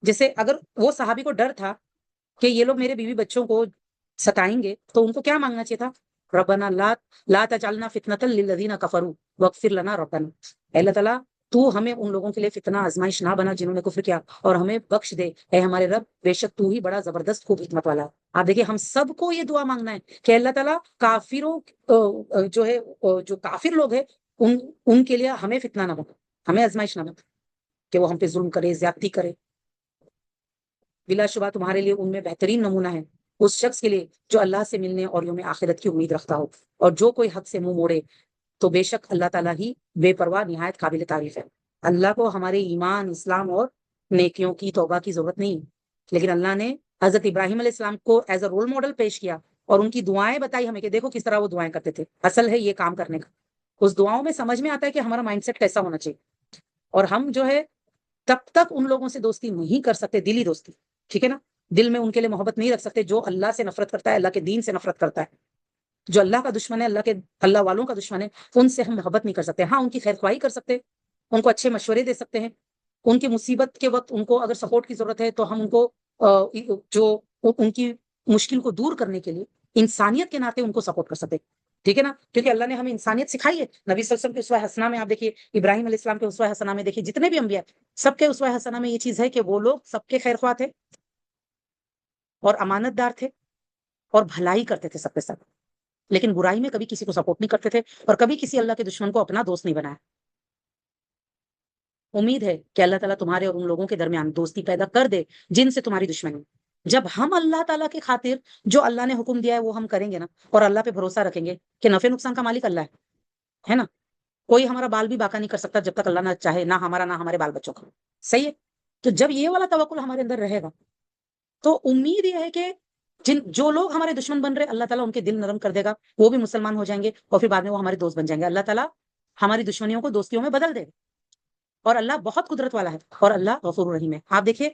جیسے اگر وہ صحابی کو ڈر تھا کہ یہ لوگ میرے بیوی بچوں کو ستائیں گے تو ان کو کیا مانگنا چاہیے تھا؟ ربنا لا تجعلنا فتنة للذین کفروا واغفر لنا ربنا، اے اللہ تعالیٰ تو ہمیں ان لوگوں کے لیے فتنہ آزمائش نہ بنا جنہوں نے کفر کیا، اور ہمیں بخش دے اے ہمارے رب، بے شک تو ہی بڑا زبردست خوب حکمت والا ہے۔ آپ دیکھیں ہم سب کو یہ دعا مانگنا ہے کہ اللہ تعالیٰ کافروں جو کافر لوگ ہیں ان کے لیے ہمیں فتنہ نہ بنا، ہمیں آزمائش نہ بنا کہ وہ ہم پہ ظلم کرے، زیادتی کرے۔ بلا شبہ تمہارے لیے ان میں بہترین نمونہ ہے اس شخص کے لیے جو اللہ سے ملنے اور یوم آخرت کی امید رکھتا ہو، اور جو کوئی حق سے منہ موڑے تو بے شک اللہ تعالیٰ ہی بے پرواہ نہایت قابل تعریف ہے۔ اللہ کو ہمارے ایمان، اسلام اور نیکیوں کی توبہ کی ضرورت نہیں، لیکن اللہ نے حضرت ابراہیم علیہ السلام کو ایز اے رول ماڈل پیش کیا اور ان کی دعائیں بتائی ہمیں کہ دیکھو کس طرح وہ دعائیں کرتے تھے۔ اصل ہے یہ کام کرنے کا، اس دعاؤں میں سمجھ میں آتا ہے کہ ہمارا مائنڈ سیٹ کیسا ہونا چاہیے، اور ہم جو ہے تب تک ان لوگوں سے دوستی نہیں کر سکتے، دلی دوستی، ٹھیک ہے نا، دل میں ان کے لیے محبت نہیں رکھ سکتے جو اللہ سے نفرت کرتا ہے، اللہ کے دین سے نفرت کرتا ہے، جو اللہ کا دشمن ہے، اللہ والوں کا دشمن ہے، ان سے ہم محبت نہیں کر سکتے. ہاں ان کی خیر خواہی کر سکتے، ان کو اچھے مشورے دے سکتے ہیں، ان کی مصیبت کے وقت ان کو اگر سپورٹ کی ضرورت ہے تو ہم ان کو جو ان کی مشکل کو دور کرنے کے لیے انسانیت کے ناطے ان کو سپورٹ کر سکتے، ٹھیک ہے نا، کیونکہ اللہ نے ہمیں انسانیت سکھائی ہے. نبی صلی اللہ علیہ وسلم کے اسوہ حسنہ میں آپ دیکھیے، ابراہیم علیہ السلام کے اسوہ حسنہ میں دیکھیے، جتنے بھی انبیاء سب کے اسوہ حسنہ میں یہ چیز ہے کہ وہ لوگ سب کے خیر خواہ تھے اور امانت دار تھے اور بھلائی کرتے تھے سب کے ساتھ، لیکن برائی میں کبھی کسی کو سپورٹ نہیں کرتے تھے اور کبھی کسی اللہ کے دشمن کو اپنا دوست نہیں بنایا. امید ہے کہ اللہ تعالیٰ تمہارے اور ان لوگوں کے درمیان دوستی پیدا کر دے جن سے تمہاری دشمنی. جب ہم اللہ تعالیٰ کی خاطر جو اللہ نے حکم دیا ہے وہ ہم کریں گے نا، اور اللہ پہ بھروسہ رکھیں گے کہ نفع نقصان کا مالک اللہ ہے نا، کوئی ہمارا بال بھی باقا نہیں کر سکتا جب تک اللہ نہ چاہے، نہ ہمارا نہ ہمارے بال بچوں کا. صحیح ہے. تو جب یہ والا توکل ہمارے اندر رہے گا تو امید یہ ہے کہ جو لوگ ہمارے دشمن بن رہے اللہ تعالیٰ ان کے دل نرم کر دے گا، وہ بھی مسلمان ہو جائیں گے اور پھر بعد میں وہ ہمارے دوست بن جائیں گے. اللہ تعالیٰ ہماری دشمنیوں کو دوستیوں میں بدل دے گا. اور اللہ بہت قدرت والا ہے اور اللہ غفور رحیم ہے. آپ دیکھیے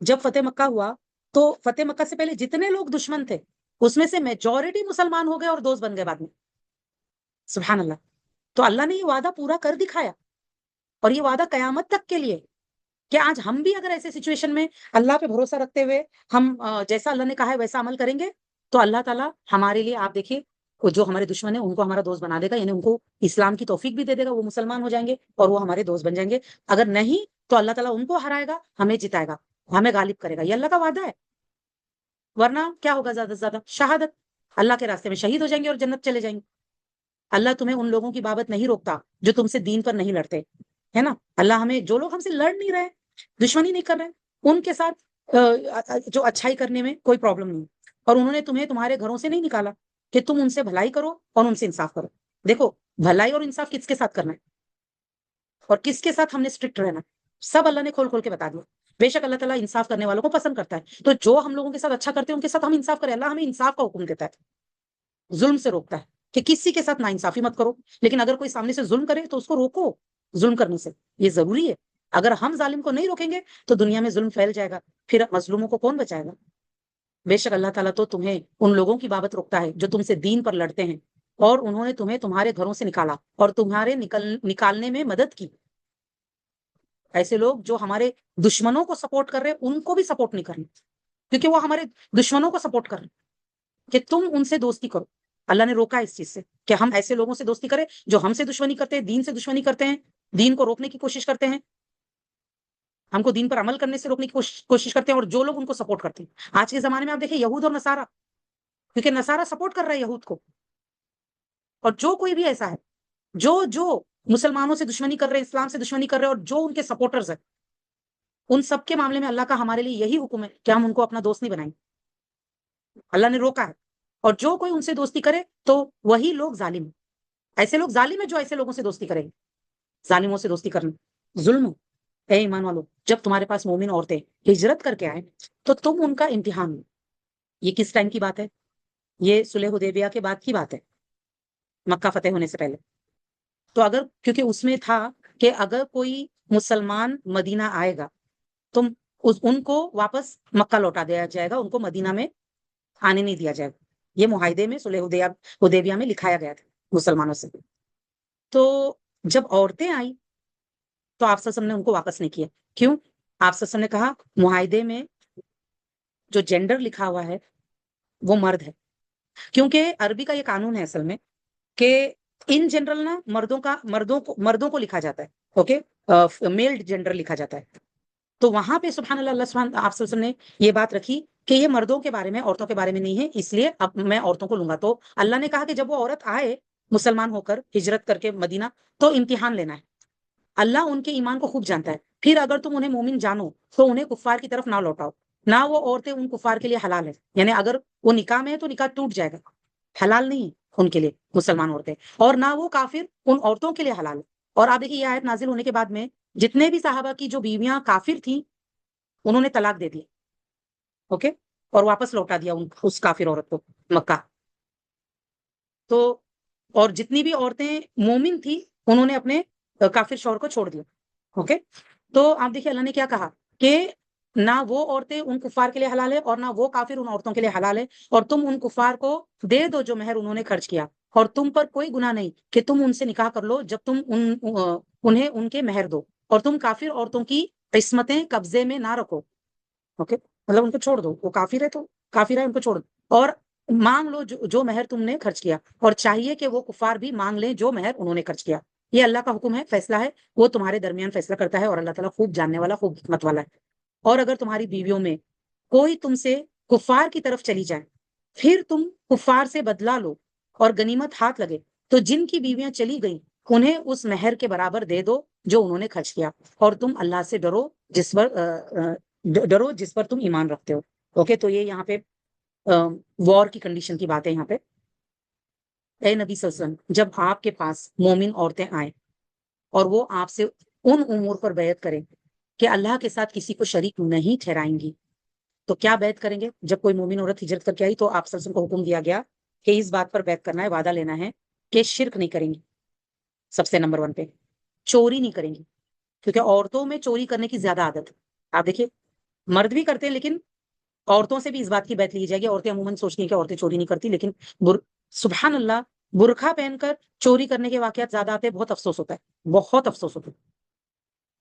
جب فتح مکہ ہوا تو فتح مکہ سے پہلے جتنے لوگ دشمن تھے اس میں سے میجورٹی مسلمان ہو گئے اور دوست بن گئے بعد میں. سبحان اللہ. تو اللہ نے یہ وعدہ پورا کر دکھایا اور یہ وعدہ قیامت تک کے لیے کہ آج ہم بھی اگر ایسے سچویشن میں اللہ پہ بھروسہ رکھتے ہوئے ہم جیسا اللہ نے کہا ہے ویسا عمل کریں گے تو اللہ تعالیٰ ہمارے لیے، آپ دیکھیے جو ہمارے دشمن ہیں ان کو ہمارا دوست بنا دے گا، یعنی ان کو اسلام کی توفیق بھی دے دے گا، وہ مسلمان ہو جائیں گے اور وہ ہمارے دوست بن جائیں گے. اگر نہیں تو اللہ تعالیٰ ان کو ہرائے گا، ہمیں جتائے گا، ہمیں غالب کرے گا. یہ اللہ کا وعدہ ہے. ورنہ کیا ہوگا؟ زیادہ سے زیادہ شہادت، اللہ کے راستے میں شہید ہو جائیں گے اور جنت چلے جائیں گے. اللہ تمہیں ان لوگوں کی بابت نہیں روکتا جو تم سے دین پر نہیں لڑتے، ہے نا. اللہ ہمیں، جو لوگ ہم سے لڑ نہیں رہے، دشمنی نہیں کر رہے، ان کے ساتھ جو اچھائی کرنے میں کوئی پرابلم نہیں. اور انہوں نے تمہیں تمہارے گھروں سے نہیں نکالا کہ تم ان سے بھلائی کرو اور ان سے انصاف کرو. دیکھو بھلائی اور انصاف کس کے ساتھ کرنا ہے اور کس کے ساتھ ہم نے اسٹرکٹ رہنا ہے، سب اللہ نے کھول کھول کے بتا دیا. بے شک اللہ تعالیٰ انصاف کرنے والوں کو پسند کرتا ہے، تو جو ہم لوگوں کے ساتھ اچھا کرتے ہیں ان کے ساتھ ہم انصاف کریں. اللہ ہمیں انصاف کا حکم دیتا ہے، ظلم سے روکتا ہے کہ کسی کے ساتھ نا انصافی مت کرو. لیکن اگر کوئی سامنے سے ظلم کرے تو اس کو روکو ظلم کرنے سے، یہ ضروری ہے. اگر ہم ظالم کو نہیں روکیں گے تو دنیا میں ظلم پھیل جائے گا، پھر مظلوموں کو کون بچائے گا. بے شک اللہ تعالیٰ تو تمہیں ان لوگوں کی بابت روکتا ہے جو تم سے دین پر لڑتے ہیں اور انہوں نے تمہیں تمہارے گھروں سے نکالا اور تمہارے نکالنے میں مدد کی. ایسے لوگ جو ہمارے دشمنوں کو سپورٹ کر رہے ہیں ان کو بھی سپورٹ نہیں کرنا، کیونکہ وہ ہمارے دشمنوں کو سپورٹ کر رہے ہیں کہ تم ان سے دوستی کرو. اللہ نے روکا اس چیز سے کہ ہم ایسے لوگوں سے دوستی کریں جو ہم سے دشمنی کرتے ہیں، دین سے دشمنی کرتے ہیں، دین کو روکنے کی کوشش کرتے ہیں، ہم کو دین پر عمل کرنے سے روکنے کی کوشش کرتے ہیں، اور جو لوگ ان کو سپورٹ کرتے ہیں. آج کے زمانے میں آپ دیکھیں یہود اور نصارہ، کیونکہ نصارہ سپورٹ کر رہا ہے یہود کو، اور جو کوئی بھی ایسا ہے جو مسلمانوں سے دشمنی کر رہے ہیں، اسلام سے دشمنی کر رہے ہیں، اور جو ان کے سپورٹرز ہیں، ان سب کے معاملے میں اللہ کا ہمارے لیے یہی حکم ہے کہ ہم ان کو اپنا دوست نہیں بنائیں. اللہ نے روکا ہے. اور جو کوئی ان سے دوستی کرے تو وہی لوگ ظالم ہیں. ایسے لوگ ظالم ہیں جو ایسے لوگوں سے دوستی کریں گے. ظالموں سے دوستی کرنا ظلم ہے. اے ایمان والو، جب تمہارے پاس مومن عورتیں ہجرت کر کے آئیں تو تم ان کا امتحان لو. یہ کس ٹائم کی بات ہے؟ یہ صلح حدیبیہ کے بعد کی بات ہے، مکہ فتح ہونے سے پہلے. تو کیونکہ اس میں تھا کہ اگر کوئی مسلمان مدینہ آئے گا تم ان کو واپس مکہ لوٹا دیا جائے گا، ان کو مدینہ میں آنے نہیں دیا جائے گا. یہ معاہدے میں صلح حدیبیہ میں لکھایا گیا تھا مسلمانوں سے. تو جب عورتیں آئی تو آپ صلی اللہ علیہ وسلم نے ان کو واپس نہیں کیا. کیوں؟ آپ صلی اللہ علیہ وسلم نے کہا معاہدے میں جو جینڈر لکھا ہوا ہے وہ مرد ہے. کیونکہ عربی کا یہ قانون ہے اصل میں کہ ان جنرل نا مردوں کو لکھا جاتا ہے، اوکے، میل جینڈر لکھا جاتا ہے. تو وہاں پہ سبحان اللہ، اللہ سبحان آپ صلی اللہ علیہ وسلم نے یہ بات رکھی کہ یہ مردوں کے بارے میں، عورتوں کے بارے میں نہیں ہے، اس لیے اب میں عورتوں کو لوں گا. تو اللہ نے کہا کہ جب وہ عورت آئے مسلمان ہو کر ہجرت کر کے مدینہ تو امتحان لینا ہے. اللہ ان کے ایمان کو خوب جانتا ہے. پھر اگر تم انہیں مومن جانو تو انہیں کفار کی طرف نہ لوٹاؤ. نہ وہ عورتیں ان کفار کے لیے حلال ہے، یعنی اگر وہ نکاح میں ہے تو نکاح ٹوٹ جائے گا، حلال نہیں ہے ان کے لیے مسلمان عورتیں، اور نہ وہ کافر ان عورتوں کے لیے حلال ہے. اور آپ دیکھیے یہ آیت نازل ہونے کے بعد میں جتنے بھی صحابہ کی جو بیویاں کافر تھیں انہوں نے طلاق دے دی، اوکے، اور واپس لوٹا دیا اس کافر عورت کو مکہ. تو اور جتنی بھی عورتیں مومن تھی انہوں نے اپنے کافر شوہر کو چھوڑ دیا، اوکے. تو آپ دیکھیے اللہ نے کیا کہا کہ نہ وہ عورتیں ان کفار کے لیے حلال ہے اور نہ وہ کافر ان عورتوں کے لیے حلال ہے، اور تم ان کفار کو دے دو جو مہر انہوں نے خرچ کیا، اور تم پر کوئی گناہ نہیں کہ تم ان سے نکاح کر لو جب تم انہیں ان کے مہر دو، اور تم کافر عورتوں کی عصمتیں قبضے میں نہ رکھو. اوکے، مطلب ان کو چھوڑ دو، وہ کافر ہے تو کافر ہے، ان کو چھوڑ دو، اور مانگ لو جو مہر تم نے خرچ کیا، اور چاہیے کہ وہ کفار بھی مانگ لیں جو مہر انہوں نے خرچ کیا. یہ اللہ کا حکم ہے، فیصلہ ہے، وہ تمہارے درمیان فیصلہ کرتا ہے، اور اللہ تعالیٰ خوب جاننے والا، خوب حکمت والا ہے. اور اگر تمہاری بیویوں میں کوئی تم سے کفار کی طرف چلی جائے، پھر تم کفار سے بدلا لو اور غنیمت ہاتھ لگے، تو جن کی بیویاں چلی گئیں انہیں اس مہر کے برابر دے دو جو انہوں نے خرچ کیا، اور تم اللہ سے ڈرو جس پر تم ایمان رکھتے ہو. اوکے، تو یہ یہاں پہ وار کی کنڈیشن کی بات ہے. یہاں پہ اے نبی صلی اللہ علیہ وسلم، جب آپ کے پاس مومن عورتیں آئیں اور وہ آپ سے ان امور پر بیعت کریں کہ اللہ کے ساتھ کسی کو شریک نہیں ٹھہرائیں گی، تو کیا بیعت کریں گے؟ جب کوئی مومن عورت ہجرت کر کے آئی تو آپ صلی اللہ علیہ وسلم کو حکم دیا گیا کہ اس بات پر بیعت کرنا ہے، وعدہ لینا ہے کہ شرک نہیں کریں گی. سب سے نمبر 1 پہ چوری نہیں کریں گی، کیونکہ عورتوں میں چوری کرنے کی زیادہ عادت ہے. آپ دیکھیے مرد بھی کرتے ہیں، لیکن عورتوں سے بھی اس بات کی بیعت لی جائے گی. عورتیں عموماً سوچتی ہیں کہ عورتیں چوری نہیں کرتی، لیکن سبحان اللہ برقع پہن کر چوری کرنے کے واقعات زیادہ آتے ہیں. بہت افسوس ہوتا ہے، بہت افسوس ہوتا ہے.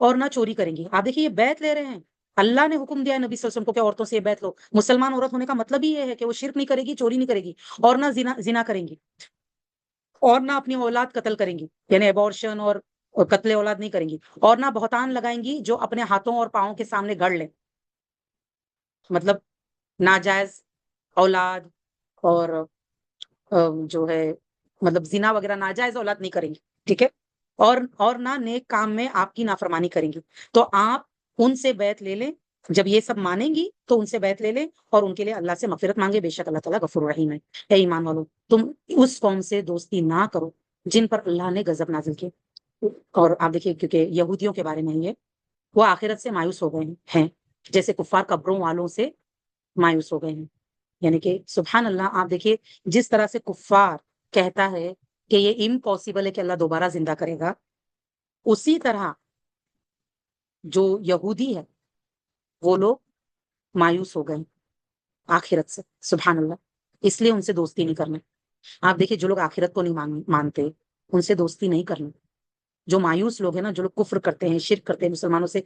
اور نہ چوری کریں گی. آپ دیکھیے یہ بیعت لے رہے ہیں، اللہ نے حکم دیا ہے نبی صلی اللہ علیہ وسلم کو کہ عورتوں سے یہ بیعت لو. مسلمان عورت ہونے کا مطلب ہی یہ ہے کہ وہ شرک نہیں کرے گی، چوری نہیں کرے گی، اور نہ زنا کریں گی، اور نہ اپنی اولاد قتل کریں گی، یعنی ابورشن اور قتل اولاد نہیں کریں گی، اور نہ بہتان لگائیں گی جو اپنے ہاتھوں اور پاؤں کے سامنے گڑ لیں. مطلب ناجائز اولاد اور جو ہے مطلب زنا وغیرہ ناجائز اولاد نہیں کریں گی. ٹھیک ہے، اور نہ نیک کام میں آپ کی نافرمانی کریں گی. تو آپ ان سے بیعت لے لیں، جب یہ سب مانیں گی تو ان سے بیعت لے لیں اور ان کے لیے اللہ سے مغفرت مانگے، بے شک اللہ تعالیٰ غفور رحیم ہے. اے ایمان والو، تم اس قوم سے دوستی نہ کرو جن پر اللہ نے غضب نازل کیا. اور آپ دیکھیے کیونکہ یہودیوں کے بارے میں یہ وہ آخرت سے مایوس ہو گئے ہیں، جیسے کفار قبروں والوں سے مایوس ہو گئے ہیں. یعنی کہ سبحان اللہ، آپ دیکھیے جس طرح سے کفار کہتا ہے کہ یہ امپاسبل ہے کہ اللہ دوبارہ زندہ کرے گا، اسی طرح جو یہودی ہے وہ لوگ مایوس ہو گئے آخرت سے. سبحان اللہ، اس لیے ان سے دوستی نہیں کرنا. آپ دیکھیے جو لوگ آخرت کو نہیں مانتے ان سے دوستی نہیں کرنا. جو مایوس لوگ ہیں نا، جو لوگ کفر کرتے ہیں، شرک کرتے ہیں، مسلمانوں سے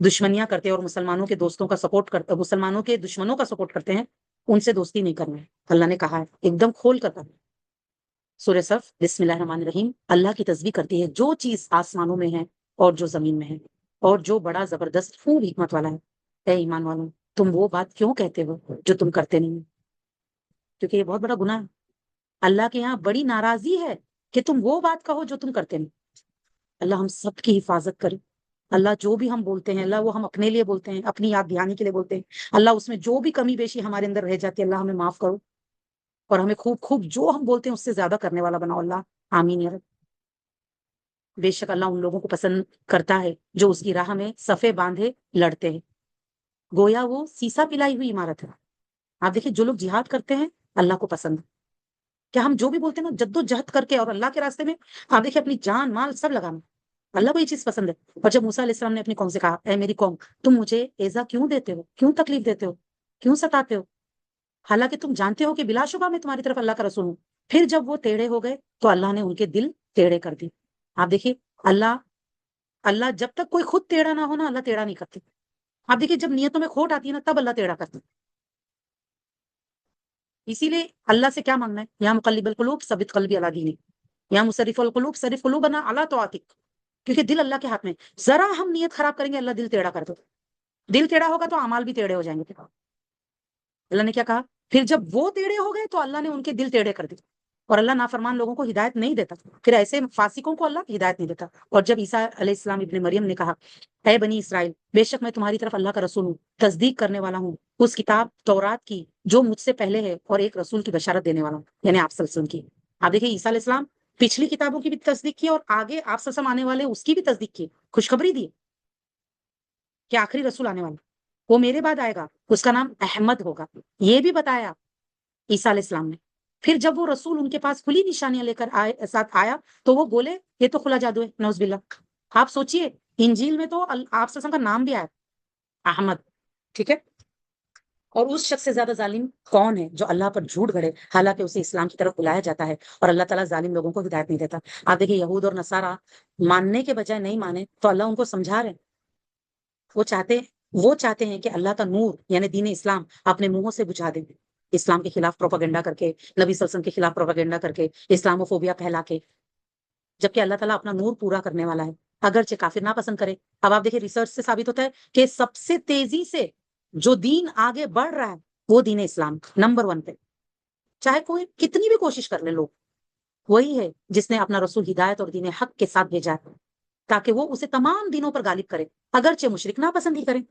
دشمنیاں کرتے ہیں اور مسلمانوں کے دوستوں کا سپورٹ کرتے، مسلمانوں کے دشمنوں کا سپورٹ کرتے ہیں، ان سے دوستی نہیں کرنا ہے. اللہ نے کہا ہے ایک دم کھول کر کرنا. سورہ صف بسم اللہ الرحمن الرحیم. اللہ کی تسبیح کرتی ہے جو چیز آسمانوں میں ہے اور جو زمین میں ہے، اور جو بڑا زبردست خوب حکمت والا ہے. اے ایمان والوں، تم وہ بات کیوں کہتے ہو جو تم کرتے نہیں، کیونکہ یہ بہت بڑا گناہ ہے. اللہ کے یہاں بڑی ناراضی ہے کہ تم وہ بات کہو جو تم کرتے نہیں. اللہ ہم سب کی حفاظت کرے. اللہ جو بھی ہم بولتے ہیں، اللہ وہ ہم اپنے لیے بولتے ہیں، اپنی یاد دہانی کے لیے بولتے ہیں. اللہ اس میں جو بھی کمی بیشی ہمارے اندر رہ جاتی ہے، اللہ ہمیں معاف کرو، اور ہمیں خوب خوب جو ہم بولتے ہیں اس سے زیادہ کرنے والا بناؤ. اللہ آمین یا رب. بے شک اللہ ان لوگوں کو پسند کرتا ہے جو اس کی راہ میں صفے باندھے لڑتے ہیں. گویا وہ سیسا پلائی ہوئی عمارت ہے. آپ دیکھیں جو لوگ جہاد کرتے ہیں اللہ کو پسند ہے کہ ہم جو بھی بولتے ہیں نا جد و جہد کر کے اور اللہ کے راستے میں آپ دیکھیں اپنی جان مال سب لگانا. اللہ کو یہ چیز پسند ہے. اور جب موسیٰ علیہ السلام نے اپنی قوم سے کہا اے میری قوم، تم مجھے ایذا کیوں دیتے ہو، کیوں تکلیف دیتے ہو، کیوں ستاتے ہو، حالانکہ تم جانتے ہو کہ بلا شبہ میں تمہاری طرف اللہ کا رسول ہوں. پھر جب وہ ٹیڑھے ہو گئے تو اللہ نے ان کے دل ٹیڑھے کر دی. آپ دیکھیے اللہ جب تک کوئی خود ٹیڑھا نہ ہونا اللہ ٹیڑھا نہیں کرتے. آپ دیکھیے جب نیتوں میں کھوٹ آتی ہے نا تب اللہ ٹیڑھا کرتے. اسی لیے اللہ سے کیا مانگنا ہے؟ یا مقلب القلوب ثبت قلبی علی دینک، یا مصرف القلوب صرف قلوبنا علی طاعتک. کیونکہ دل اللہ کے ہاتھ میں. ذرا ہم نیت خراب کریں گے اللہ دل ٹیڑھا کر دو. دل ٹیڑھا ہوگا تو اعمال بھی ٹیڑھے ہو جائیں گے. اللہ نے کیا کہا؟ پھر جب وہ ٹیڑھے ہو گئے تو اللہ نے ان کے دل ٹیڑھے کر دیے. اور اللہ نافرمان لوگوں کو ہدایت نہیں دیتا، پھر ایسے فاسقوں کو اللہ ہدایت نہیں دیتا. اور جب عیسیٰ علیہ السلام ابن مریم نے کہا اے بنی اسرائیل، بے شک میں تمہاری طرف اللہ کا رسول ہوں، تصدیق کرنے والا ہوں اس کتاب تورات کی جو مجھ سے پہلے ہے، اور ایک رسول کی بشارت دینے والا ہوں، یعنی آپ صلی اللہ علیہ وسلم کی. آپ دیکھیں عیسیٰ علیہ السلام پچھلی کتابوں کی بھی تصدیق کی اور آگے آپ صلی اللہ علیہ وسلم آنے والے اس کی بھی تصدیق کی، خوشخبری دی کہ آخری رسول آنے والا وہ میرے بعد آئے گا، اس کا نام احمد ہوگا. یہ بھی بتایا عیسیٰ علیہ السلام نے. پھر جب وہ رسول ان کے پاس کھلی نشانیاں لے کر ساتھ آیا تو وہ بولے یہ تو کھلا جادو ہے، نعوذ باللہ. آپ سوچئے انجیل میں تو آپ صلی اللہ علیہ وسلم کا نام بھی آیا احمد، ٹھیک ہے؟ اور اس شخص سے زیادہ ظالم کون ہے جو اللہ پر جھوٹ گھڑے حالانکہ اسے اسلام کی طرف بلایا جاتا ہے، اور اللہ تعالیٰ ظالم لوگوں کو ہدایت نہیں دیتا۔ آپ دیکھیے یہود اور نصارہ ماننے کے بجائے نہیں مانے تو اللہ ان کو سمجھا رہے ہیں۔ وہ چاہتے ہیں کہ اللہ کا نور یعنی دین اسلام اپنے منہوں سے بجھا دیں، اسلام کے خلاف پروپیگنڈا کر کے، نبی صلی اللہ علیہ وسلم کے خلاف پروپیگنڈا کر کے، اسلاموفوبیا پھیلا کے، جبکہ اللہ تعالیٰ اپنا نور پورا کرنے والا ہے اگرچہ کافر نہ پسند کرے۔ اب آپ دیکھیں ریسرچ سے ثابت ہوتا ہے کہ سب سے تیزی سے جو دین آگے بڑھ رہا ہے وہ دین اسلام نمبر 1 پہ، چاہے کوئی کتنی بھی کوشش کر لے لوگ، وہی ہے جس نے اپنا رسول ہدایت اور دین حق کے ساتھ بھیجا ہے تاکہ وہ اسے تمام دینوں پر غالب کرے اگرچہ مشرک ناپسند ہی کریں۔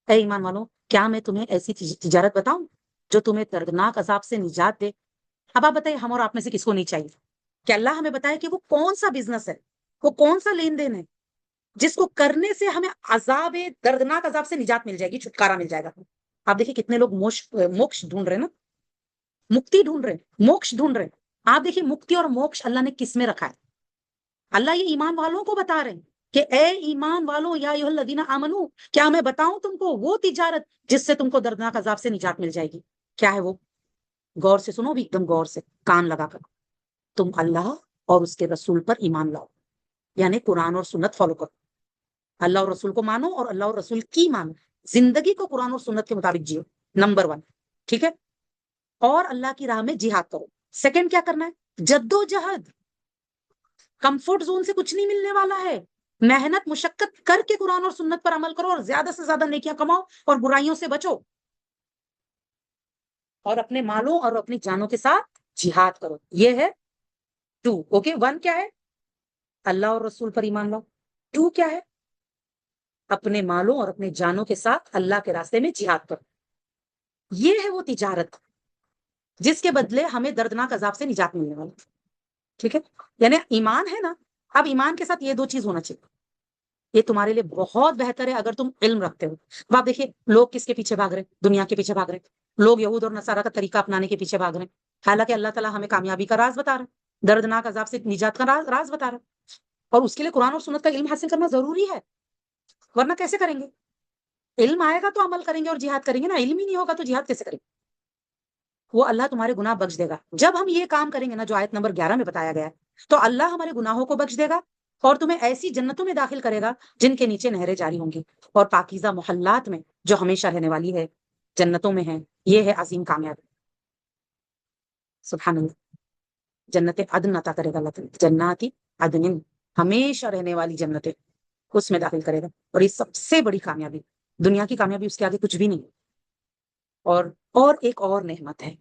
اے ایمان والوں، کیا میں تمہیں ایسی تجارت بتاؤں جو تمہیں دردناک عذاب سے نجات دے؟ اب آپ بتائیے ہم اور آپ میں سے کس کو نہیں چاہیے کہ اللہ ہمیں بتائے کہ وہ کون سا بزنس ہے، وہ کون سا لین دین ہے جس کو کرنے سے ہمیں دردناک عذاب سے نجات مل جائے گی، چھٹکارا مل جائے گا۔ آپ دیکھیں کتنے لوگ موکش ڈھونڈ رہے ہیں نا، مکتی ڈھونڈ رہے ہیں، موکش ڈھونڈ رہے ہیں۔ آپ دیکھیں مکتی اور موکش اللہ نے کس میں رکھا ہے؟ اللہ یہ ایمان والوں کو بتا رہے ہیں کہ اے ایمان والوں، یا ایھا الذین آمنو، کیا میں بتاؤں تم کو وہ تجارت جس سے تم کو دردناک عذاب سے نجات مل جائے گی؟ کیا ہے وہ؟ غور سے سنو بھی، ایک دم غور سے کان لگا کر۔ تم اللہ اور اس کے رسول پر ایمان لاؤ، یعنی قرآن اور سنت فالو کرو، اللہ اور رسول کو مانو اور اللہ اور رسول کی مانو، زندگی کو قرآن اور سنت کے مطابق جیو، نمبر 1، ٹھیک ہے؟ اور اللہ کی راہ میں جہاد کرو۔ سیکنڈ کیا کرنا ہے؟ جد و جہد، کمفرٹ زون سے کچھ نہیں ملنے والا ہے، محنت مشقت کر کے قرآن اور سنت پر عمل کرو اور زیادہ سے زیادہ نیکیاں کماؤ اور برائیوں سے بچو، اور اپنے مالوں اور اپنی جانوں کے ساتھ جہاد کرو۔ یہ ہے 2، اوکے؟ 1 کیا ہے؟ اللہ اور رسول پر ایمان لاؤ۔ 2 کیا ہے؟ اپنے مالوں اور اپنے جانوں کے ساتھ اللہ کے راستے میں جہاد کرو۔ یہ ہے وہ تجارت جس کے بدلے ہمیں دردناک عذاب سے نجات ملنے والی، ٹھیک ہے؟ یعنی ایمان ہے نا، اب ایمان کے ساتھ یہ 2 چیز ہونا چاہیے۔ یہ تمہارے لیے بہت بہتر ہے اگر تم علم رکھتے ہو۔ اب آپ دیکھیے لوگ کس کے پیچھے بھاگ رہے ہیں؟ دنیا کے پیچھے بھاگ رہے ہیں، لوگ یہود اور نصارہ کا طریقہ اپنانے کے پیچھے بھاگ رہے ہیں، حالانکہ اللہ تعالیٰ ہمیں کامیابی کا راز بتا رہا ہے، دردناک عذاب سے نجات کا راز بتا رہا ہے، اور اس کے لیے قرآن اور سنت کا علم حاصل کرنا ضروری ہے، ورنہ کیسے کریں گے؟ علم آئے گا تو عمل کریں گے اور جہاد کریں گے نا، علم ہی نہیں ہوگا تو جہاد کیسے کریں گے؟ وہ اللہ تمہارے گناہ بخش دے گا جب ہم یہ کام کریں گے نا جو آیت نمبر 11 میں بتایا گیا ہے، تو اللہ ہمارے گناہوں کو بخش دے گا اور تمہیں ایسی جنتوں میں داخل کرے گا جن کے نیچے نہریں جاری ہوں گی، اور پاکیزہ محلات میں جو ہمیشہ رہنے والی ہے، جنتوں میں ہے۔ یہ ہے عظیم کامیابی، سبحان اللہ۔ جنت عدن عطا کرے گا اللہ تعالیٰ، جناتی عدن، ہمیشہ رہنے والی جنتیں، اس میں داخل کرے گا، اور یہ سب سے بڑی کامیابی، دنیا کی کامیابی اس کے آگے کچھ بھی نہیں۔ اور ایک اور نعمت ہے،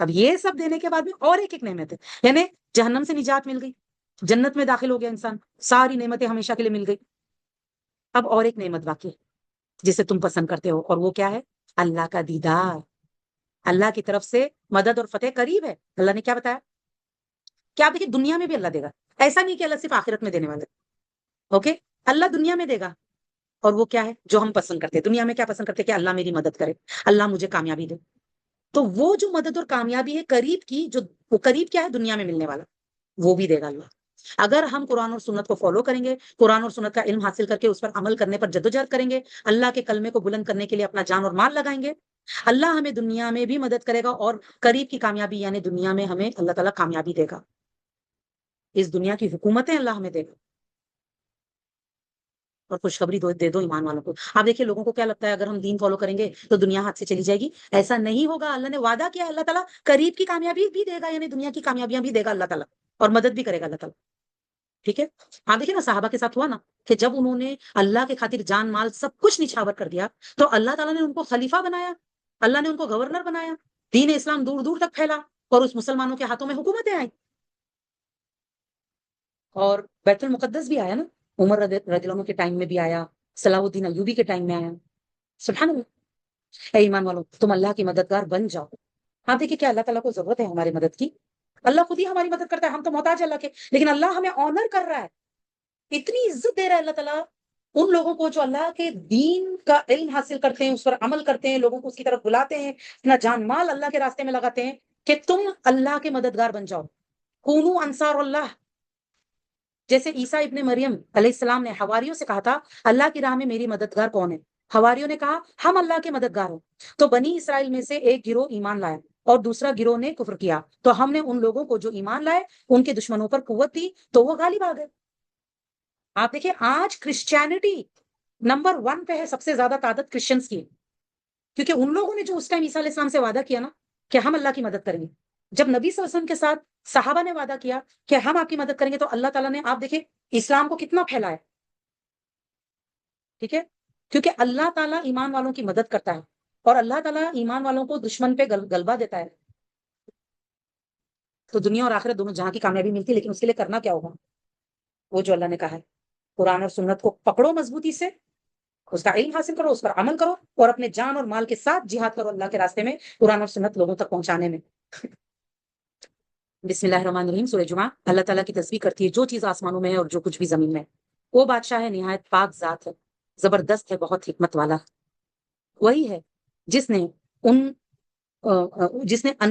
اب یہ سب دینے کے بعد بھی اور ایک نعمت ہے، یعنی جہنم سے نجات مل گئی، جنت میں داخل ہو گیا انسان، ساری نعمتیں ہمیشہ کے لیے مل گئی۔ اب اور ایک نعمت باقی ہے جسے تم پسند کرتے ہو، اور وہ کیا ہے؟ اللہ کا دیدار، اللہ کی طرف سے مدد اور فتح قریب ہے۔ اللہ نے کیا بتایا کہ آپ دیکھیں دنیا میں بھی اللہ دے گا، ایسا نہیں کہ اللہ صرف آخرت میں دینے والا ہے، اوکے؟ اللہ دنیا میں دے گا، اور وہ کیا ہے جو ہم پسند کرتے ہیں؟ دنیا میں کیا پسند کرتے ہیں؟ کہ اللہ میری مدد کرے، اللہ مجھے کامیابی دے، تو وہ جو مدد اور کامیابی ہے قریب کی، جو وہ قریب کیا ہے دنیا میں ملنے والا، وہ بھی دے گا اللہ، اگر ہم قرآن اور سنت کو فالو کریں گے، قرآن اور سنت کا علم حاصل کر کے اس پر عمل کرنے پر جدوجہد کریں گے، اللہ کے کلمے کو بلند کرنے کے لیے اپنا جان اور مال لگائیں گے، اللہ ہمیں دنیا میں بھی مدد کرے گا، اور قریب کی کامیابی یعنی دنیا میں ہمیں اللہ تعالیٰ کامیابی دے گا، اس دنیا کی حکومتیں اللہ ہمیں دے گا، اور خوشخبری دے دو ایمان والوں کو۔ آپ دیکھیے لوگوں کو کیا لگتا ہے اگر ہم دین فالو کریں گے تو دنیا ہاتھ سے چلی جائے گی، ایسا نہیں ہوگا، اللہ نے وعدہ کیا ہے، اللہ تعالیٰ قریب کی کامیابی بھی دے گا، یعنی دنیا کی کامیابیاں بھی دے گا اللہ تعالیٰ، اور مدد بھی کرے گا اللہ تعالیٰ، ٹھیک ہے؟ آپ دیکھیں نا صحابہ کے ساتھ ہوا نا کہ جب انہوں نے اللہ کے خاطر جان مال سب کچھ نچھاور کر دیا تو اللہ تعالیٰ نے ان کو خلیفہ بنایا، اللہ نے ان کو گورنر بنایا، دین اسلام دور دور تک پھیلا، اور اس مسلمانوں کے ہاتھوں میں حکومتیں آئیں، اور بیت المقدس بھی آیا نا، عمر رضی اللہ عنہ کے ٹائم میں بھی آیا، صلاح الدین ایوبی کے ٹائم میں آیا، سبحان اللہ۔ اے ایمان والو، تم اللہ کی مددگار بن جاؤ۔ ہاں دیکھیے کیا اللہ تعالیٰ کو ضرورت ہے ہماری مدد کی؟ اللہ خود ہی ہماری مدد کرتا ہے، ہم تو محتاج اللہ کے، لیکن اللہ ہمیں آنر کر رہا ہے، اتنی عزت دے رہا ہے اللہ تعالیٰ ان لوگوں کو جو اللہ کے دین کا علم حاصل کرتے ہیں، اس پر عمل کرتے ہیں، لوگوں کو اس کی طرف بلاتے ہیں، اپنا جان مال اللہ کے راستے میں لگاتے ہیں، کہ تم اللہ کے مددگار بن جاؤ، کونو انصار اللہ، جیسے عیسیٰ ابن مریم علیہ السلام نے حواریوں سے کہا تھا اللہ کی راہ میں میری مددگار کون ہے؟ حواریوں نے کہا ہم اللہ کے مددگار ہیں۔ تو بنی اسرائیل میں سے ایک گروہ ایمان لایا اور دوسرا گروہ نے کفر کیا، تو ہم نے ان لوگوں کو جو ایمان لائے ان کے دشمنوں پر قوت دی تو وہ غالب آ گئے۔ آپ دیکھیں آج کرسچینٹی نمبر 1 پہ ہے، سب سے زیادہ تعداد کرسچنس کی ہے، کیونکہ ان لوگوں نے جو اس ٹائم عیسیٰ علیہ السلام سے وعدہ کیا نا کہ ہم اللہ کی مدد کریں گے، جب نبی صلی اللہ علیہ وسلم کے ساتھ صحابہ نے وعدہ کیا کہ ہم آپ کی مدد کریں گے، تو اللہ تعالیٰ نے آپ دیکھیں اسلام کو کتنا پھیلایا، ٹھیک ہے، کیونکہ اللہ تعالیٰ ایمان والوں کی مدد کرتا ہے اور اللہ تعالیٰ ایمان والوں کو دشمن پہ غلبہ دیتا ہے، تو دنیا اور آخرت دونوں جہاں کی کامیابی ملتی ہے، لیکن اس کے لیے کرنا کیا ہوگا؟ وہ جو اللہ نے کہا ہے، قرآن اور سنت کو پکڑو مضبوطی سے، اس کا علم حاصل کرو، اس پر عمل کرو اور اپنے جان اور مال کے ساتھ جہاد کرو اللہ کے راستے میں قرآن اور سنت لوگوں تک پہنچانے میں۔ بسم اللہ الرحمن الرحیم۔ سورہ جمعہ اللہ تعالیٰ کی تسبیح کرتی ہے جو چیز آسمانوں میں ہے اور جو کچھ بھی زمین میں ہے۔ وہ بادشاہ ہے، نہایت پاک ذات ہے، زبردست ہے، بہت حکمت والا، وہی ہے جس نے ان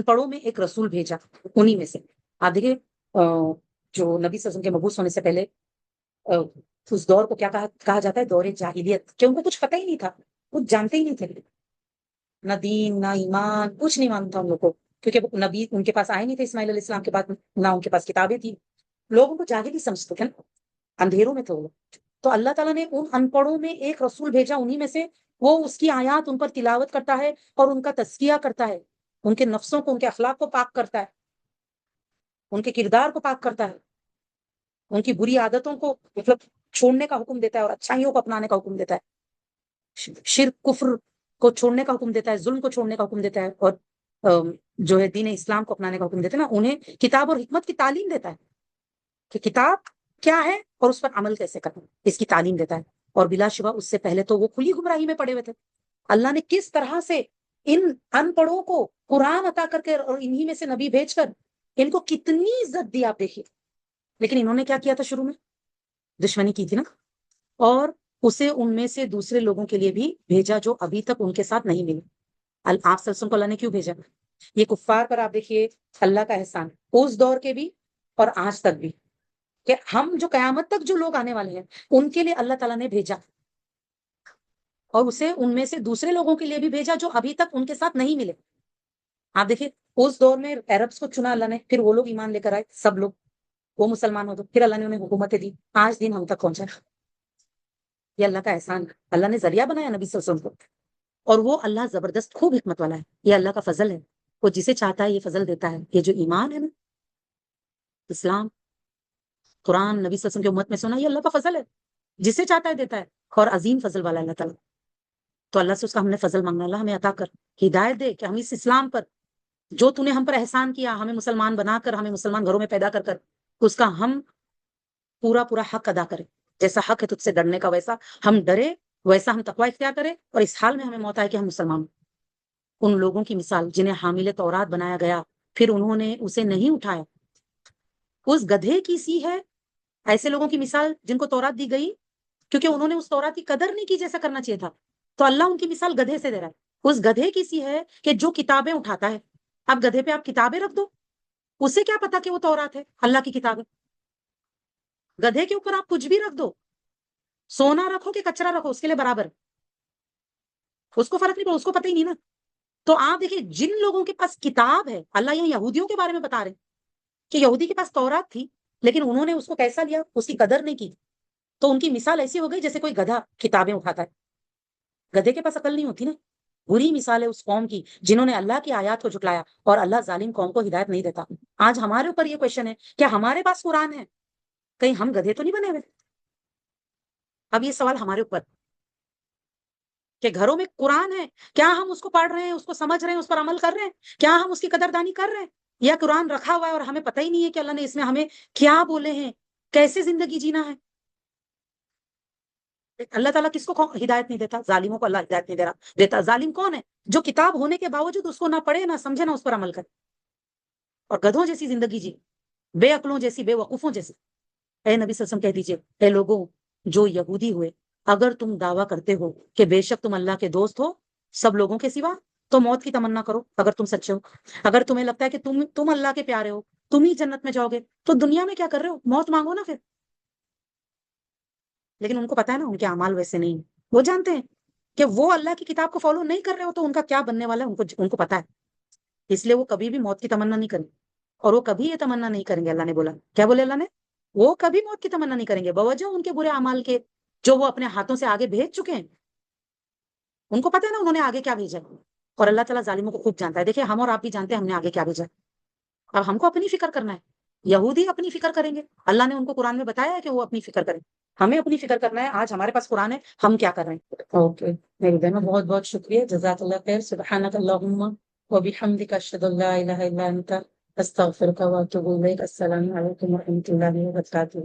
پڑھوں میں ایک رسول بھیجا، انہی میں سے آپ دیکھیں جو نبی صلی اللہ علیہ وسلم کے مبعوث ہونے سے پہلے اس دور کو کیا کہا جاتا ہے؟ دور جاہلیت، کہ ان کو کچھ پتہ ہی نہیں تھا، کچھ جانتے ہی نہیں تھے، نہ دین نہ ایمان، کچھ نہیں مانتا تھا ان لوگوں کو، کیونکہ نبی ان کے پاس آئے نہیں تھے اسماعیل علیہ السلام کے بعد، نہ ان کے پاس کتابیں تھیں، لوگوں کو جاہلی سمجھتے تھے نا، اندھیروں میں تھے وہ لوگ۔ تو اللہ تعالیٰ نے ان پڑھوں میں ایک رسول بھیجا، انہی میں سے وہ اس کی آیات ان پر تلاوت کرتا ہے اور ان کا تزکیہ کرتا ہے، ان کے نفسوں کو، ان کے اخلاق کو پاک کرتا ہے، ان کے کردار کو پاک کرتا ہے، ان کی بری عادتوں کو مطلب چھوڑنے کا حکم دیتا ہے اور اچھائیوں کو اپنانے کا حکم دیتا ہے، شرک کفر کو چھوڑنے کا حکم دیتا ہے، ظلم کو چھوڑنے کا حکم دیتا ہے، اور جو ہے دین اسلام کو اپنانے کا حکم دیتا ہے نا، انہیں کتاب اور حکمت کی تعلیم دیتا ہے کہ کتاب کیا ہے اور اس پر عمل کیسے کرنا، اس کی تعلیم دیتا ہے۔ اور بلا شبہ اس سے پہلے تو وہ کھلی گمراہی میں پڑے ہوئے تھے، اللہ نے کس طرح سے ان پڑھوں کو قرآن عطا کر کے اور انہی میں سے نبی بھیج کر ان کو کتنی عزت دی آپ دیکھیے، لیکن انہوں نے کیا کیا تھا؟ شروع میں دشمنی کی تھی نا، اور اسے ان میں سے دوسرے لوگوں کے لیے بھی بھیجا جو ابھی تک ان کے ساتھ نہیں ملے۔ آپ صلی اللہ علیہ وسلم کو اللہ نے کیوں بھیجا؟ یہ کفار پر آپ دیکھیے اللہ کا احسان، اس دور کے بھی اور آج تک بھی، کہ ہم جو قیامت تک جو لوگ آنے والے ہیں ان کے لیے اللہ تعالیٰ نے بھیجا، اور اسے ان میں سے دوسرے لوگوں کے لیے بھی بھیجا جو ابھی تک ان کے ساتھ نہیں ملے۔ آپ دیکھیے اس دور میں عربس کو چنا اللہ نے، پھر وہ لوگ ایمان لے کر آئے، سب لوگ وہ مسلمان ہو گئے، پھر اللہ نے انہیں حکومتیں دی، آج دین ہم تک پہنچا۔ یہ اللہ کا احسان، اللہ نے ذریعہ بنایا نبی صلی اللہ علیہ وسلم کو، اور وہ اللہ زبردست خوب حکمت والا ہے، یہ اللہ کا فضل ہے، وہ جسے چاہتا ہے یہ فضل دیتا ہے۔ یہ جو ایمان ہے نا، اسلام، قرآن، نبی صلی اللہ علیہ وسلم کی امت میں سنا، یہ اللہ کا فضل ہے، جسے چاہتا ہے دیتا ہے، اور عظیم فضل والا اللہ تعالیٰ۔ تو اللہ سے اس کا ہم نے فضل مانگنا، اللہ ہمیں عطا کر، ہدایت دے کہ ہم اس اسلام پر جو تو نے ہم پر احسان کیا، ہمیں مسلمان بنا کر، ہمیں مسلمان گھروں میں پیدا کر اس کا ہم پورا حق ادا کریں، جیسا حق ہے تجھ سے ڈرنے کا ویسا ہم ڈرے، ویسا ہم تقوی اختیار کریں، اور اس حال میں ہمیں موت آئے کہ ہم مسلمان۔ ان لوگوں کی مثال جنہیں حامل تورات بنایا گیا، پھر انہوں نے اسے نہیں اٹھایا، اس گدھے کی سی ہے ایسے لوگوں کی مثال جن کو تورات دی گئی کیونکہ انہوں نے اس تورات کی قدر نہیں کی جیسا کرنا چاہیے تھا، تو اللہ ان کی مثال گدھے سے دے رہا ہے، اس گدھے کی سی ہے کہ جو کتابیں اٹھاتا ہے۔ اب گدھے پہ آپ کتابیں رکھ دو، اسے کیا پتا کہ وہ تورات ہے، اللہ کی کتاب ہے۔ گدھے کے اوپر آپ کچھ بھی رکھ دو، سونا رکھو کہ کچرا رکھو، اس کے لیے برابر، اس کو فرق نہیں پڑا، اس کو پتہ ہی نہیں نا۔ تو آپ دیکھیں جن لوگوں کے پاس کتاب ہے، اللہ یہاں یہودیوں کے بارے میں بتا رہے کہ یہودی کے پاس تورات تھی لیکن انہوں نے اس کو کیسا لیا، اس کی قدر نہیں کی، تو ان کی مثال ایسی ہو گئی جیسے کوئی گدھا کتابیں اٹھاتا ہے۔ گدھے کے پاس عقل نہیں ہوتی نا، بری مثال ہے اس قوم کی جنہوں نے اللہ کی آیات کو جھٹلایا، اور اللہ ظالم قوم کو ہدایت نہیں دیتا۔ آج ہمارے اوپر یہ کویشچن ہے کہ ہمارے پاس قرآن ہے، کہیں ہم گدھے تو نہیں بنے ہوئے؟ اب یہ سوال ہمارے اوپر کہ گھروں میں قرآن ہے، کیا ہم اس کو پڑھ رہے ہیں، اس کو سمجھ رہے ہیں، اس پر عمل کر رہے ہیں، کیا ہم اس کی قدردانی کر رہے ہیں، یا قرآن رکھا ہوا ہے اور ہمیں پتہ ہی نہیں ہے کہ اللہ نے اس میں ہمیں کیا بولے ہیں، کیسے زندگی جینا ہے۔ اللہ تعالیٰ کس کو ہدایت نہیں دیتا؟ ظالموں کو اللہ ہدایت نہیں دیتا۔ ظالم کون ہے؟ جو کتاب ہونے کے باوجود اس کو نہ پڑھے، نہ سمجھے، نہ اس پر عمل کرے، اور گدھوں جیسی زندگی جی، بے عقلوں جیسی، بے وقوفوں جیسی۔ اے نبی صلی اللہ علیہ وسلم کہہ دیجئے، اے لوگوں جو یہودی ہوئے، اگر تم دعویٰ کرتے ہو کہ بے شک تم اللہ کے دوست ہو سب لوگوں کے سوا، تو موت کی تمنا کرو اگر تم سچے ہو۔ اگر تمہیں لگتا ہے کہ تم اللہ کے پیارے ہو، تم ہی جنت میں جاؤ گے، تو دنیا میں کیا کر رہے ہو؟ موت مانگو نا پھر۔ لیکن ان کو پتا ہے نا ان کے اعمال ویسے نہیں ہیں. وہ جانتے ہیں کہ وہ اللہ کی کتاب کو فالو نہیں کر رہے ہو تو ان کا کیا بننے والا ہے ان کو پتا ہے. اس لیے وہ کبھی بھی موت کی تمنا نہیں کریں گے. اور وہ کبھی یہ تمنا نہیں کریں گے. اللہ نے بولا کیا بولے اللہ نے؟ وہ کبھی موت کی تمنا نہیں کریں گے بوجہ ان کے برے اعمال کے جو وہ اپنے ہاتھوں سے آگے بھیج چکے ہیں. ان کو پتا ہے نا انہوں نے آگے کیا بھیجا. اور اللہ تعالیٰ ظالموں کو خوب جانتا ہے. دیکھیں ہم اور آپ بھی جانتے ہیں ہم نے آگے کیا بھیجا. اب ہم کو اپنی فکر کرنا ہے. یہودی اپنی فکر کریں گے. اللہ نے ان کو قرآن میں بتایا ہے کہ وہ اپنی فکر کریں. ہمیں اپنی فکر کرنا ہے. آج ہمارے پاس قرآن ہے ہم کیا کر رہے ہیں. اوکے میری بہنوں بہت بہت شکریہ. جزاک اللہ خیر. سبحانک اللہم وبحمدک اشہد ان لا الہ الا انت استغفرک واتوب الیک. السلام علیکم ورحمۃ اللہ وبرکاتہ.